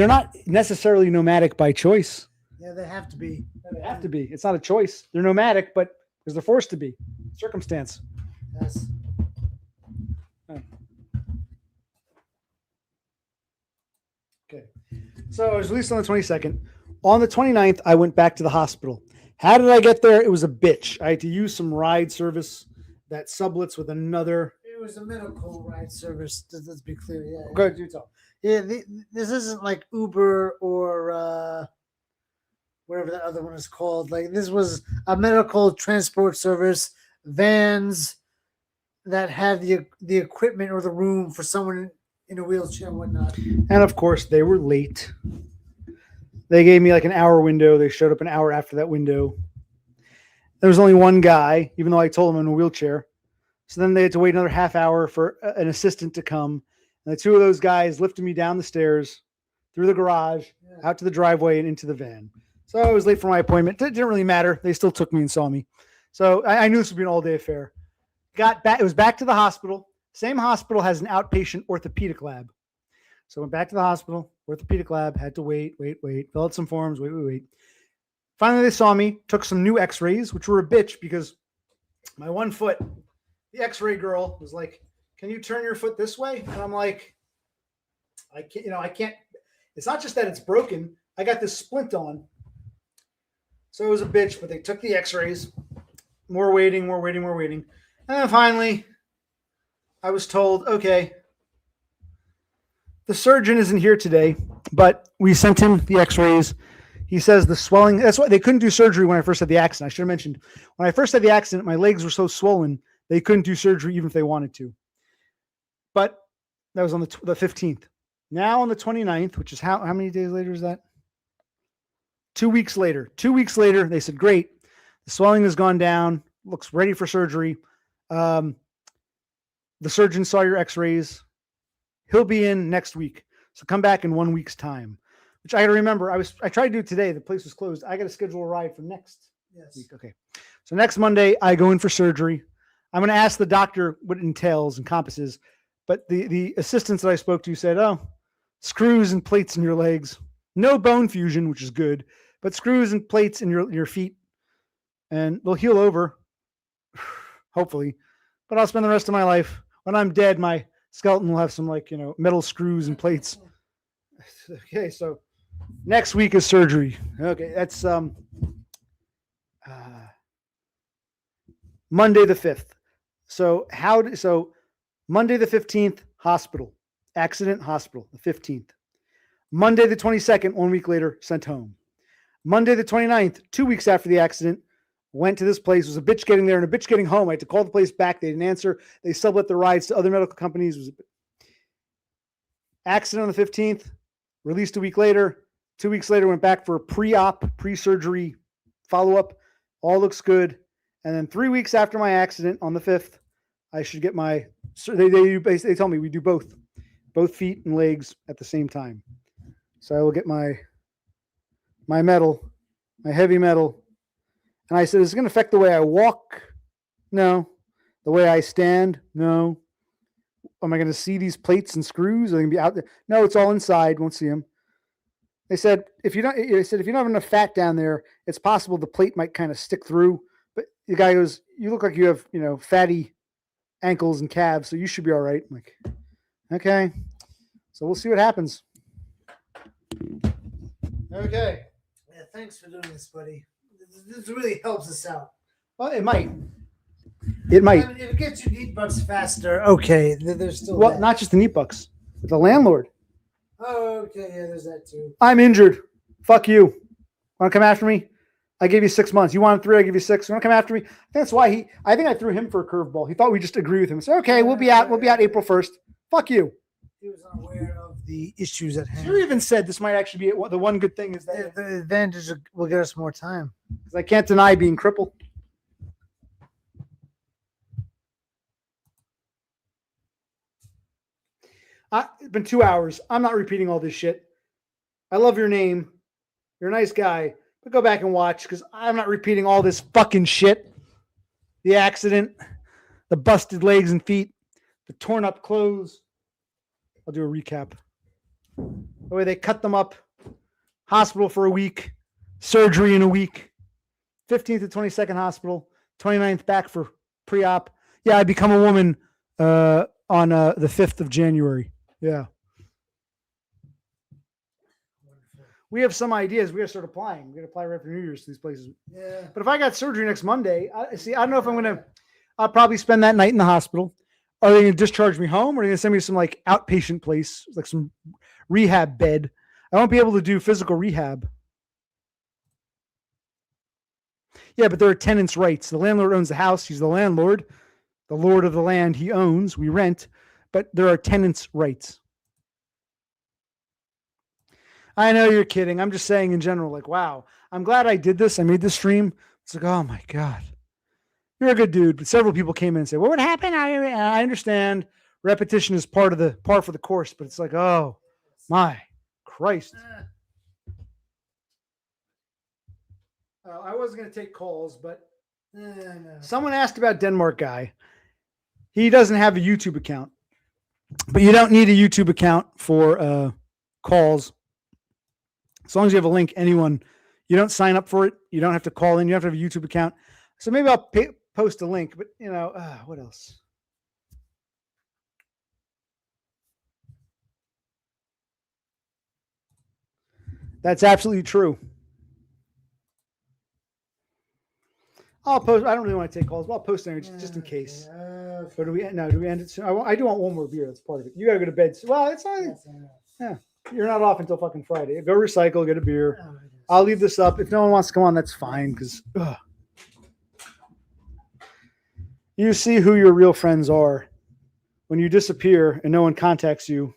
necessarily nomadic by choice. Yeah, they have to be. They have to be. It's not a choice. They're nomadic, but because they're forced to be. Circumstance. Yes. Okay. So I was released on the 22nd. On the 29th, I went back to the hospital. How did I get there? It was a bitch. I had to use some ride service that sublets with another. It was a medical ride service. Let's be clear. Yeah. Go ahead, you tell. Yeah. This isn't like Uber or whatever that other one is called. Like this was a medical transport service, vans that had the equipment or the room for someone in a wheelchair and whatnot. And of course, they were late. They gave me like an hour window. They showed up an hour after that window. There was only one guy, even though I told him I'm in a wheelchair. So then they had to wait another half hour for an assistant to come. And the two of those guys lifted me down the stairs, through the garage, out to the driveway, and into the van. So I was late for my appointment. It didn't really matter. They still took me and saw me. So I knew this would be an all-day affair. Got back. It was back to the hospital. Same hospital has an outpatient orthopedic lab. So I went back to the hospital, orthopedic lab, had to wait, fill out some forms, wait. Finally, they saw me, took some new x-rays, which were a bitch because my one foot, the x-ray girl was like, can you turn your foot this way? And I'm like, I can't. It's not just that it's broken. I got this splint on. So it was a bitch, but they took the x-rays. More waiting. And then finally, I was told, okay, the surgeon isn't here today, but we sent him the x-rays. He says the swelling, that's why they couldn't do surgery when I first had the accident. I should have mentioned, when I first had the accident, my legs were so swollen, they couldn't do surgery even if they wanted to. But that was on the 15th. Now on the 29th, which is how many days later is that? 2 weeks later. 2 weeks later, they said, great. The swelling has gone down, looks ready for surgery. The surgeon saw your x-rays. He'll be in next week. So come back in 1 week's time, which I got to remember. I tried to do it today. The place was closed. I got to schedule a ride for next week. Okay. So next Monday, I go in for surgery. I'm going to ask the doctor what it entails, encompasses. But the assistants that I spoke to said, oh, screws and plates in your legs. No bone fusion, which is good, but screws and plates in your feet. And they'll heal over, hopefully. But I'll spend the rest of my life, when I'm dead, my skeleton will have some metal screws and plates. Okay, so next week is surgery. Okay, that's Monday the 5th. So Monday the 15th, hospital. Accident, hospital, the 15th. Monday the 22nd, 1 week later, sent home. Monday the 29th, 2 weeks after the accident, went to this place. It was a bitch getting there and a bitch getting home. I had to call the place back. They didn't answer. They sublet the rides to other medical companies. It was accident on the 15th, released a week later. 2 weeks later, went back for a pre-op, pre-surgery follow-up. All looks good. And then 3 weeks after my accident on the 5th, I should get my, they told me we do both feet and legs at the same time. So I will get my metal, my heavy metal. And I said, is it going to affect the way I walk? No. The way I stand, no. Am I going to see these plates and screws? Are they going to be out there? No, it's all inside. Won't see them. They said if you don't have enough fat down there, it's possible the plate might kind of stick through. But the guy goes, "You look like you have fatty ankles and calves, so you should be all right." I'm like, okay, so we'll see what happens. Okay. Yeah, thanks for doing this, buddy. This really helps us out. Well, it might. It might. I mean, if it gets you neat bucks faster, okay. There's still Well, that. not just the neat bucks. The landlord. Oh, okay. Yeah, there's that too. I'm injured. Fuck you. Want to come after me? I gave you 6 months. You wanted 3. I give you 6. You want to come after me? That's why I think I threw him for a curveball. He thought we just agree with him. So okay, we'll be out. We'll be out April 1st. Fuck you. He was unaware of the issues at hand. You even said this might actually be the one good thing is that The advantage will get us more time. I can't deny being crippled. It's been 2 hours. I'm not repeating all this shit. I love your name. You're a nice guy. But go back and watch because I'm not repeating all this fucking shit. The accident, the busted legs and feet, the torn up clothes. I'll do a recap. The way they cut them up. Hospital for a week. Surgery in a week. 15th to 22nd hospital. 29th back for pre-op. Yeah, I become a woman on the 5th of January. Yeah. We have some ideas. We got to start applying. We got to apply right after New Year's to these places. Yeah. But if I got surgery next Monday, I don't know if I'm going to, I'll probably spend that night in the hospital. Are they going to discharge me home? Or are they going to send me to some like outpatient place, like some rehab bed? I won't be able to do physical rehab. Yeah, but there are tenants' rights. The landlord owns the house. He's the landlord, the lord of the land he owns. We rent, but there are tenants' rights. I know you're kidding. I'm just saying in general, like, wow, I'm glad I did this. I made this stream. It's like, oh my God, you're a good dude. But several people came in and said, what would happen? I understand repetition is par for the course, but it's like, oh my Christ. I wasn't going to take calls, but someone asked about Denmark guy. He doesn't have a YouTube account, but you don't need a YouTube account for calls. As long as you have a link, you don't sign up for it. You don't have to call in. You have to have a YouTube account. So maybe I'll post a link, but what else? That's absolutely true. I'll post. I don't really want to take calls, but I'll post there just in case. Or do we end it soon? I do want one more beer. That's part of it. You got to go to bed. Well, it's not. Yeah. You're not off until fucking Friday. Go recycle, get a beer. I'll leave this up. If no one wants to come on, that's fine. Because you see who your real friends are when you disappear and no one contacts you.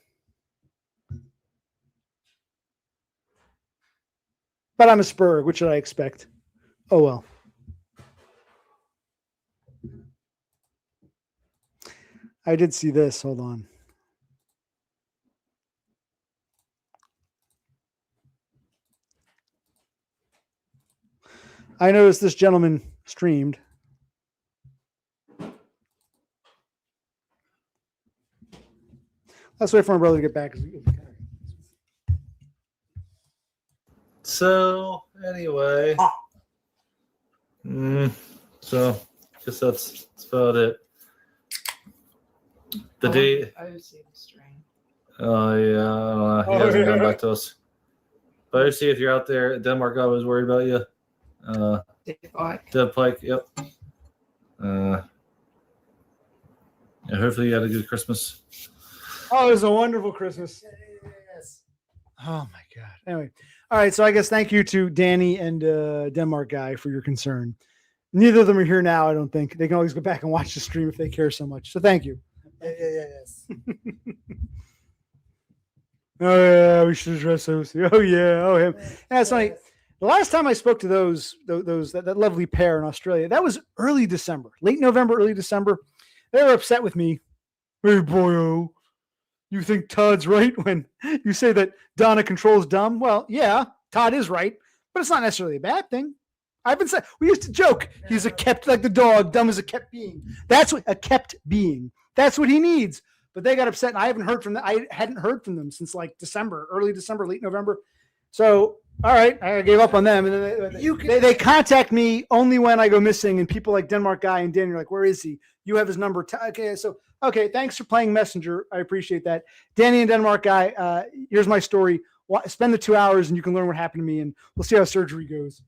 But I'm a Spurg. What should I expect? Oh, well. I did see this. Hold on. I noticed this gentleman streamed. Let's wait for my brother to get back. So, anyway. So, I guess that's about it. The day. I would see the stream. Oh, yeah. I don't know. He hasn't gotten back to us. But I see if you're out there, Denmark guy was worried about you. Deb Pike, yep. Yeah, hopefully you had a good Christmas. Oh, it was a wonderful Christmas. Yes. Oh my God. Anyway, all right. So I guess thank you to Danny and Denmark guy for your concern. Neither of them are here now. I don't think they can always go back and watch the stream if they care so much. So thank you. Yes. Oh yeah, we should address those. Oh yeah, oh him. Yeah, it's funny. The last time I spoke to that lovely pair in Australia, that was early December, late November, early December. They were upset with me. Hey boyo, you think Todd's right when you say that Donna controls DUM? Well, yeah, Todd is right, but it's not necessarily a bad thing. I've been saying, we used to joke. He's a kept, like the dog, dumb as a kept being. That's what a kept being. That's what he needs. But they got upset, and I haven't heard from them. I hadn't heard from them since like December, early December, late November. So, all right, I gave up on them. And then they contact me only when I go missing, and people like Denmark Guy and Dan are like, where is he? You have his number. Okay, thanks for playing Messenger. I appreciate that. Danny and Denmark Guy, here's my story. Spend the 2 hours, and you can learn what happened to me, and we'll see how surgery goes.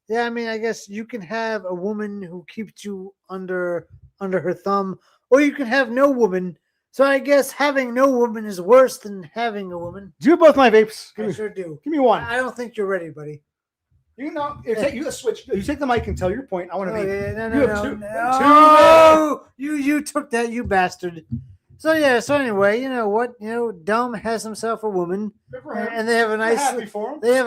Yeah, I mean, I guess you can have a woman who keeps you under her thumb, or you can have no woman. So I guess having no woman is worse than having a woman. Do both my vapes. I sure do. Give me one. I don't think you're ready, buddy. You know, you switch. You take the mic and tell your point. I want to be. No. You took that, you bastard. So yeah. So anyway, you know what? You know, Dom has himself a woman, and they have a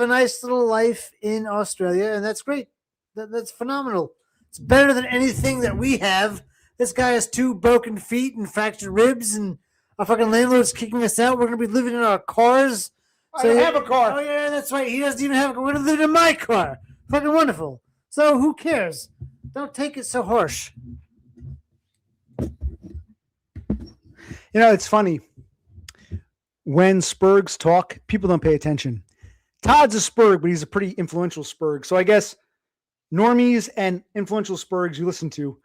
nice little life in Australia, and that's great. That's phenomenal. It's better than anything that we have. This guy has 2 broken feet and fractured ribs, and our fucking landlord's kicking us out. We're gonna be living in our cars. I don't have a car. Oh yeah, that's right. He doesn't even have a car. We're gonna live in my car. Fucking wonderful. So who cares? Don't take it so harsh. You know, it's funny. When Spurgs talk, people don't pay attention. Todd's a Spurg, but he's a pretty influential Spurg. So I guess normies and influential Spurgs you listen to.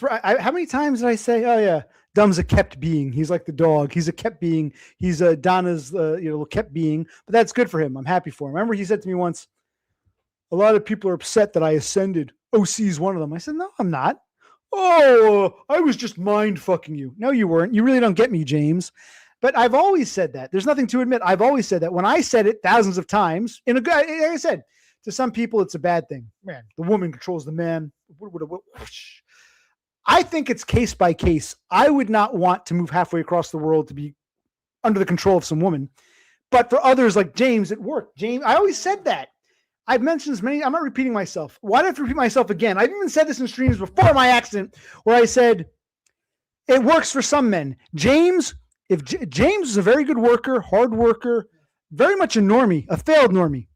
How many times did I say, oh yeah, Dum's a kept being. He's like the dog. He's a kept being. He's Donna's little kept being, but that's good for him. I'm happy for him. Remember he said to me once, a lot of people are upset that I ascended. OC is one of them. I said, no, I'm not. Oh, I was just mind fucking you. No, you weren't. You really don't get me, James. But I've always said that. There's nothing to admit. I've always said that. When I said it thousands of times, like I said, to some people, it's a bad thing. Man, the woman controls the man. I think it's case by case. I would not want to move halfway across the world to be under the control of some woman. But for others like James, it worked. James, I always said that. I've mentioned this many. I'm not repeating myself. Why do I have to repeat myself again? I've even said this in streams before my accident where I said it works for some men. James, James is a very good worker, hard worker, very much a normie, a failed normie.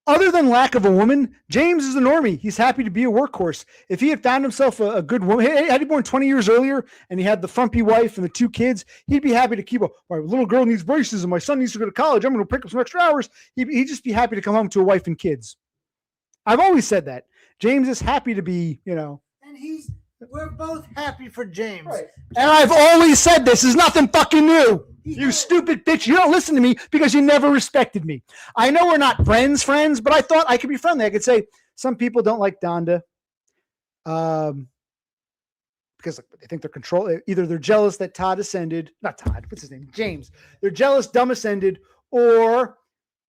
Other than lack of a woman, James is a normie. He's happy to be a workhorse. If he had found himself a good woman, had he born 20 years earlier and he had the frumpy wife and the 2 kids, he'd be happy to keep my little girl needs braces and my son needs to go to college. I'm going to pick up some extra hours. He'd just be happy to come home to a wife and kids. I've always said that. James is happy to be, And we're both happy for James. Right. And I've always said this is nothing fucking new. You stupid bitch. You don't listen to me because you never respected me. I know we're not friends, but I thought I could be friendly. I could say some people don't like Donda because they think they're control. Either they're jealous that Todd ascended. Not Todd. What's his name? James. They're jealous Dumb ascended, or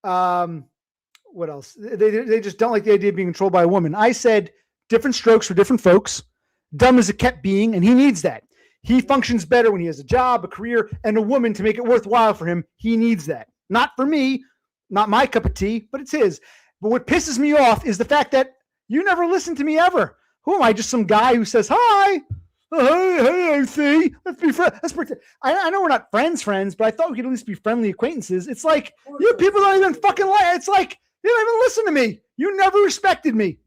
what else? They just don't like the idea of being controlled by a woman. I said different strokes for different folks. Dumb is a kept being, and he needs that. He functions better when he has a job, a career, and a woman to make it worthwhile for him. He needs that. Not for me, not my cup of tea, but it's his. But what pisses me off is the fact that you never listen to me ever. Who am I? Just some guy who says, hi. Hey, see, let's be friends. I know we're not friends, but I thought we could at least be friendly acquaintances. It's like, you people don't even fucking like, it's like, you don't even listen to me. You never respected me.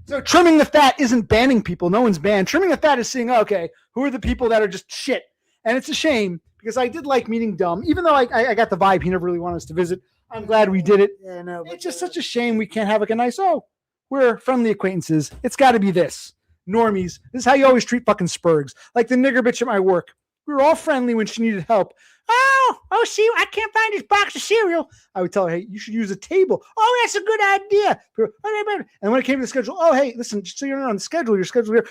So trimming the fat isn't banning people. No one's banned. Trimming the fat is saying, okay, who are the people that are just shit? And it's a shame because I did like meeting Dumb, even though I got the vibe he never really wanted us to visit. I'm glad we did it. Yeah, no, it's just such a shame we can't have like a nice, we're friendly acquaintances. It's got to be this. Normies. This is how you always treat fucking Spurgs. Like the nigger bitch at my work. We were all friendly when she needed help. See, I can't find this box of cereal. I would tell her, hey, you should use a table. Oh, that's a good idea. And when it came to the schedule, hey, listen, just so you're not on the schedule, your schedule here.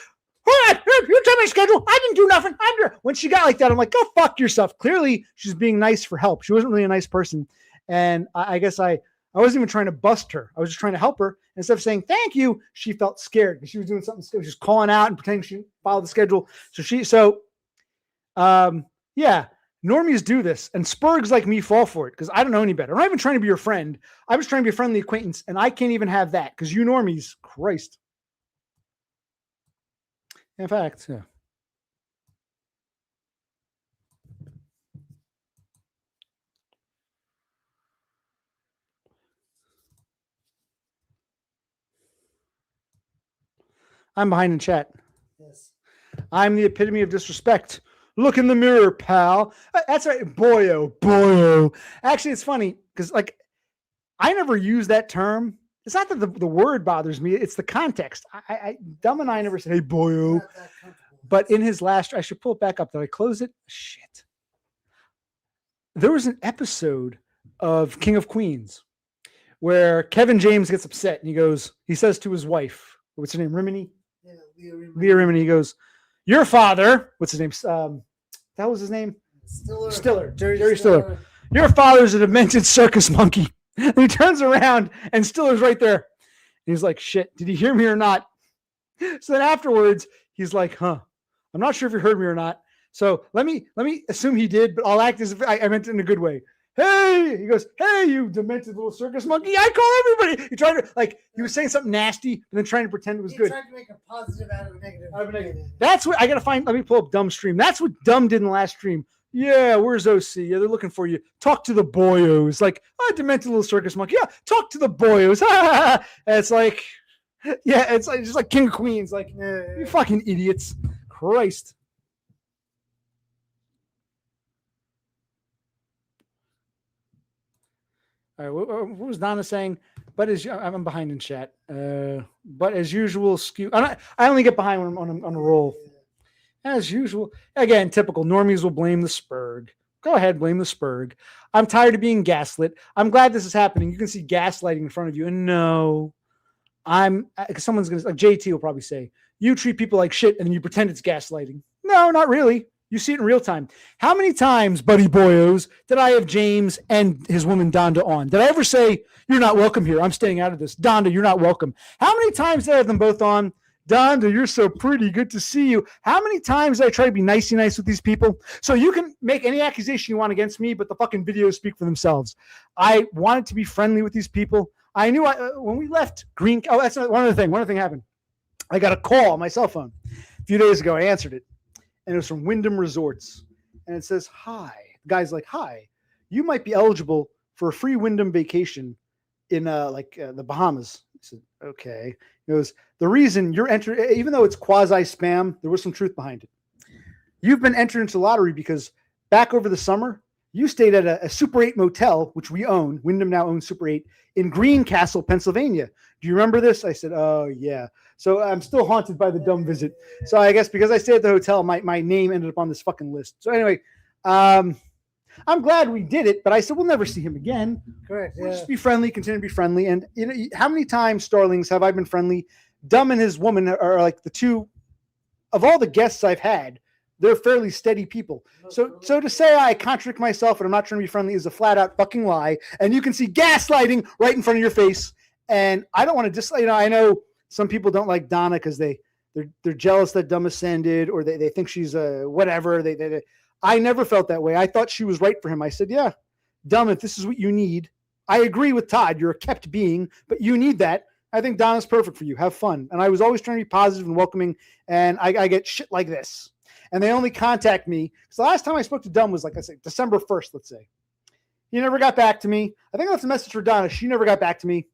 Hold on, you tell me schedule. I didn't do nothing. When she got like that, I'm like, go fuck yourself. Clearly, she's being nice for help. She wasn't really a nice person. And I guess I wasn't even trying to bust her. I was just trying to help her. Instead of saying thank you, she felt scared because she was doing something. She was calling out and pretending she followed the schedule. Yeah. Normies do this, and Spurgs like me fall for it because I don't know any better. I'm not even trying to be your friend. I was trying to be a friendly acquaintance, and I can't even have that because you normies, Christ. In fact, yeah. I'm behind in chat. Yes. I'm the epitome of disrespect. Look in the mirror, pal. That's right. Boyo. Actually, it's funny because like I never use that term. It's not that the word bothers me. It's the context. Dumb and I never said, hey, boyo. But in his last, I should pull it back up. Did I close it? Shit. There was an episode of King of Queens where Kevin James gets upset and he says to his wife, what's her name? Rimini? Yeah, Leah Rimini. He goes, your father, what's his name? That was his name? Stiller. Jerry Stiller. Your father's a demented circus monkey. And he turns around and Stiller's right there. And he's like, shit, did he hear me or not? So then afterwards, he's like, huh, I'm not sure if you heard me or not. So let me assume he did, but I'll act as if I meant it in a good way. Hey, he goes, hey, you demented little circus monkey. I call everybody. He tried to, he was saying something nasty and then trying to pretend it was good. He tried to make a positive out of a negative. That's what I got to find. Let me pull up Dumb stream. That's what Dumb did in the last stream. Yeah, where's OC? Yeah, they're looking for you. Talk to the boyos. Like, demented little circus monkey. Yeah, talk to the boyos. And it's like, yeah, it's like just like King of Queens. Like, you fucking idiots. Christ. All right, what was Donna saying? But I'm behind in chat. But as usual, skew. I only get behind when I'm on a roll. As usual. Again, typical. Normies will blame the Spurg. Go ahead, blame the Spurg. I'm tired of being gaslit. I'm glad this is happening. You can see gaslighting in front of you. And no, someone's going to, like JT will probably say, you treat people like shit and then you pretend it's gaslighting. No, not really. You see it in real time. How many times, buddy boyos, did I have James and his woman Donda on? Did I ever say, you're not welcome here? I'm staying out of this. Donda, you're not welcome. How many times did I have them both on? Donda, you're so pretty. Good to see you. How many times did I try to be nice with these people? So you can make any accusation you want against me, but the fucking videos speak for themselves. I wanted to be friendly with these people. I knew when we left Green. Oh, that's one other thing. One other thing happened. I got a call on my cell phone a few days ago. I answered it, and it was from Wyndham Resorts, and it says, "Hi." The guy's like, "Hi, you might be eligible for a free Wyndham vacation in the Bahamas." I said, "Okay." He goes, "The reason you're entering, even though it's quasi spam, there was some truth behind it. You've been entered into the lottery because back over the summer, you stayed at a Super 8 motel, which we own. Wyndham now owns Super 8 in Greencastle, Pennsylvania. Do you remember this?" I said, "Oh, yeah." So I'm still haunted by the dumb visit. So I guess because I stayed at the hotel, my name ended up on this fucking list. So anyway, I'm glad we did it, but I said, we'll never see him again. Correct. We'll just be friendly, continue to be friendly. And you know, how many times, Starlings, have I been friendly? Dumb and his woman are like the two of all the guests I've had. They're fairly steady people. So to say I contradict myself and I'm not trying to be friendly is a flat out fucking lie. And you can see gaslighting right in front of your face. And I don't want to I know some people don't like Donna because they're jealous that Dumb ascended, or they think she's whatever. I never felt that way. I thought she was right for him. I said, yeah, Dumb, if this is what you need, I agree with Todd. You're a kept being, but you need that. I think Donna's perfect for you. Have fun. And I was always trying to be positive and welcoming, and I get shit like this. And they only contact me. Because the last time I spoke to Dumb was, like I said, December 1st, let's say. He never got back to me. I think that's a message for Donna. She never got back to me.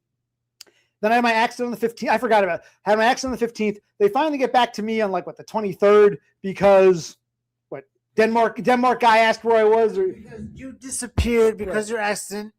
Then I had my accident on the 15th. I forgot about it. I had my accident on the 15th. They finally get back to me on the 23rd because Denmark guy asked where I was. Or because you disappeared because of your accident.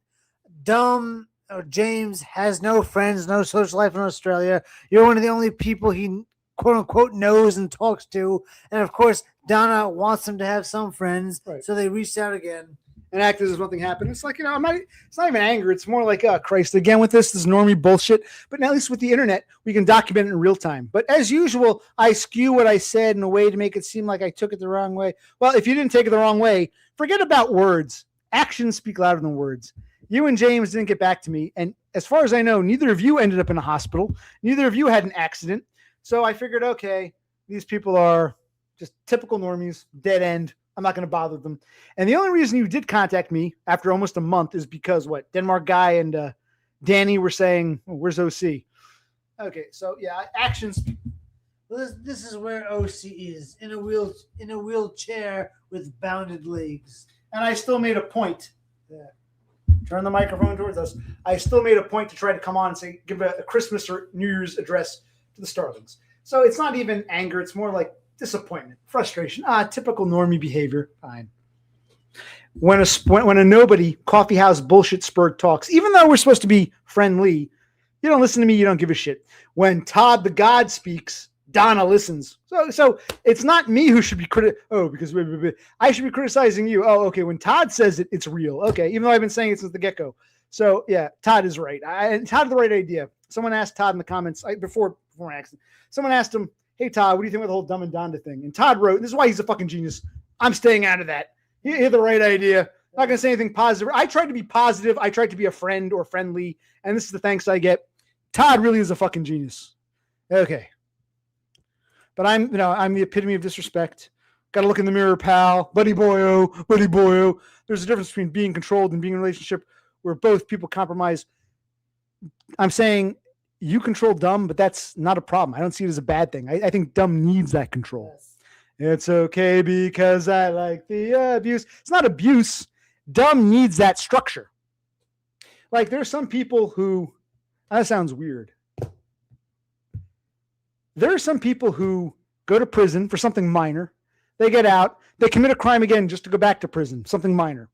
Dumb or James has no friends, no social life in Australia. You're one of the only people he quote unquote knows and talks to. And of course, Donna wants him to have some friends. Right. So they reached out again. And act as if nothing happened. It's like, it's not even anger. It's more like, oh, Christ, again with this normie bullshit. But now, at least with the internet, we can document it in real time. But as usual, I skew what I said in a way to make it seem like I took it the wrong way. Well, if you didn't take it the wrong way, forget about words. Actions speak louder than words. You and James didn't get back to me. And as far as I know, neither of you ended up in a hospital. Neither of you had an accident. So I figured, okay, these people are just typical normies, dead end. I'm not going to bother them. And the only reason you did contact me after almost a month is because Denmark guy and Danny were saying, oh, where's OC? Okay, so yeah, actions. Well, this is where OC is, in a wheelchair with bounded legs. And I still made a point. Yeah. Turn the microphone towards us. I still made a point to try to come on and say, give a Christmas or New Year's address to the Starlings. So it's not even anger. It's more like disappointment, frustration. Typical normie behavior. Fine. When a nobody coffeehouse bullshit spurg talks, even though we're supposed to be friendly, you don't listen to me. You don't give a shit. When Todd the God speaks, Donna listens. So it's not me who should be because I should be criticizing you. Oh, okay. When Todd says it, it's real. Okay, even though I've been saying it since the get-go. So yeah, Todd is right. Todd had the right idea. Someone asked Todd in the comments before accident. Someone asked him, "Hey Todd, what do you think about the whole Dumb and Donda thing?" And Todd wrote, "This is why he's a fucking genius. I'm staying out of that. He had the right idea. Not gonna say anything positive. I tried to be positive. I tried to be a friend or friendly, and this is the thanks I get. Todd really is a fucking genius." Okay. But I'm the epitome of disrespect. Got to look in the mirror, pal. Buddy boyo, buddy boyo. There's a difference between being controlled and being in a relationship where both people compromise. I'm saying you control Dumb, but that's not a problem. I don't see it as a bad thing. I think Dumb needs that control. Yes. It's okay because I like the abuse. It's not abuse. Dumb needs that structure. Like there's some people who, that sounds weird. There are some people who go to prison for something minor. They get out. They commit a crime again just to go back to prison, something minor.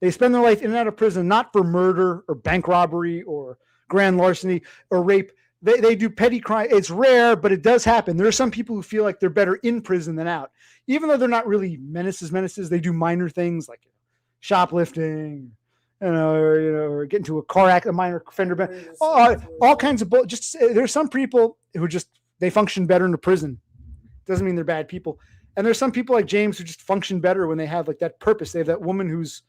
They spend their life in and out of prison, not for murder or bank robbery or grand larceny or rape. They do petty crime. It's rare, but it does happen. There are some people who feel like they're better in prison than out. Even though they're not really menaces, they do minor things like shoplifting, or get into a car accident, a minor fender, all kinds of bull. There's some people who they function better in the prison. Doesn't mean they're bad people. And there's some people like James who just function better when they have like that purpose. They have that woman who's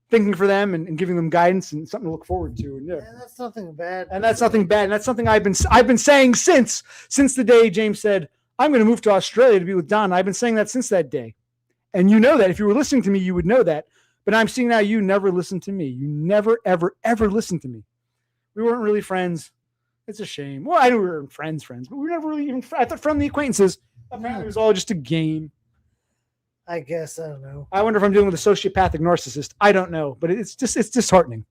thinking for them and giving them guidance and something to look forward to. And that's nothing bad. And that's nothing bad. And that's something I've been saying since the day James said, "I'm going to move to Australia to be with Don." I've been saying that since that day. And you know that. If you were listening to me, you would know that. But I'm seeing now you never listened to me. You never, ever, ever listened to me. We weren't really friends. It's a shame. Well, I knew we were friends, but we were never really even. I thought friendly acquaintances. Apparently, it was all just a game. I guess I don't know. I wonder if I'm dealing with a sociopathic narcissist. I don't know, but it's disheartening.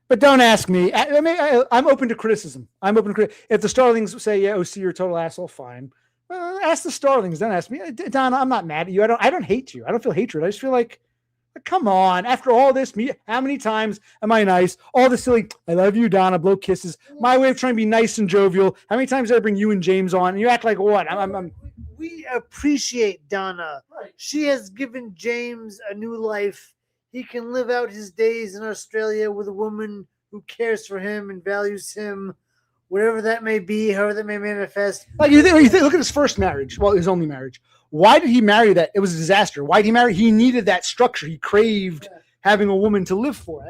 But don't ask me. I'm open to criticism. If the Starlings say, "Yeah, OC, you're a total asshole," fine. Well, ask the Starlings. Don't ask me. Donna, I'm not mad at you. I don't hate you. I don't feel hatred. I just feel like, come on. After all this, how many times am I nice? All the silly, "I love you, Donna," blow kisses. My way of trying to be nice and jovial. How many times did I bring you and James on? And you act like what? We appreciate Donna. Right. She has given James a new life. He can live out his days in Australia with a woman who cares for him and values him, whatever that may be, however that may manifest. Like you think, look at his first marriage. Well, his only marriage. Why did he marry that? It was a disaster. Why did he marry? He needed that structure. He craved having a woman to live for.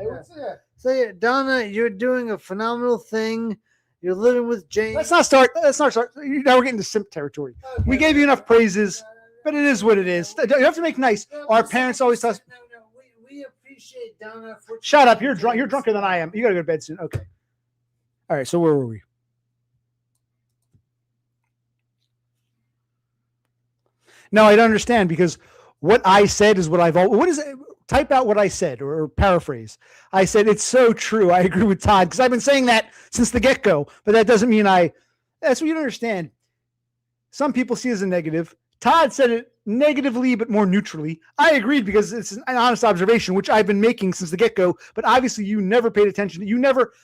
So Donna, you're doing a phenomenal thing. You're living with James. Let's not start. Now we're getting to simp territory. Okay. We gave you enough praises, but it is what it is. You have to make nice. Our parents always tell us. No. We appreciate Donna. Shut up. You're drunk. You're drunker than I am. You got to go to bed soon. Okay. All right. So where were we? No, I don't understand because what I said is what I've always. What is it? Type out what I said or paraphrase. I said, "It's so true. I agree with Todd," because I've been saying that since the get-go, but that doesn't mean that's what you don't understand. Some people see it as a negative. Todd said it negatively, but more neutrally. I agreed because it's an honest observation, which I've been making since the get-go, but obviously you never paid attention.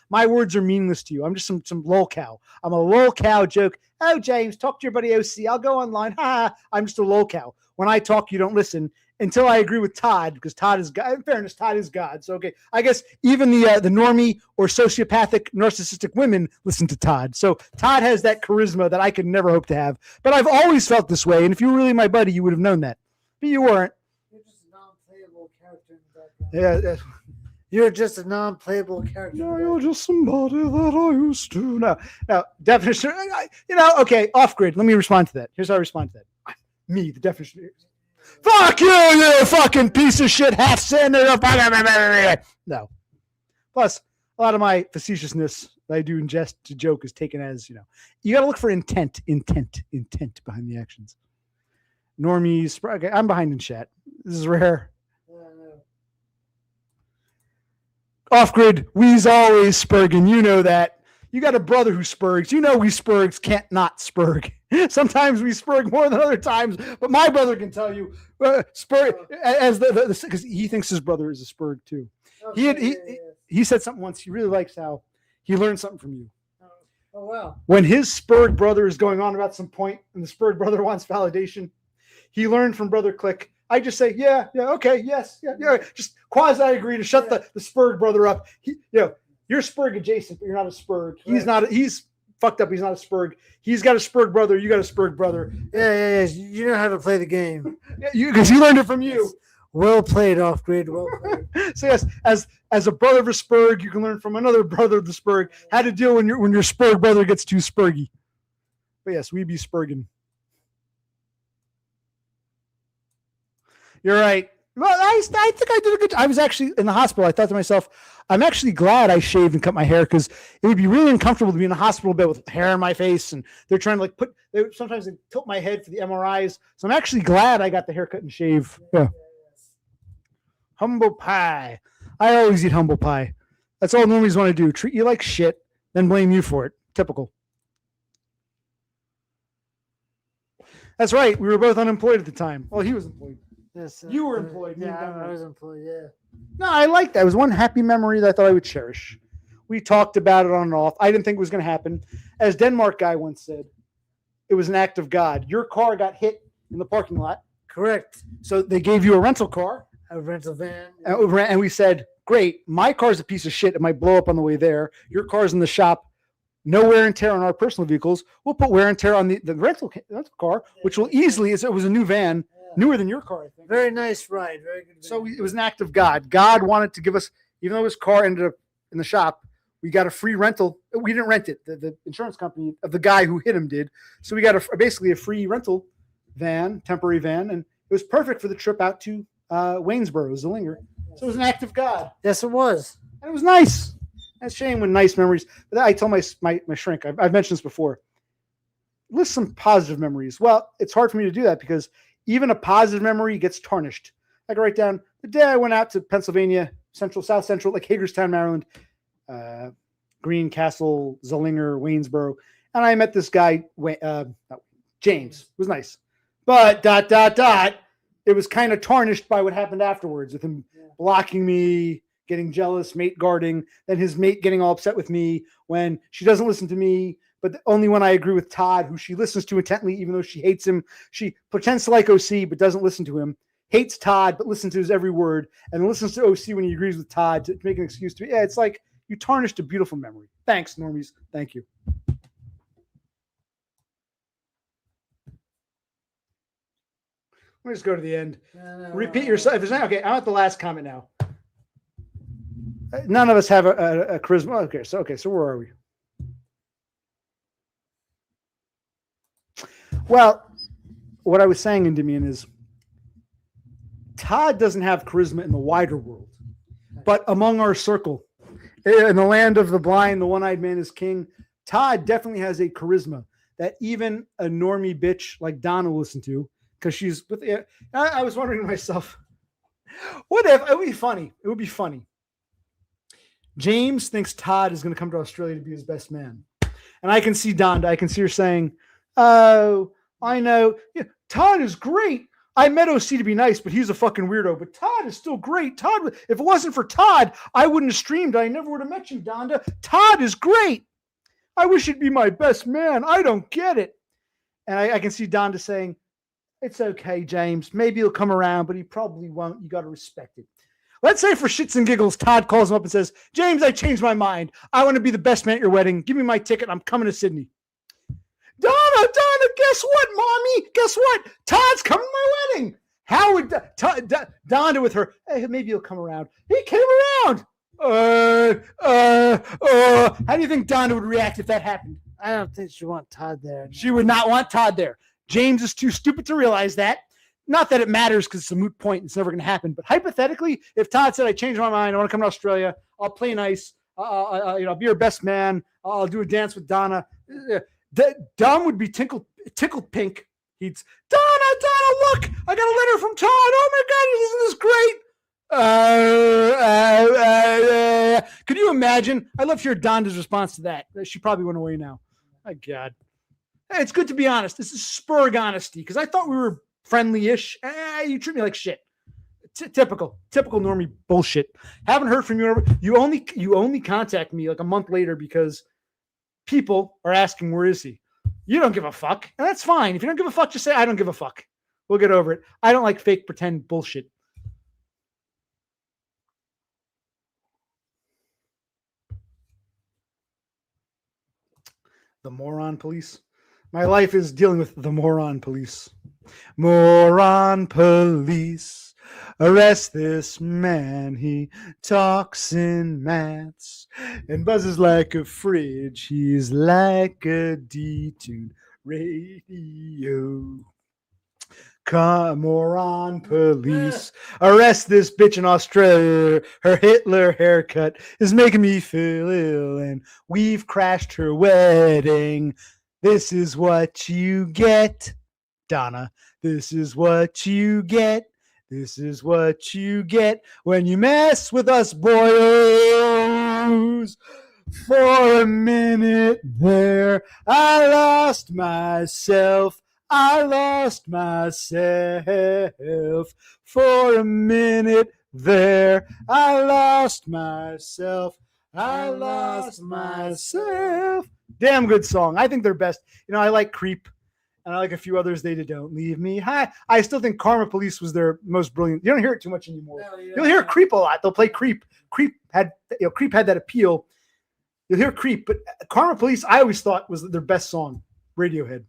My words are meaningless to you. I'm just some lol cow. I'm a lol cow joke. "Oh, James, talk to your buddy OC. I'll go online." I'm just a lol cow. When I talk, you don't listen until I agree with Todd, because Todd is God. In fairness, Todd is God. So, okay, I guess even the normie or sociopathic narcissistic women listen to Todd. So Todd has that charisma that I could never hope to have. But I've always felt this way, and if you were really my buddy, you would have known that. But you weren't. You're just a non-playable character in the background. Yeah. You're just a non-playable character. No, you're just somebody that I used to. No, definition. Okay, off grid. Let me respond to that. Here's how I respond to that. Me, the definition. Fuck you fucking piece of shit, half sinner. No. Plus, a lot of my facetiousness that I do in jest to joke is taken as, you got to look for intent behind the actions. Normies, okay, I'm behind in chat. This is rare. Off grid, we's always Spurgin. You know that. You got a brother who spurgs. You know we spurgs can't not spurg. Sometimes we spurg more than other times, but my brother can tell you spurg as because he thinks his brother is a spurg too. He said something once. He really likes how he learned something from you. Oh wow! When his spurg brother is going on about some point, and the spurg brother wants validation, he learned from Brother Click. I just say, yeah, okay, yes, yeah. Just quasi agree to shut the spurg brother up. You're spurg adjacent, but you're not a spurg. He's not. He's fucked up. He's not a spurg. He's got a spurg brother. You got a spurg brother. Yeah. You know how to play the game. Because he learned it from you. Yes. Well played, off grid. Well played. So yes, as a brother of a spurg, you can learn from another brother of the spurg how to deal when your spurg brother gets too spurgy. But yes, we be spurging. You're right. Well, I think I did a good job. I was actually in the hospital. I thought to myself, I'm actually glad I shaved and cut my hair because it would be really uncomfortable to be in a hospital bed with hair on my face. And they're trying to sometimes they tilt my head for the MRIs. So I'm actually glad I got the haircut and shave. Yeah. Humble pie. I always eat humble pie. That's all normies want to do. Treat you like shit, then blame you for it. Typical. That's right. We were both unemployed at the time. Well, he was employed. Yes, You were employed. Yeah, I was employed. Yeah. No, I like that. It was one happy memory that I thought I would cherish. We talked about it on and off. I didn't think it was going to happen. As Denmark guy once said, it was an act of God. Your car got hit in the parking lot. Correct. So they gave you a rental car. A rental van. And we said, great, my car's a piece of shit. It might blow up on the way there. Your car's in the shop. No wear and tear on our personal vehicles. We'll put wear and tear on the rental car, which will easily, it was a new van, newer than your car, I think. Very nice ride. Very good. So it was an act of God. God wanted to give us, even though his car ended up in the shop, we got a free rental. We didn't rent it. The insurance company of the guy who hit him did. So we got basically a free rental van, temporary van, and it was perfect for the trip out to Waynesboro, Zillinger. So it was an act of God. Yes, it was. And it was nice. That's a shame when nice memories. But I told my shrink, I've mentioned this before, list some positive memories. Well, it's hard for me to do that because even a positive memory gets tarnished. I can write down the day I went out to Pennsylvania, South Central, like Hagerstown, Maryland, Greencastle, Zillinger, Waynesboro, and I met this guy, James. It was nice. But ... it was kind of tarnished by what happened afterwards with him blocking me, getting jealous, mate guarding, then his mate getting all upset with me when she doesn't listen to me, but only when I agree with Todd, who she listens to intently, even though she hates him. She pretends to like OC, but doesn't listen to him, hates Todd, but listens to his every word, and listens to OC when he agrees with Todd to make an excuse to me. Yeah, it's like you tarnished a beautiful memory. Thanks, normies. Thank you. Let me just go to the end. Repeat yourself. Okay, I'm at the last comment now. None of us have a charisma. Okay, so where are we? Well, what I was saying, Endymion, is Todd doesn't have charisma in the wider world, but among our circle, in the land of the blind, the one-eyed man is king. Todd definitely has a charisma that even a normie bitch like Donna will listen to. Because she's with it. I was wondering to myself, what if it would be funny? It would be funny. James thinks Todd is going to come to Australia to be his best man. And I can see Donda. I can see her saying, oh, I know. Yeah, Todd is great. I met OC to be nice, but he's a fucking weirdo. But Todd is still great. Todd, if it wasn't for Todd, I wouldn't have streamed. I never would have met you, Donda. Todd is great. I wish he'd be my best man. I don't get it. And I can see Donda saying, it's okay, James. Maybe he'll come around, but he probably won't. You got to respect it. Let's say for shits and giggles, Todd calls him up and says, James, I changed my mind. I want to be the best man at your wedding. Give me my ticket. I'm coming to Sydney. Donna, guess what, Mommy? Guess what? Todd's coming to my wedding. How would Donna with her, hey, maybe he'll come around. He came around. How do you think Donna would react if that happened? I don't think she want Todd there. She would not want Todd there. James is too stupid to realize that. Not that it matters because it's a moot point. It's never going to happen. But hypothetically, if Todd said, I changed my mind, I want to come to Australia, I'll play nice, I'll be your best man, I'll do a dance with Donna. Dom would be tickled pink. Donna, look, I got a letter from Todd. Oh my God, isn't this great? Could you imagine? I'd love to hear Donda's response to that. She probably went away now. My God. Hey, it's good to be honest. This is Spurg honesty because I thought we were friendly-ish. You treat me like shit. Typical normie bullshit. Haven't heard from you. You only contact me like a month later because people are asking where is he. You don't give a fuck, and that's fine. If you don't give a fuck, just say I don't give a fuck. We'll get over it. I don't like fake pretend bullshit. The moron police. My life is dealing with the moron police. Moron police. Arrest this man. He talks in maths and buzzes like a fridge. He's like a detuned radio. Moron police. Arrest this bitch in Australia. Her Hitler haircut is making me feel ill, and we've crashed her wedding. This is what you get, Donna. This is what you get. This is what you get when you mess with us boyos. For a minute there, I lost myself. I lost myself. For a minute there, I lost myself. I lost myself. Damn good song. I think they're best. You know, I like Creep, and I like a few others. They did Don't Leave Me High. I still think Karma Police was their most brilliant. You don't hear it too much anymore. No, you'll hear Creep a lot. They'll play Creep. Creep had that appeal. You'll hear Creep, but Karma Police, I always thought was their best song. Radiohead.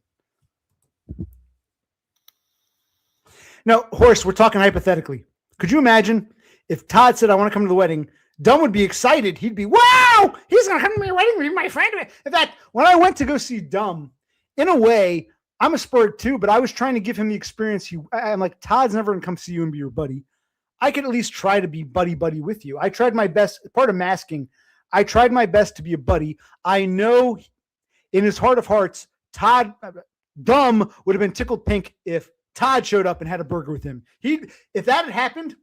Now, Horse, we're talking hypothetically. Could you imagine if Todd said, I want to come to the wedding? Dumb would be excited. He'd be, wow, he's going to come to my wedding. Be my friend. In fact, when I went to go see Dumb, in a way, I'm a Spurg too, but I was trying to give him the experience. I'm like, Todd's never going to come see you and be your buddy. I could at least try to be buddy with you. I tried my best. Part of masking, I tried my best to be a buddy. I know in his heart of hearts, Dumb would have been tickled pink if Todd showed up and had a burger with him. If that had happened,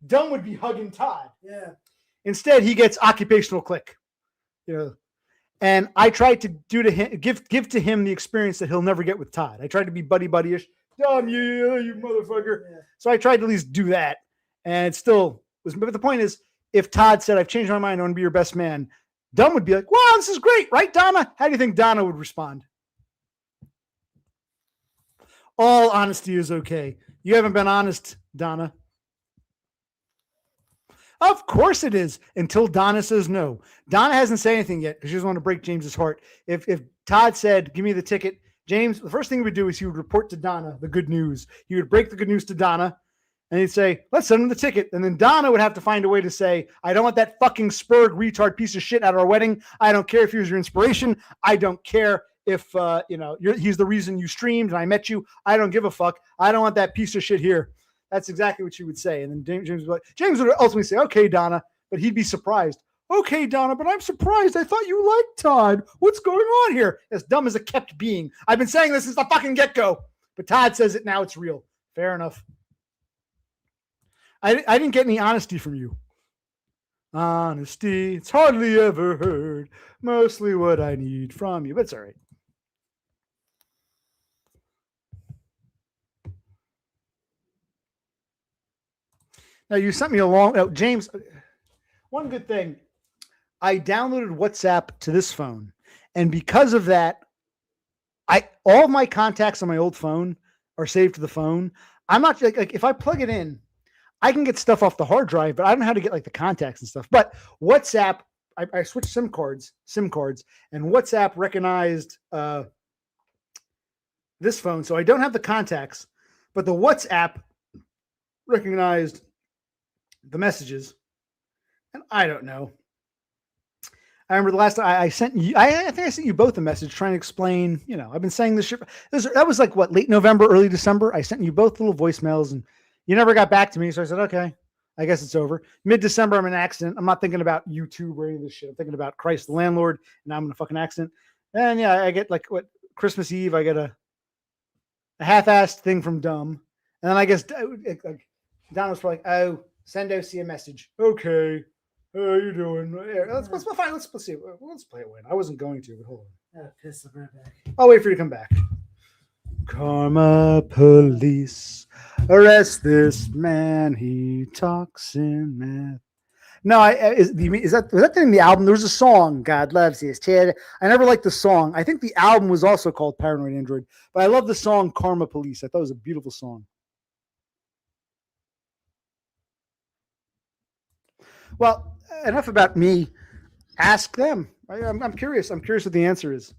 Dumb would be hugging Todd. Yeah. Instead, he gets occupational click. You know, and I tried to do to him, give to him the experience that he'll never get with Todd. I tried to be buddy-ish. Dumb, you motherfucker. Yeah. So I tried to at least do that, and it still was. But the point is, if Todd said, "I've changed my mind, I want to be your best man," Dumb would be like, "Wow, this is great, right, Donna?" How do you think Donna would respond? All honesty is okay. You haven't been honest, Donna. Of course it is, until Donna says no. Donna hasn't said anything yet because she doesn't want to break James's heart. If Todd said, give me the ticket, James, the first thing he would do is he would report to Donna the good news. He would break the good news to Donna, and he'd say, let's send him the ticket. And then Donna would have to find a way to say, I don't want that fucking Spurg retard piece of shit at our wedding. I don't care if he was your inspiration. I don't care if he's the reason you streamed and I met you. I don't give a fuck. I don't want that piece of shit here. That's exactly what she would say. And then James would ultimately say, okay, Donna, but he'd be surprised. Okay, Donna, but I'm surprised. I thought you liked Todd. What's going on here? As dumb as a kept being. I've been saying this since the fucking get-go, but Todd says it now. It's real. Fair enough. I didn't get any honesty from you. Honesty, it's hardly ever heard. Mostly what I need from you, but it's all right. Now, you sent me James, one good thing, I downloaded WhatsApp to this phone, and because of that, all of my contacts on my old phone are saved to the phone. I'm not like if I plug it in, I can get stuff off the hard drive, but I don't know how to get like the contacts and stuff. But WhatsApp, I switched SIM cards, and WhatsApp recognized this phone, so I don't have the contacts, but the WhatsApp recognized the messages, and I don't know. I remember the last time I sent you, I think I sent you both a message trying to explain, I've been saying this shit. That was like late November, early December. I sent you both little voicemails and you never got back to me. So I said, okay, I guess it's over. Mid-December, I'm in an accident. I'm not thinking about YouTube or any of this shit. I'm thinking about Christ the landlord, and now I'm in a fucking accident. And yeah, I get Christmas Eve, I get a half-assed thing from DUM. And then I guess Don was probably like, oh, send OC a message. Okay. How you doing? Yeah, let's fine. Let's see. Let's play it when I wasn't going to, but hold on. Piss right back. I'll wait for you to come back. Karma police, arrest this man. He talks in math. No, is that was that the name of the album? There was a song, God Loves His Kid. I never liked the song. I think the album was also called Paranoid Android, but I love the song Karma Police. I thought it was a beautiful song. Well, enough about me. Ask them. I'm curious. I'm curious what the answer is.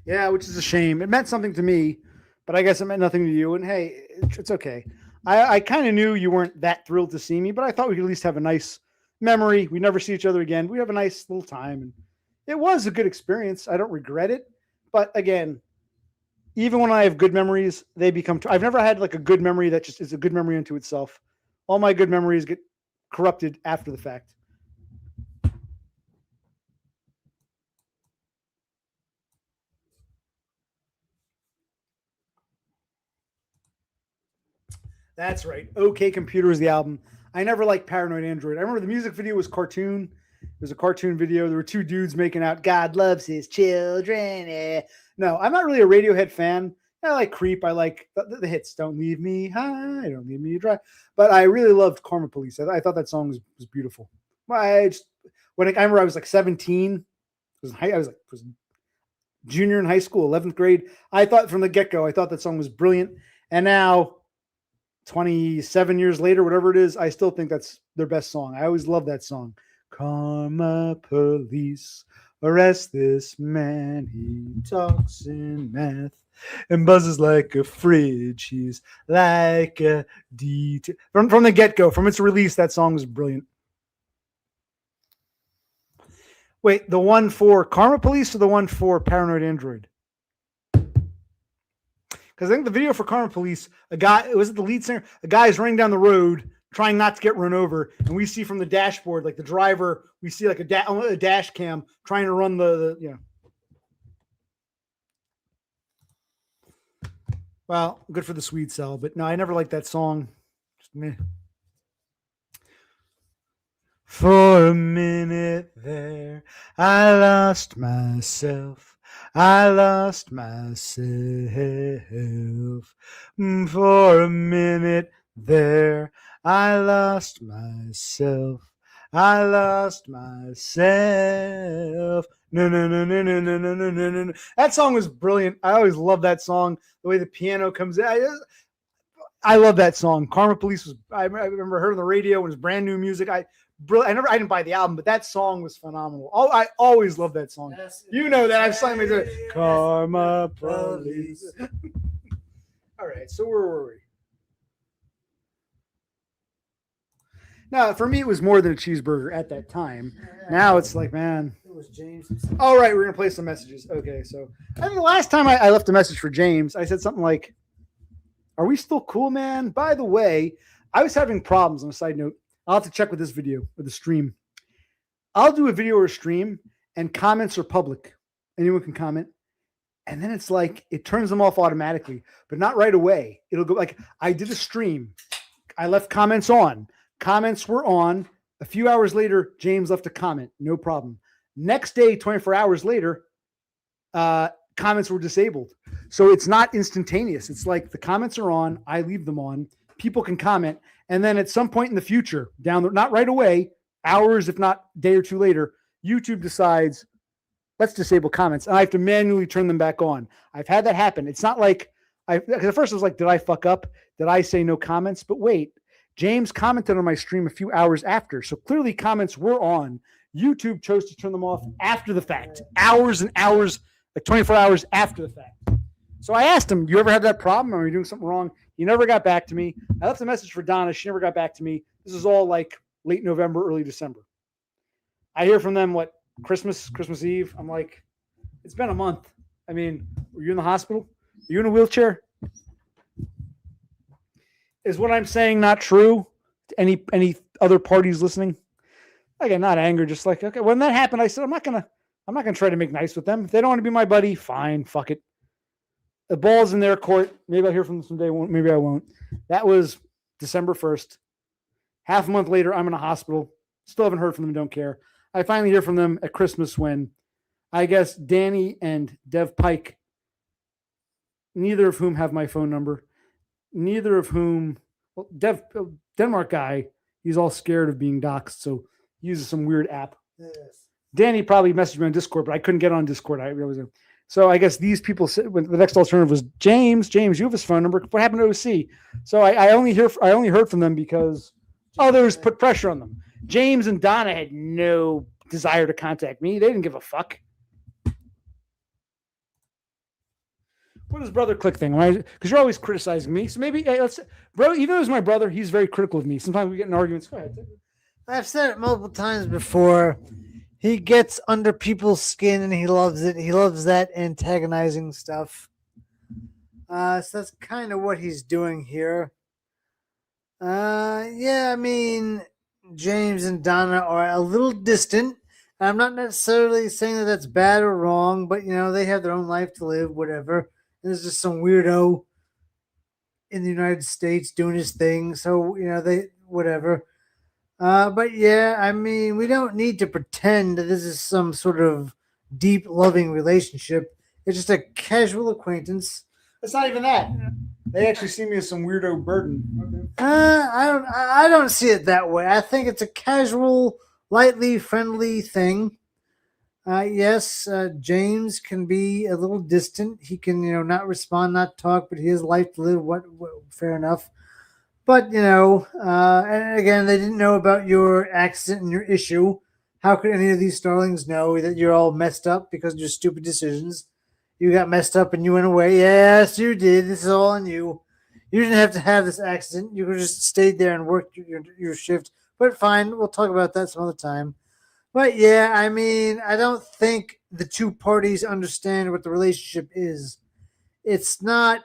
Yeah, which is a shame. It meant something to me, but I guess it meant nothing to you. And hey, it's okay. I kind of knew you weren't that thrilled to see me, but I thought we could at least have a nice memory. We never see each other again. We have a nice little time. And it was a good experience. I don't regret it. But again, even when I have good memories, they become. I've never had like a good memory that just is a good memory unto itself. All my good memories get corrupted after the fact. That's right. OK Computer is the album. I never liked Paranoid Android. I remember the music video was cartoon. It was a cartoon video. There were two dudes making out, God loves his children. No, I'm not really a Radiohead fan. I like Creep. I like the hits. Don't leave me high. Don't leave me dry. But I really loved Karma Police. I thought that song was beautiful. I remember I was like 17. I was junior in high school, 11th grade. I thought from the get-go, I thought that song was brilliant. And now 27 years later, whatever it is, I still think that's their best song. I always love that song. Karma police, arrest this man. He talks in math and buzzes like a fridge. He's like a DT. From the get-go, from its release, that song was brilliant. Wait, the one for Karma Police or the one for Paranoid Android? Because I think the video for Karma Police, was it the lead singer? A guy is running down the road trying not to get run over. And we see from the dashboard, like the driver, we see like a dash cam trying to run the. Well, good for the Swede cell. But no, I never liked that song. Just meh. For a minute there, I lost myself. I lost myself. For a minute there, I lost myself. I lost myself. No. That song was brilliant. I always love that song. The way the piano comes in. I love that song. Karma Police was. I remember heard on the radio when it was brand new music. I didn't buy the album, but that song was phenomenal. I always love that song. Yes, you know that I've sung it. Karma Police. All right, so where were we? Now, for me, it was more than a cheeseburger at that time. Now it's like, man. It was James. All right, we're gonna play some messages. Okay, so I think the last time I left a message for James, I said something like, "Are we still cool, man? By the way, I was having problems." On a side note, I'll have to check with this video, with the stream. I'll do a video or a stream, and comments are public. Anyone can comment. And then it's like, it turns them off automatically, but not right away. It'll go like, I did a stream. I left comments on. Comments were on. A few hours later, James left a comment. No problem. Next day, 24 hours later, comments were disabled. So it's not instantaneous. It's like the comments are on. I leave them on. People can comment. And then at some point in the future, not right away, hours, if not a day or two later, YouTube decides, let's disable comments. And I have to manually turn them back on. I've had that happen. It's not like, because at first I was like, did I fuck up? Did I say no comments? But wait, James commented on my stream a few hours after. So clearly comments were on. YouTube chose to turn them off after the fact. Hours and hours, like 24 hours after the fact. So I asked him, you ever had that problem? Are you doing something wrong? He never got back to me. I left a message for Donna. She never got back to me. This is all like late November, early December. I hear from them, Christmas Eve. I'm like, it's been a month. I mean, were you in the hospital? Are you in a wheelchair? Is what I'm saying not true to any other parties listening? Again, not anger, just like, okay, when that happened, I said, I'm not gonna try to make nice with them. If they don't want to be my buddy, fine, fuck it. The ball's in their court. Maybe I'll hear from them someday. Maybe I won't. That was December 1st. Half a month later, I'm in a hospital. Still haven't heard from them. Don't care. I finally hear from them at Christmas when I guess Danny and Dev Pike, neither of whom have my phone number, neither of whom, well, Denmark guy, he's all scared of being doxxed, so he uses some weird app. Yes. Danny probably messaged me on Discord, but I couldn't get on Discord. I realized it. So I guess these people. The next alternative was James. James, you have his phone number. What happened to OC? So I only heard from them because others put pressure on them. James and Donna had no desire to contact me. They didn't give a fuck. What does brother click thing? Because you're always criticizing me. So maybe, hey, bro, even though he's my brother, he's very critical of me. Sometimes we get in arguments. Go ahead. I've said it multiple times before. He gets under people's skin and he loves it. He loves that antagonizing stuff. So that's kind of what he's doing here. Yeah, I mean, James and Donna are a little distant. I'm not necessarily saying that that's bad or wrong, but, they have their own life to live, whatever. And there's just some weirdo in the United States doing his thing. So, they, whatever. But yeah, I mean, we don't need to pretend that this is some sort of deep, loving relationship. It's just a casual acquaintance. It's not even that. They actually see me as some weirdo burden. I don't see it that way. I think it's a casual, lightly friendly thing. Yes, James can be a little distant. He can, not respond, not talk, but he has life to live. What fair enough. But, and again, they didn't know about your accident and your issue. How could any of these starlings know that you're all messed up because of your stupid decisions? You got messed up and you went away. Yes, you did. This is all on you. You didn't have to have this accident. You could just stayed there and worked your shift. But fine, we'll talk about that some other time. But yeah, I mean, I don't think the two parties understand what the relationship is. It's not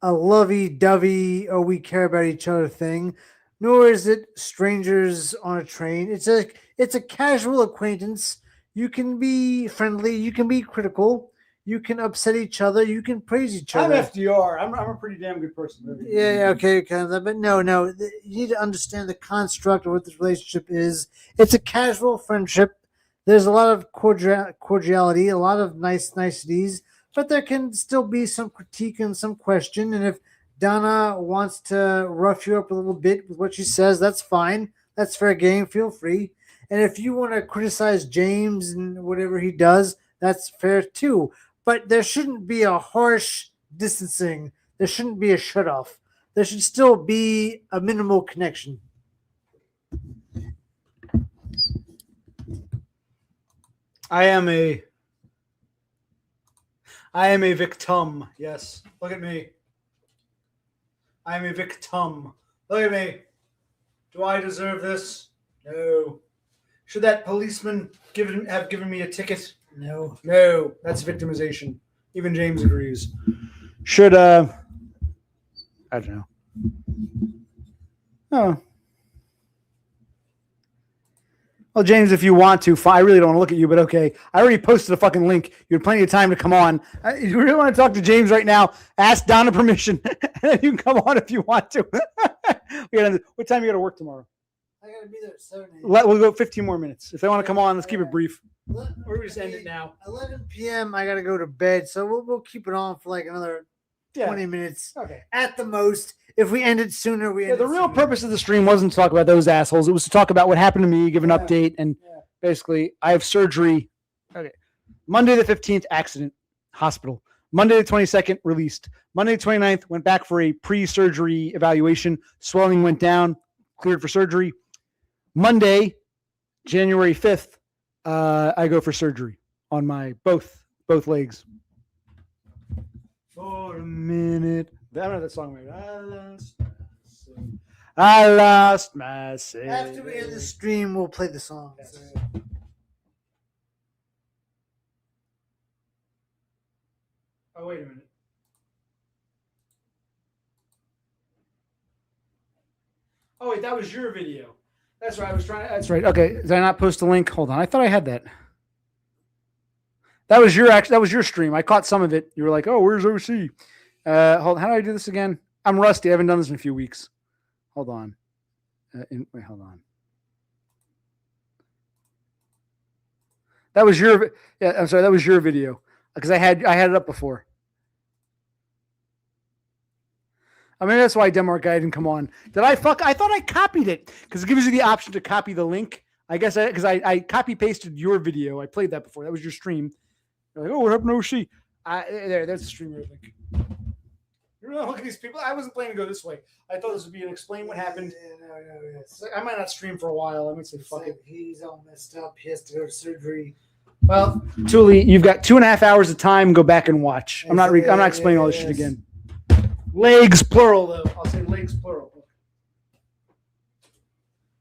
a lovey-dovey, oh, we care about each other thing, nor is it strangers on a train. It's a casual acquaintance. You can be friendly, you can be critical, you can upset each other, you can praise each other. I'm FDR. I'm a pretty damn good person. Yeah, okay, kind of that. But no, you need to understand the construct of what this relationship is. It's a casual friendship. There's a lot of cordiality, a lot of niceties. But there can still be some critique and some question. And if Donna wants to rough you up a little bit with what she says, that's fine. That's fair game. Feel free. And if you want to criticize James and whatever he does, that's fair too. But there shouldn't be a harsh distancing. There shouldn't be a shutoff. There should still be a minimal connection. I am a victim. Yes. Look at me. I am a victim. Look at me. Do I deserve this? No. Should that policeman have given me a ticket? No. No. That's victimization. Even James agrees. Should I don't know. Oh. Well, James, if you want to, I really don't want to look at you, but okay. I already posted a fucking link. You had plenty of time to come on. You really want to talk to James right now? Ask Donna permission, and you can come on if you want to. What time you got to work tomorrow? I got to be there at 7 a.m. We'll go 15 more minutes. If they want to come on, let's keep it brief. Or we just end it now. 11 p.m. I got to go to bed, so we'll keep it on for like another 20 minutes. Okay. At the most. If we end it sooner, we end it the real sooner. purpose of the stream wasn't to talk about those assholes. It was to talk about what happened to me, give an update, and basically, I have surgery. Okay. Monday the 15th, accident, hospital. Monday the 22nd, released. Monday the 29th, went back for a pre-surgery evaluation. Swelling went down, cleared for surgery. Monday, January 5th, I go for surgery on my both legs. For a minute. I don't know that song. Maybe. I lost myself. After we end the stream, we'll play the song. Yes. Oh, wait a minute. Oh, wait, that was your video. That's right. I was trying to. That's right. Okay. Did I not post a link? Hold on. I thought I had that. That was your stream. I caught some of it. You were like, "Oh, where's OC?" Hold. How do I do this again? I'm rusty. I haven't done this in a few weeks. Hold on. Wait, hold on. That was your. Yeah, I'm sorry. That was your video because I had it up before. I mean, that's why Denmark guy didn't come on. Did I fuck? I thought I copied it because it gives you the option to copy the link. I guess because I copy pasted your video. I played that before. That was your stream. You're like, oh, what happened to OC? There's the streamer link. You know, look at these people. I wasn't planning to go this way. I thought this would be an explain what happened. No. I might not stream for a while. I might say fuck it. He's all messed up. He has to go to surgery. Well, Thule, you've got 2.5 hours of time. Go back and watch. I'm not explaining all this shit again. Legs plural though. I'll say legs plural.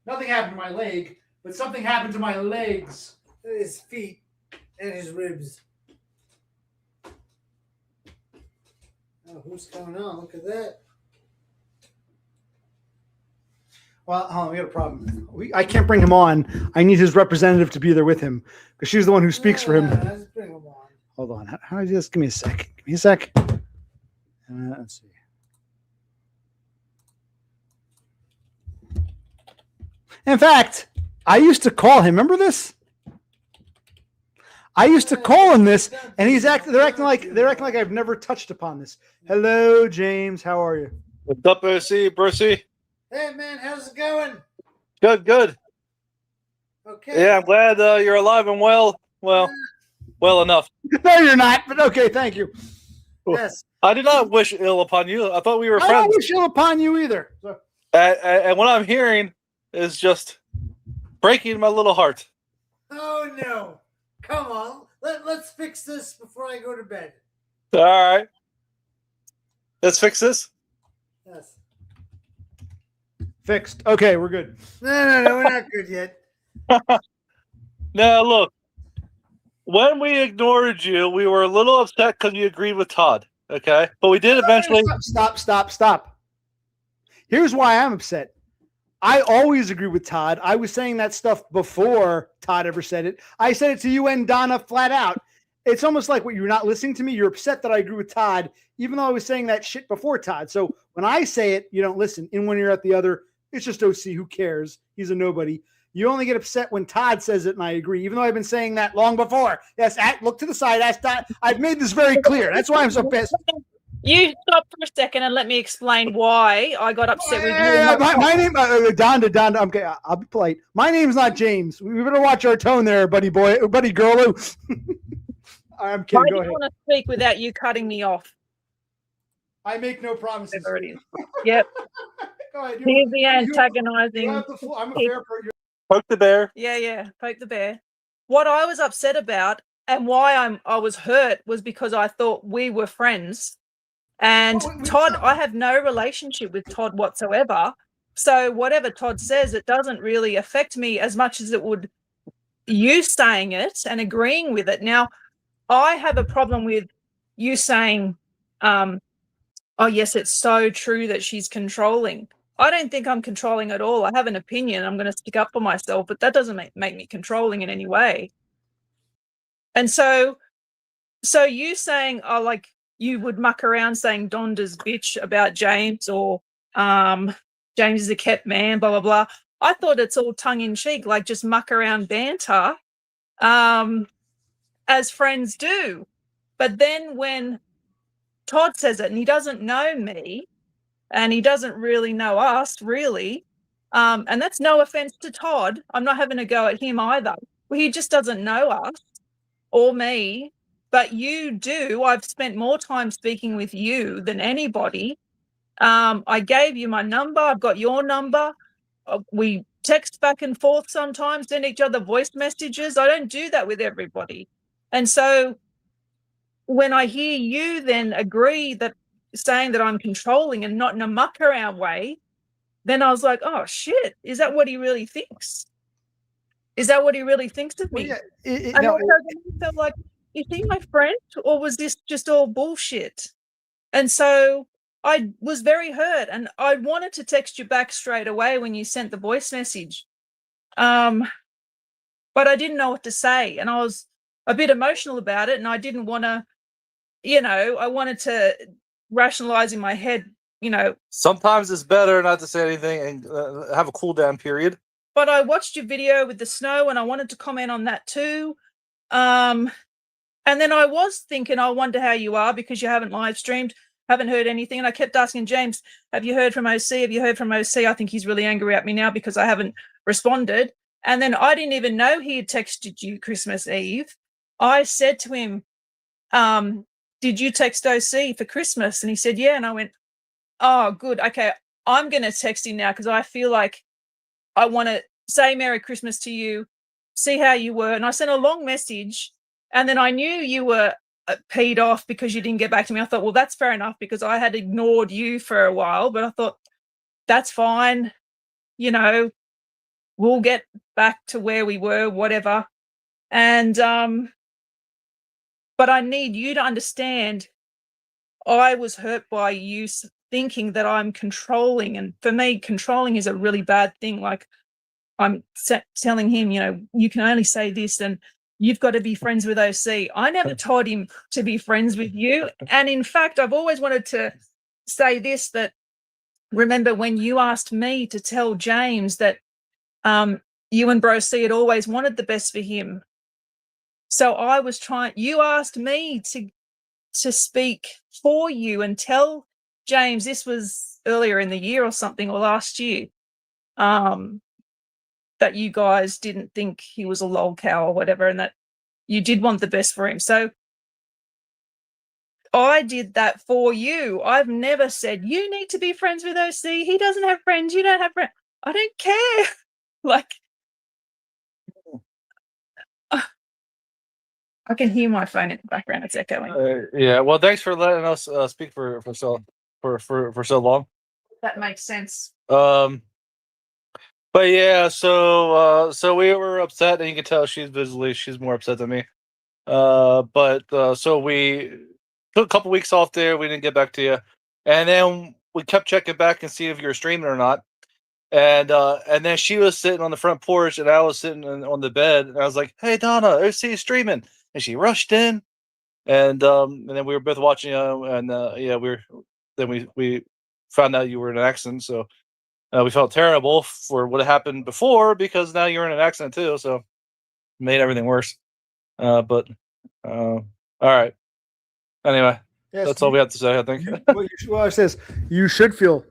Nothing happened to my leg, but something happened to my legs. His feet and his ribs. Oh, who's coming on? Look at that. Well, hold on, we got a problem. I can't bring him on. I need his representative to be there with him because she's the one who speaks for him. Let's bring him on. Hold on. How do I do this? Give me a sec. Give me a sec. Let's see. In fact, I used to call him. Remember this? I used to call him this, and they're acting like I've never touched upon this. Hello, James. How are you? What's up, OC, Brucey? Hey, man, how's it going? Good. Okay. Yeah, I'm glad you're alive and well. Well enough. No, you're not, but okay, thank you. Yes. I did not wish ill upon you. I thought we were I friends. don't wish ill upon you either. So. And what I'm hearing is just breaking my little heart. Oh, no. Come on. Let's fix this before I go to bed. All right. Let's fix this. Yes. Fixed. Okay, we're good. No, we're not good yet. Now, look. When we ignored you, we were a little upset because you agreed with Todd. Okay? But we did eventually... Stop. Here's why I'm upset. I always agree with Todd. I was saying that stuff before Todd ever said it. I said it to you and Donna flat out. It's almost like you're not listening to me. You're upset that I agree with Todd, even though I was saying that shit before Todd. So when I say it, you don't listen. In one ear out the other. It's just OC. Who cares? He's a nobody. You only get upset when Todd says it, and I agree, even though I've been saying that long before. Yes, look to the side. Ask Todd. I've made this very clear. That's why I'm so pissed. You stop for a second and let me explain why I got upset with you. My name, Donda. Okay, I'll be polite. My name's not James. We better watch our tone there, buddy girl. I'm kidding. I Go didn't ahead. want to speak without you cutting me off. I make no promises. Whatever it is. Yep. Go ahead. Here's the antagonizing. I'm a fair person. Poke the bear. Yeah. Poke the bear. What I was upset about and why I was hurt was because I thought we were friends. And Todd, I have no relationship with Todd whatsoever. So whatever Todd says, it doesn't really affect me as much as it would you saying it and agreeing with it. Now, I have a problem with you saying, oh, yes, it's so true that she's controlling. I don't think I'm controlling at all. I have an opinion. I'm going to stick up for myself, but that doesn't make me controlling in any way. And so you saying, oh, like, you would muck around saying Donda's bitch about James or James is a kept man, blah, blah, blah. I thought it's all tongue-in-cheek, like just muck around banter as friends do. But then when Todd says it and he doesn't know me and he doesn't really know us, really, and that's no offense to Todd. I'm not having a go at him either. Well, he just doesn't know us or me. But you do. I've spent more time speaking with you than anybody. I gave you my number. I've got your number. We text back and forth sometimes, send each other voice messages. I don't do that with everybody. And so when I hear you then agree that saying that I'm controlling and not in a muck around way, then I was like, oh, shit, is that what he really thinks? Is that what he really thinks of me? Well, yeah, and also I felt like, is he my friend or was this just all bullshit? And so I was very hurt and I wanted to text you back straight away when you sent the voice message. But I didn't know what to say. And I was a bit emotional about it, and I didn't want to, I wanted to rationalize in my head, Sometimes it's better not to say anything and have a cool down period. But I watched your video with the snow, and I wanted to comment on that too. And then I was thinking, I wonder how you are because you haven't live streamed, haven't heard anything. And I kept asking James, have you heard from OC? Have you heard from OC? I think he's really angry at me now because I haven't responded. And then I didn't even know he had texted you Christmas Eve. I said to him, did you text OC for Christmas? And he said, yeah. And I went, oh, good. Okay, I'm going to text him now because I feel like I want to say Merry Christmas to you, see how you were. And I sent a long message, and then I knew you were peed off because you didn't get back to me. I thought, well, that's fair enough because I had ignored you for a while, but I thought, that's fine. We'll get back to where we were, whatever. And, but I need you to understand I was hurt by you thinking that I'm controlling. And for me, controlling is a really bad thing. Like, I'm telling him, you can only say this and you've got to be friends with OC. I never told him to be friends with you. And in fact, I've always wanted to say this, that remember when you asked me to tell James that you and Bro C had always wanted the best for him. So I was you asked me to speak for you and tell James, this was earlier in the year or something, or last year, that you guys didn't think he was a lol cow or whatever, and that you did want the best for him. So I did that for you. I've never said you need to be friends with OC. He doesn't have friends. You don't have friends. I don't care. Like, I can hear my phone in the background. It's echoing. Yeah. Well, thanks for letting us speak for so long. That makes sense. But yeah, so we were upset, and you can tell she's more upset than me. So we took a couple weeks off there. We didn't get back to you, and then we kept checking back and see if you were streaming or not. And then she was sitting on the front porch, and I was sitting on the bed, and I was like, "Hey, Donna, OC is streaming," and she rushed in, and then we were both watching, and we found out you were in an accident, so. We felt terrible for what happened before because now you're in an accident too, so it made everything worse. All right. Anyway, Yes, that's all we have to say, I think. It says you should feel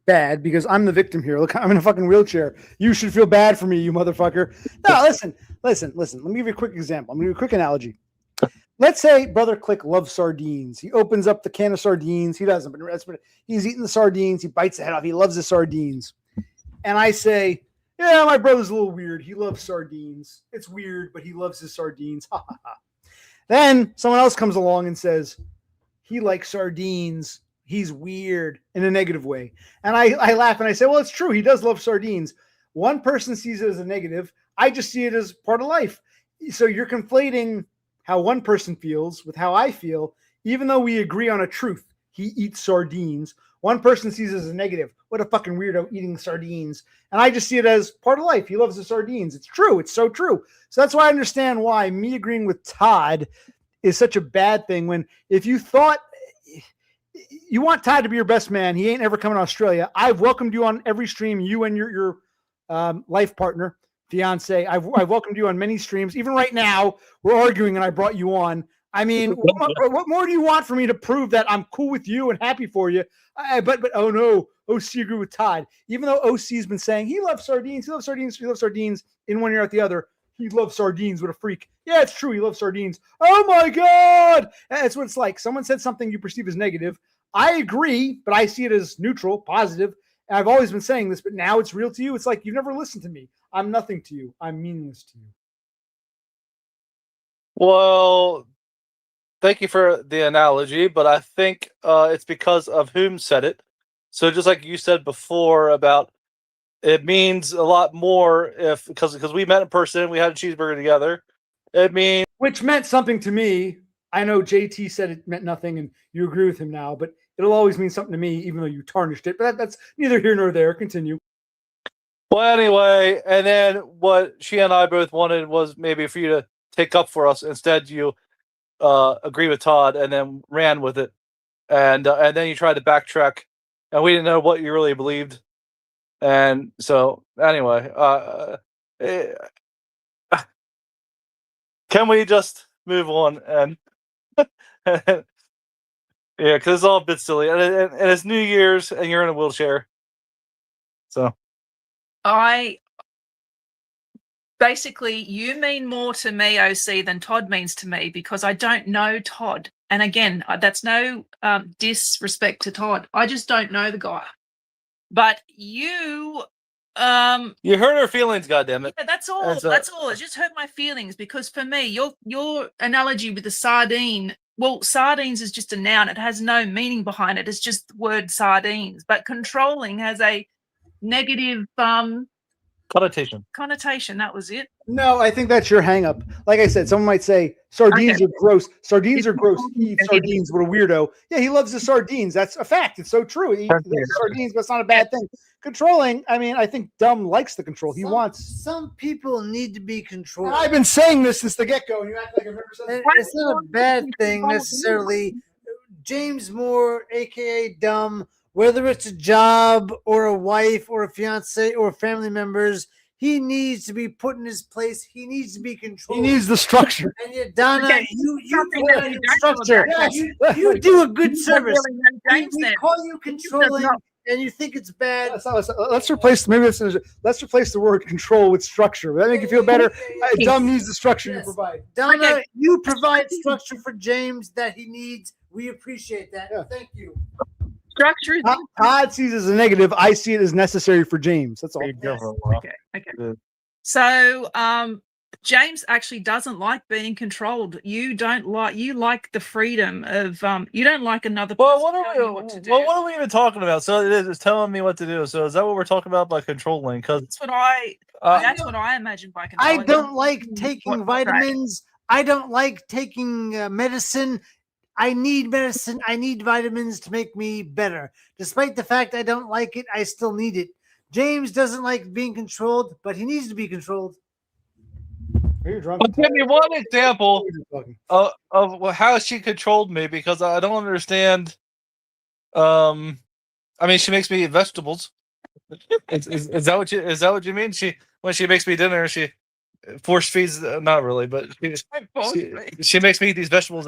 bad because I'm the victim here. Look, I'm in a fucking wheelchair. You should feel bad for me, you motherfucker. No, listen. Let me give you a quick example. I'm going to give you a quick analogy. Let's say Brother Click loves sardines. He opens up the can of sardines. He doesn't, but he's eating the sardines. He bites the head off. He loves the sardines. And I say, yeah, my brother's a little weird. He loves sardines. It's weird, but he loves his sardines. Ha ha ha. Then someone else comes along and says, he likes sardines. He's weird in a negative way. And I laugh and I say, well, it's true. He does love sardines. One person sees it as a negative. I just see it as part of life. So you're conflating how one person feels with how I feel, even though we agree on a truth. He eats sardines. One person sees it as a negative. What a fucking weirdo eating sardines. And I just see it as part of life. He loves the sardines. It's true. It's so true. So that's why I understand why me agreeing with Todd is such a bad thing. When if you thought you want Todd to be your best man, he ain't ever coming to Australia. I've welcomed you on every stream, you and your life partner. Fiance, I've welcomed you on many streams. Even right now, we're arguing, and I brought you on. I mean, what more do you want from me to prove that I'm cool with you and happy for you? But oh no, OC agree with Todd. Even though OC's been saying he loves sardines, he loves sardines in one ear out the other. He loves sardines. What a freak! Yeah, it's true. He loves sardines. Oh my god, that's what it's like. Someone said something you perceive as negative. I agree, but I see it as neutral, positive. And I've always been saying this, but now it's real to you. It's like you've never listened to me. I'm nothing to you. I'm meaningless to you. Well, thank you for the analogy, but I think it's because of whom said it. So just like you said before about it means a lot more because we met in person, we had a cheeseburger together. It means which meant something to me. I know JT said it meant nothing, and you agree with him now, but it'll always mean something to me, even though you tarnished it. But that's neither here nor there. Continue. Well, anyway, and then what she and I both wanted was maybe for you to take up for us. Instead, you agree with Todd and then ran with it, and then you tried to backtrack, and we didn't know what you really believed. And so, anyway, can we just move on? And yeah, because it's all a bit silly, and it's New Year's, and you're in a wheelchair. So Basically, you mean more to me, OC, than Todd means to me, because I don't know Todd. And again, that's no disrespect to Todd. I just don't know the guy. But you hurt her feelings, goddammit. Yeah, that's all. That's all. It just hurt my feelings, because for me, your analogy with the sardine. Well, sardines is just a noun. It has no meaning behind it. It's just the word sardines. But controlling has a negative connotation. That was it. No, I think that's your hang up. Like I said, someone might say sardines are gross. Sardines are gross. He eats sardines. What a weirdo. Yeah, he loves the sardines. That's a fact. It's so true. He eats sardines, but it's not a bad thing. Controlling, I mean, I think DUM likes the control. He wants. Some people need to be controlled. I've been saying this since the get-go, and you act like I've never said it. It's not a bad thing necessarily. James Moore, aka DUM, whether it's a job or a wife or a fiance or family members, he needs to be put in his place. He needs to be controlled. He needs the structure. And yet, Donna, you provide structure. You do a good service. We call you controlling, and you think it's bad. Let's replace the word control with structure. Will that make you feel better? DUM needs the structure you provide. Donna, you provide structure for James that he needs. We appreciate that. Yeah. Thank you. Structure. Todd sees it as a negative. I see it as necessary for James. That's all. Yes. Okay. So, James actually doesn't like being controlled. You like the freedom of you don't like another person. Well, what are we even talking about? So it's telling me what to do. So is that what we're talking about by controlling? Because that's what I imagine by controlling. I don't like taking vitamins. I don't like taking medicine. I need medicine. I need vitamins to make me better. Despite the fact I don't like it, I still need it. James doesn't like being controlled, but he needs to be controlled. Give me one example of how she controlled me, because I don't understand. I mean, she makes me eat vegetables. Is that what you mean? When she makes me dinner, she force feeds. Not really, but she makes me eat these vegetables.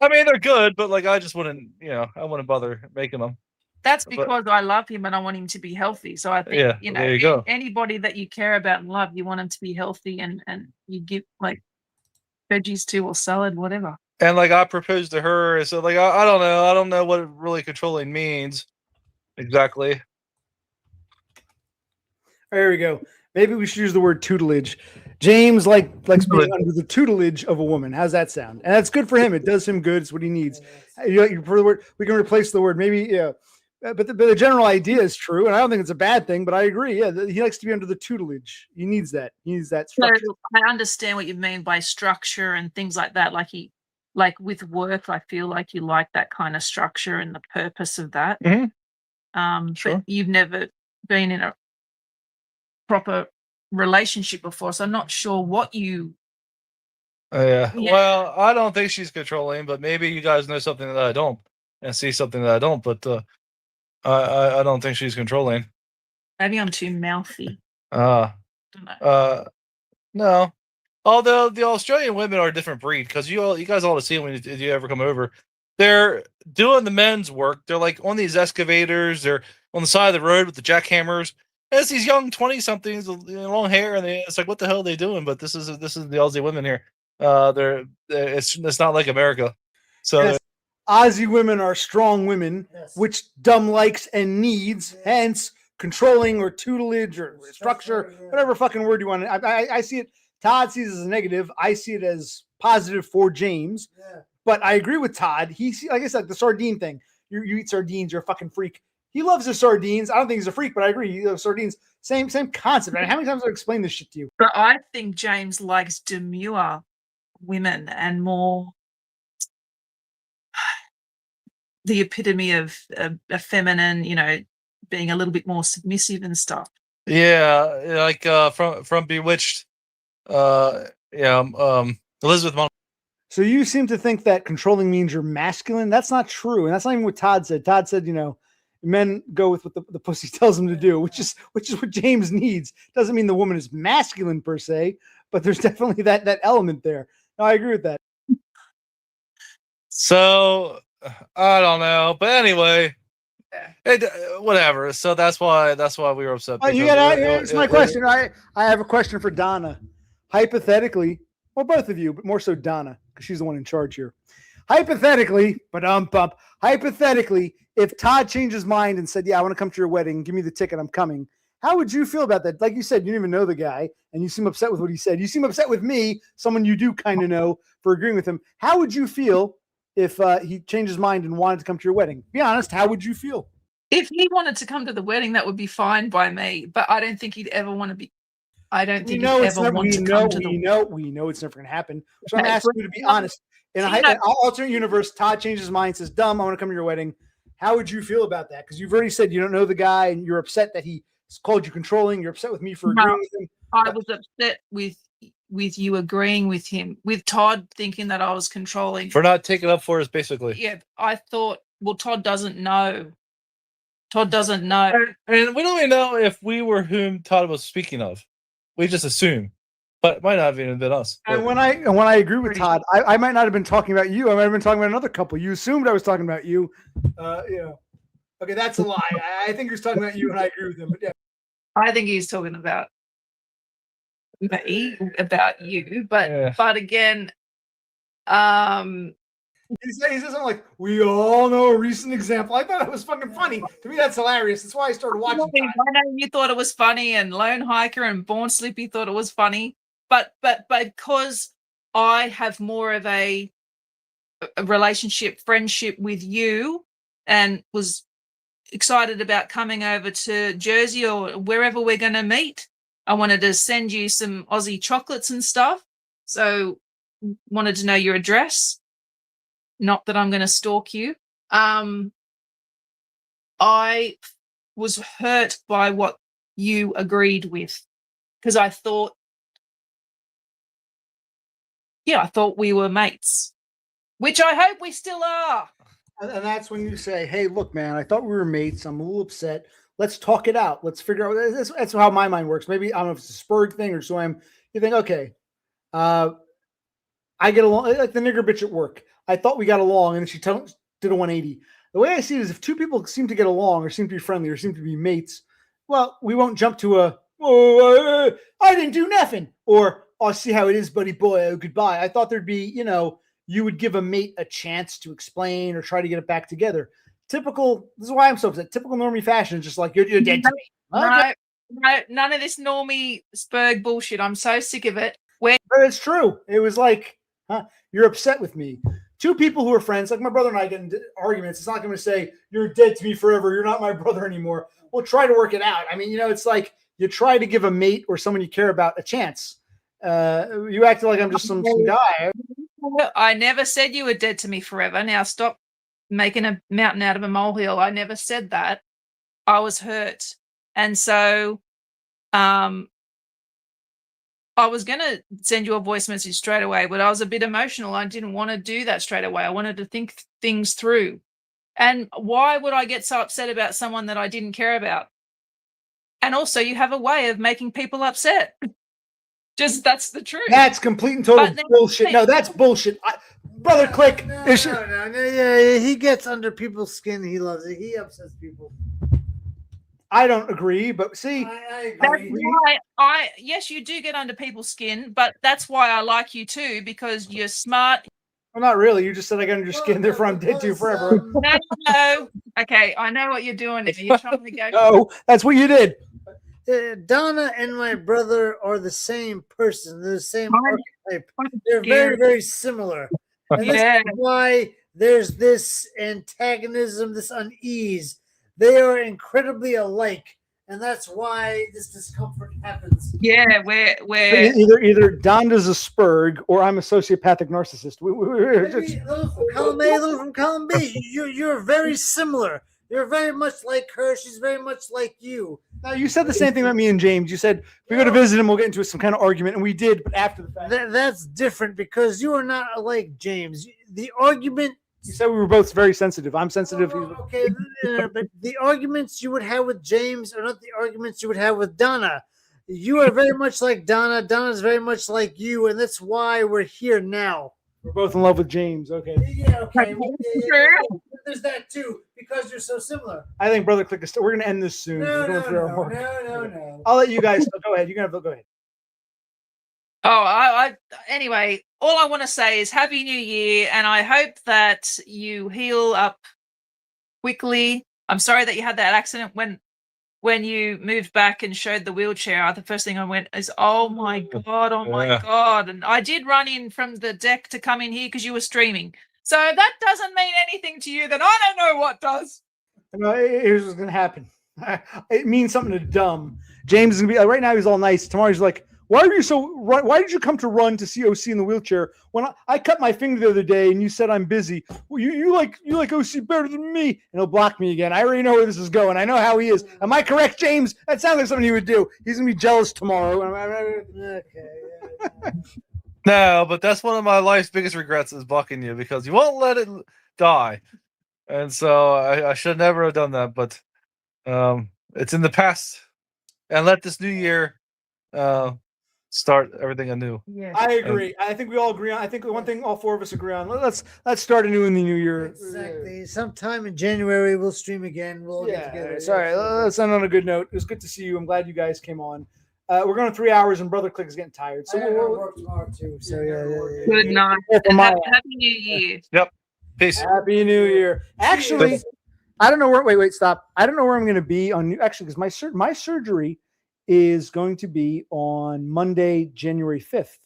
I mean, they're good, but like I just wouldn't, I wouldn't bother making them. That's because I love him and I want him to be healthy. So I think, there you go. Anybody that you care about and love, you want him to be healthy, and you give like veggies to, or salad, whatever. And like I proposed to her, so like I don't know. I don't know what really controlling means exactly. There we go. Maybe we should use the word tutelage. James likes being under the tutelage of a woman. How's that sound? And that's good for him. It does him good. It's what he needs. You prefer the word? We can replace the word. Maybe, yeah. But the general idea is true, and I don't think it's a bad thing. But I agree. Yeah, he likes to be under the tutelage. He needs that. He needs that structure. So I understand what you mean by structure and things like that. Like with work, I feel like you like that kind of structure and the purpose of that. Mm-hmm. Sure. But you've never been in a proper relationship before, so I'm not sure what you. Yeah. Well, I don't think she's controlling, but maybe you guys know something that I don't, and see something that I don't. But I don't think she's controlling. Maybe I'm too mouthy. Don't know. No. Although the Australian women are a different breed, because you guys ought to see them when you ever come over. They're doing the men's work. They're like on these excavators. They're on the side of the road with the jackhammers. And it's these young 20-somethings with long hair, and it's like, what the hell are they doing? But this is the Aussie women here. It's not like America. So yes. Aussie women are strong women, which DUM likes and needs. Hence, controlling or tutelage or structure, whatever fucking word you want. I see it. Todd sees it as a negative. I see it as positive for James. Yeah. But I agree with Todd. Like I said, the sardine thing. You eat sardines, you're a fucking freak. He loves the sardines. I don't think he's a freak, but I agree. He loves sardines. Same concept. How many times have I explained this shit to you? But I think James likes demure women and more the epitome of a feminine, being a little bit more submissive and stuff. Yeah, like from Bewitched. Elizabeth Monk. So you seem to think that controlling means you're masculine. That's not true. And that's not even what Todd said. Todd said, men go with what the pussy tells them to do, which is what James needs. Doesn't mean the woman is masculine per se, but there's definitely that element there. No, I agree with that. So I don't know, but anyway, whatever. So that's why we were upset. Oh, you got to answer my question. I have a question for Donna. Hypothetically, well, both of you, but more so Donna, because she's the one in charge here. Hypothetically, hypothetically, if Todd changed his mind and said, "Yeah, I want to come to your wedding. Give me the ticket. I'm coming." How would you feel about that? Like you said, you didn't even know the guy, and you seem upset with what he said. You seem upset with me, someone you do kind of know, for agreeing with him. How would you feel if he changed his mind and wanted to come to your wedding? Be honest. How would you feel? If he wanted to come to the wedding, that would be fine by me. But I don't think he'd ever want to be. I don't think he'd ever want to come to the wedding. We know it's never going to happen. So I'm asking you to be honest. In an alternate universe, Todd changes his mind, says, "Dumb, I want to come to your wedding." How would you feel about that? Because you've already said you don't know the guy, and you're upset that he called you controlling. You're upset with me for agreeing with him. I was upset with you agreeing with him, with Todd thinking that I was controlling. For not taking up for us, basically. Yeah, I thought, well, Todd doesn't know. Todd doesn't know. And we don't even know if we were whom Todd was speaking of. We just assume. But it might not have even been us. And when I agree with Todd, I might not have been talking about you. I might have been talking about another couple. You assumed I was talking about you. Okay, that's a lie. I think you're talking about you, and I agree with him. But yeah. I think he's talking about me, about you. But again, he says something like, "We all know a recent example." I thought it was fucking funny. To me, that's hilarious. That's why I started watching. I know you thought it was funny, and Lone Hiker and Born Sleepy thought it was funny. But because I have more of a relationship, friendship with you, and was excited about coming over to Jersey or wherever we're going to meet, I wanted to send you some Aussie chocolates and stuff. So wanted to know your address. Not that I'm going to stalk you. I was hurt by what you agreed with, because I thought we were mates, which I hope we still are. And that's when you say, "Hey, look, man, I thought we were mates. I'm a little upset. Let's talk it out. Let's figure out." That's how my mind works. Maybe I don't know if it's a Spurg thing or so. You think, okay, I get along like the nigger bitch at work. I thought we got along, and she did a 180. The way I see it is, if two people seem to get along, or seem to be friendly, or seem to be mates, well, we won't jump to I didn't do nothing, or "Oh, see how it is, buddy boy. Oh, goodbye." I thought there'd be, you would give a mate a chance to explain or try to get it back together. Typical. This is why I'm so upset. Typical normie fashion, just like you're dead to me. Okay. No, none of this normie Spurg bullshit. I'm so sick of it. But it's true. It was like, you're upset with me. Two people who are friends, like my brother and I, get into arguments. It's not going to say, "You're dead to me forever. You're not my brother anymore." We'll try to work it out. I mean, it's like you try to give a mate or someone you care about a chance. You acted like I'm just some guy. I never said you were dead to me forever. Now stop making a mountain out of a molehill. I never said that. I was hurt. And so I was going to send you a voice message straight away, but I was a bit emotional. I didn't want to do that straight away. I wanted to think things through. And why would I get so upset about someone that I didn't care about? And also, you have a way of making people upset. Just, that's the truth. That's complete and total bullshit. No, that's bullshit. Brother Click. No, yeah, he gets under people's skin. He loves it. He upsets people. I don't agree, but see, I agree. Yes, you do get under people's skin, but that's why I like you too, because you're smart. Well, not really. You just said I got under your skin, therefore I'm dead to you forever. No. Okay, I know what you're doing. If you're trying to go. No, that's what you did. Donna and my brother are the same person. They're the same archetype. They're very, very similar. And that's why there's this antagonism, this unease. They are incredibly alike, and that's why this discomfort happens. Yeah, we're either Donda's a Spurg or I'm a sociopathic narcissist. Little from column A, little from column B. You're very similar. You're very much like her. She's very much like you. No, you said the same thing about me and James. You said if we go to visit him, we'll get into some kind of argument, and we did, but after the fact. That's different because you are not like James. The argument. You said we were both very sensitive. I'm sensitive. Okay, but the arguments you would have with James are not the arguments you would have with Donna. You are very much like Donna. Donna's very much like you, and that's why we're here now. We're both in love with James. Okay. Yeah, okay. Yeah. There's that too, because you're so similar. I think Brother Click is still. We're going to end this soon. No. I'll let you guys go ahead. You can go ahead. Oh, anyway, all I want to say is Happy New Year, and I hope that you heal up quickly. I'm sorry that you had that accident when you moved back and showed the wheelchair. The first thing I went is, oh my God. And I did run in from the deck to come in here because you were streaming. So if that doesn't mean anything to you, then I don't know what does. No, here's what's going to happen. It means something to dumb. James is going to be right now. He's all nice. Tomorrow he's like, why did you come to run to see OC in the wheelchair when I cut my finger the other day and you said I'm busy? Well, you like OC better than me, and he'll block me again. I already know where this is going. I know how he is. Am I correct, James? That sounds like something he would do. He's gonna be jealous tomorrow. Okay. No, but that's one of my life's biggest regrets is blocking you because you won't let it die, and so I should never have done that. But it's in the past, and let this new year start everything anew. Yeah, I agree. I think we all agree on. I think the one thing all four of us agree on. Let's start anew in the new year. Exactly. Sometime in January we'll stream again. We'll get together. Sorry. Let's end on a good note. It was good to see you. I'm glad you guys came on. We're going 3 hours, and Brother Click is getting tired. So we'll work tomorrow too. So yeah. Good night. And happy New Year. Yep. Peace. Happy New Year. Actually, I don't know where. Wait, stop. I don't know where I'm going to be on. Actually, because my surgery is going to be on Monday, January 5th.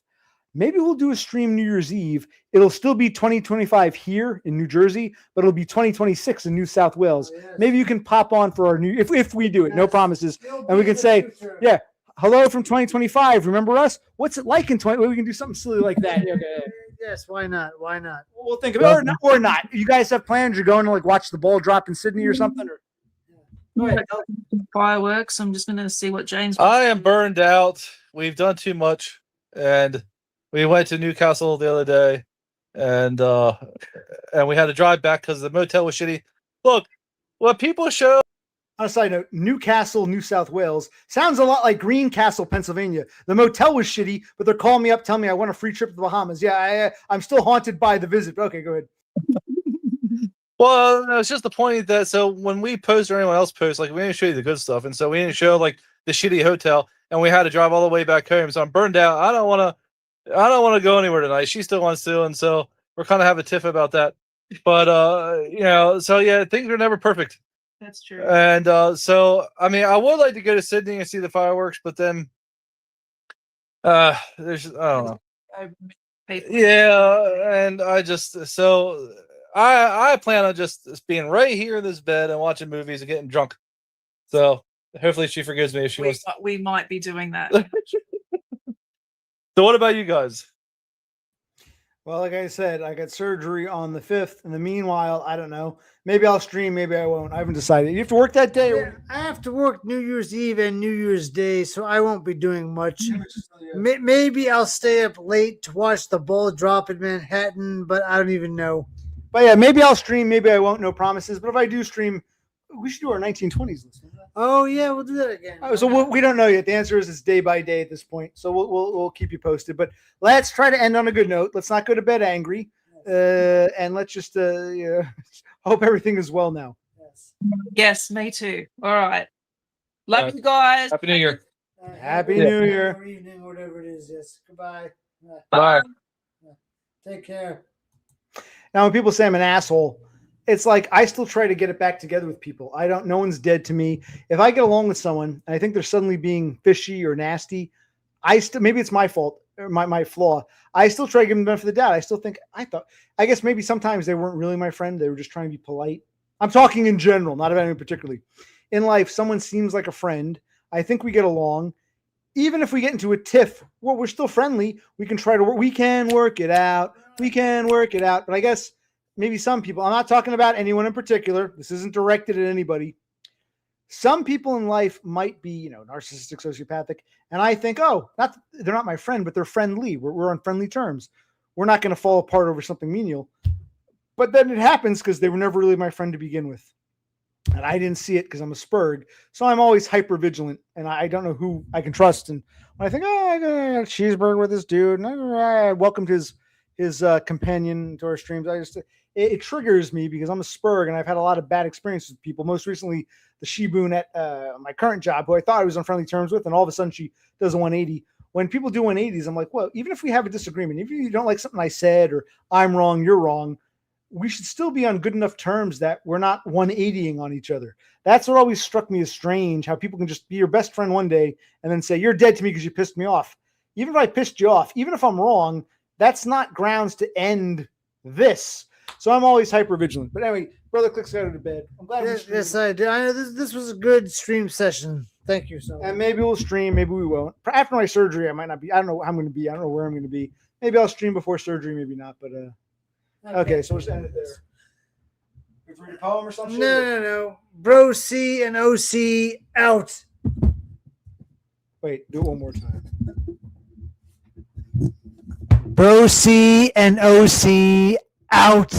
Maybe we'll do a stream New Year's Eve. It'll still be 2025 here in New Jersey, but it'll be 2026 in New South Wales. Oh, yes. Maybe you can pop on for our new, if we do it, no promises. And we can say, yeah, hello from 2025. Remember us? What's it like in 20? We can do something silly like that. Okay. Yes, why not? We'll think of it, or not. You guys have plans? You're going to like watch the ball drop in Sydney or something? Or go ahead. Fireworks. I'm just going to see what James. I am burned out. We've done too much, and we went to Newcastle the other day, and we had to drive back because the motel was shitty. Look, what people show. On a side note, Newcastle, New South Wales sounds a lot like Greencastle, Pennsylvania. The motel was shitty, but they're calling me up, telling me I want a free trip to the Bahamas. Yeah, I'm still haunted by the visit. But okay, go ahead. Well, it's just the point that so when we post or anyone else posts, like we didn't show you the good stuff, and so we didn't show like the shitty hotel, and we had to drive all the way back home. So I'm burned out. I don't want to go anywhere tonight. She still wants to, and so we're kind of have a tiff about that. But so yeah, things are never perfect. That's true. And so I mean, I would like to go to Sydney and see the fireworks, but then there's I don't know. Yeah, and I just so. I plan on just being right here in this bed and watching movies and getting drunk. So hopefully she forgives me if she wants. We might be doing that. So what about you guys? Well, like I said, I got surgery on the 5th. In the meanwhile, I don't know. Maybe I'll stream. Maybe I won't. I haven't decided. You have to work that day? Yeah, I have to work New Year's Eve and New Year's Day, so I won't be doing much. Maybe I'll stay up late to watch the ball drop in Manhattan, but I don't even know. But yeah, maybe I'll stream. Maybe I won't. No promises. But if I do stream, we should do our 1920s list. Oh yeah, we'll do that again. So we don't know yet. The answer is it's day by day at this point. So we'll keep you posted. But let's try to end on a good note. Let's not go to bed angry, and let's just hope everything is well now. Yes, me too. All right. Love you guys. Happy New Year. Happy New Year. Or evening, whatever it is. Yes. Goodbye. Bye. Take care. Now, when people say I'm an asshole, it's like I still try to get it back together with people. No one's dead to me. If I get along with someone and I think they're suddenly being fishy or nasty, maybe it's my fault or my flaw. I still try to give them the benefit of the doubt. I still think I guess maybe sometimes they weren't really my friend. They were just trying to be polite. I'm talking in general, not about anyone particularly. In life, someone seems like a friend. I think we get along. Even if we get into a tiff, well, we're still friendly. We can try to work. We can work it out. But I guess maybe some people, I'm not talking about anyone in particular. This isn't directed at anybody. Some people in life might be, narcissistic, sociopathic, and I think, oh, they're not my friend, but they're friendly. We're on friendly terms. We're not going to fall apart over something menial. But then it happens because they were never really my friend to begin with. And I didn't see it because I'm a Spurg. So I'm always hyper vigilant, and I don't know who I can trust. And when I think, I got a cheeseburger with this dude, and I welcomed his companion to our streams, it triggers me because I'm a Spurg, and I've had a lot of bad experiences with people. Most recently, the Shibun at my current job, who I thought I was on friendly terms with, and all of a sudden she does a 180. When people do 180s, I'm like, well, even if we have a disagreement, if you don't like something I said, or I'm wrong, you're wrong, we should still be on good enough terms that we're not 180ing on each other. That's what always struck me as strange, how people can just be your best friend one day and then say, you're dead to me because you pissed me off. Even if I pissed you off, even if I'm wrong, that's not grounds to end this. So I'm always hyper vigilant. But anyway, Brother Click's got to bed. I'm glad Yes, I did. I know this was a good stream session. Thank you so much. And maybe we'll stream, maybe we won't. After my surgery, I might not be. I don't know how I'm going to be. I don't know where I'm going to be. Maybe I'll stream before surgery, maybe not. But okay, so we'll just end it there. We read a poem or something? No. Bro C and OC out. Wait, do it one more time. Bro C and OC out.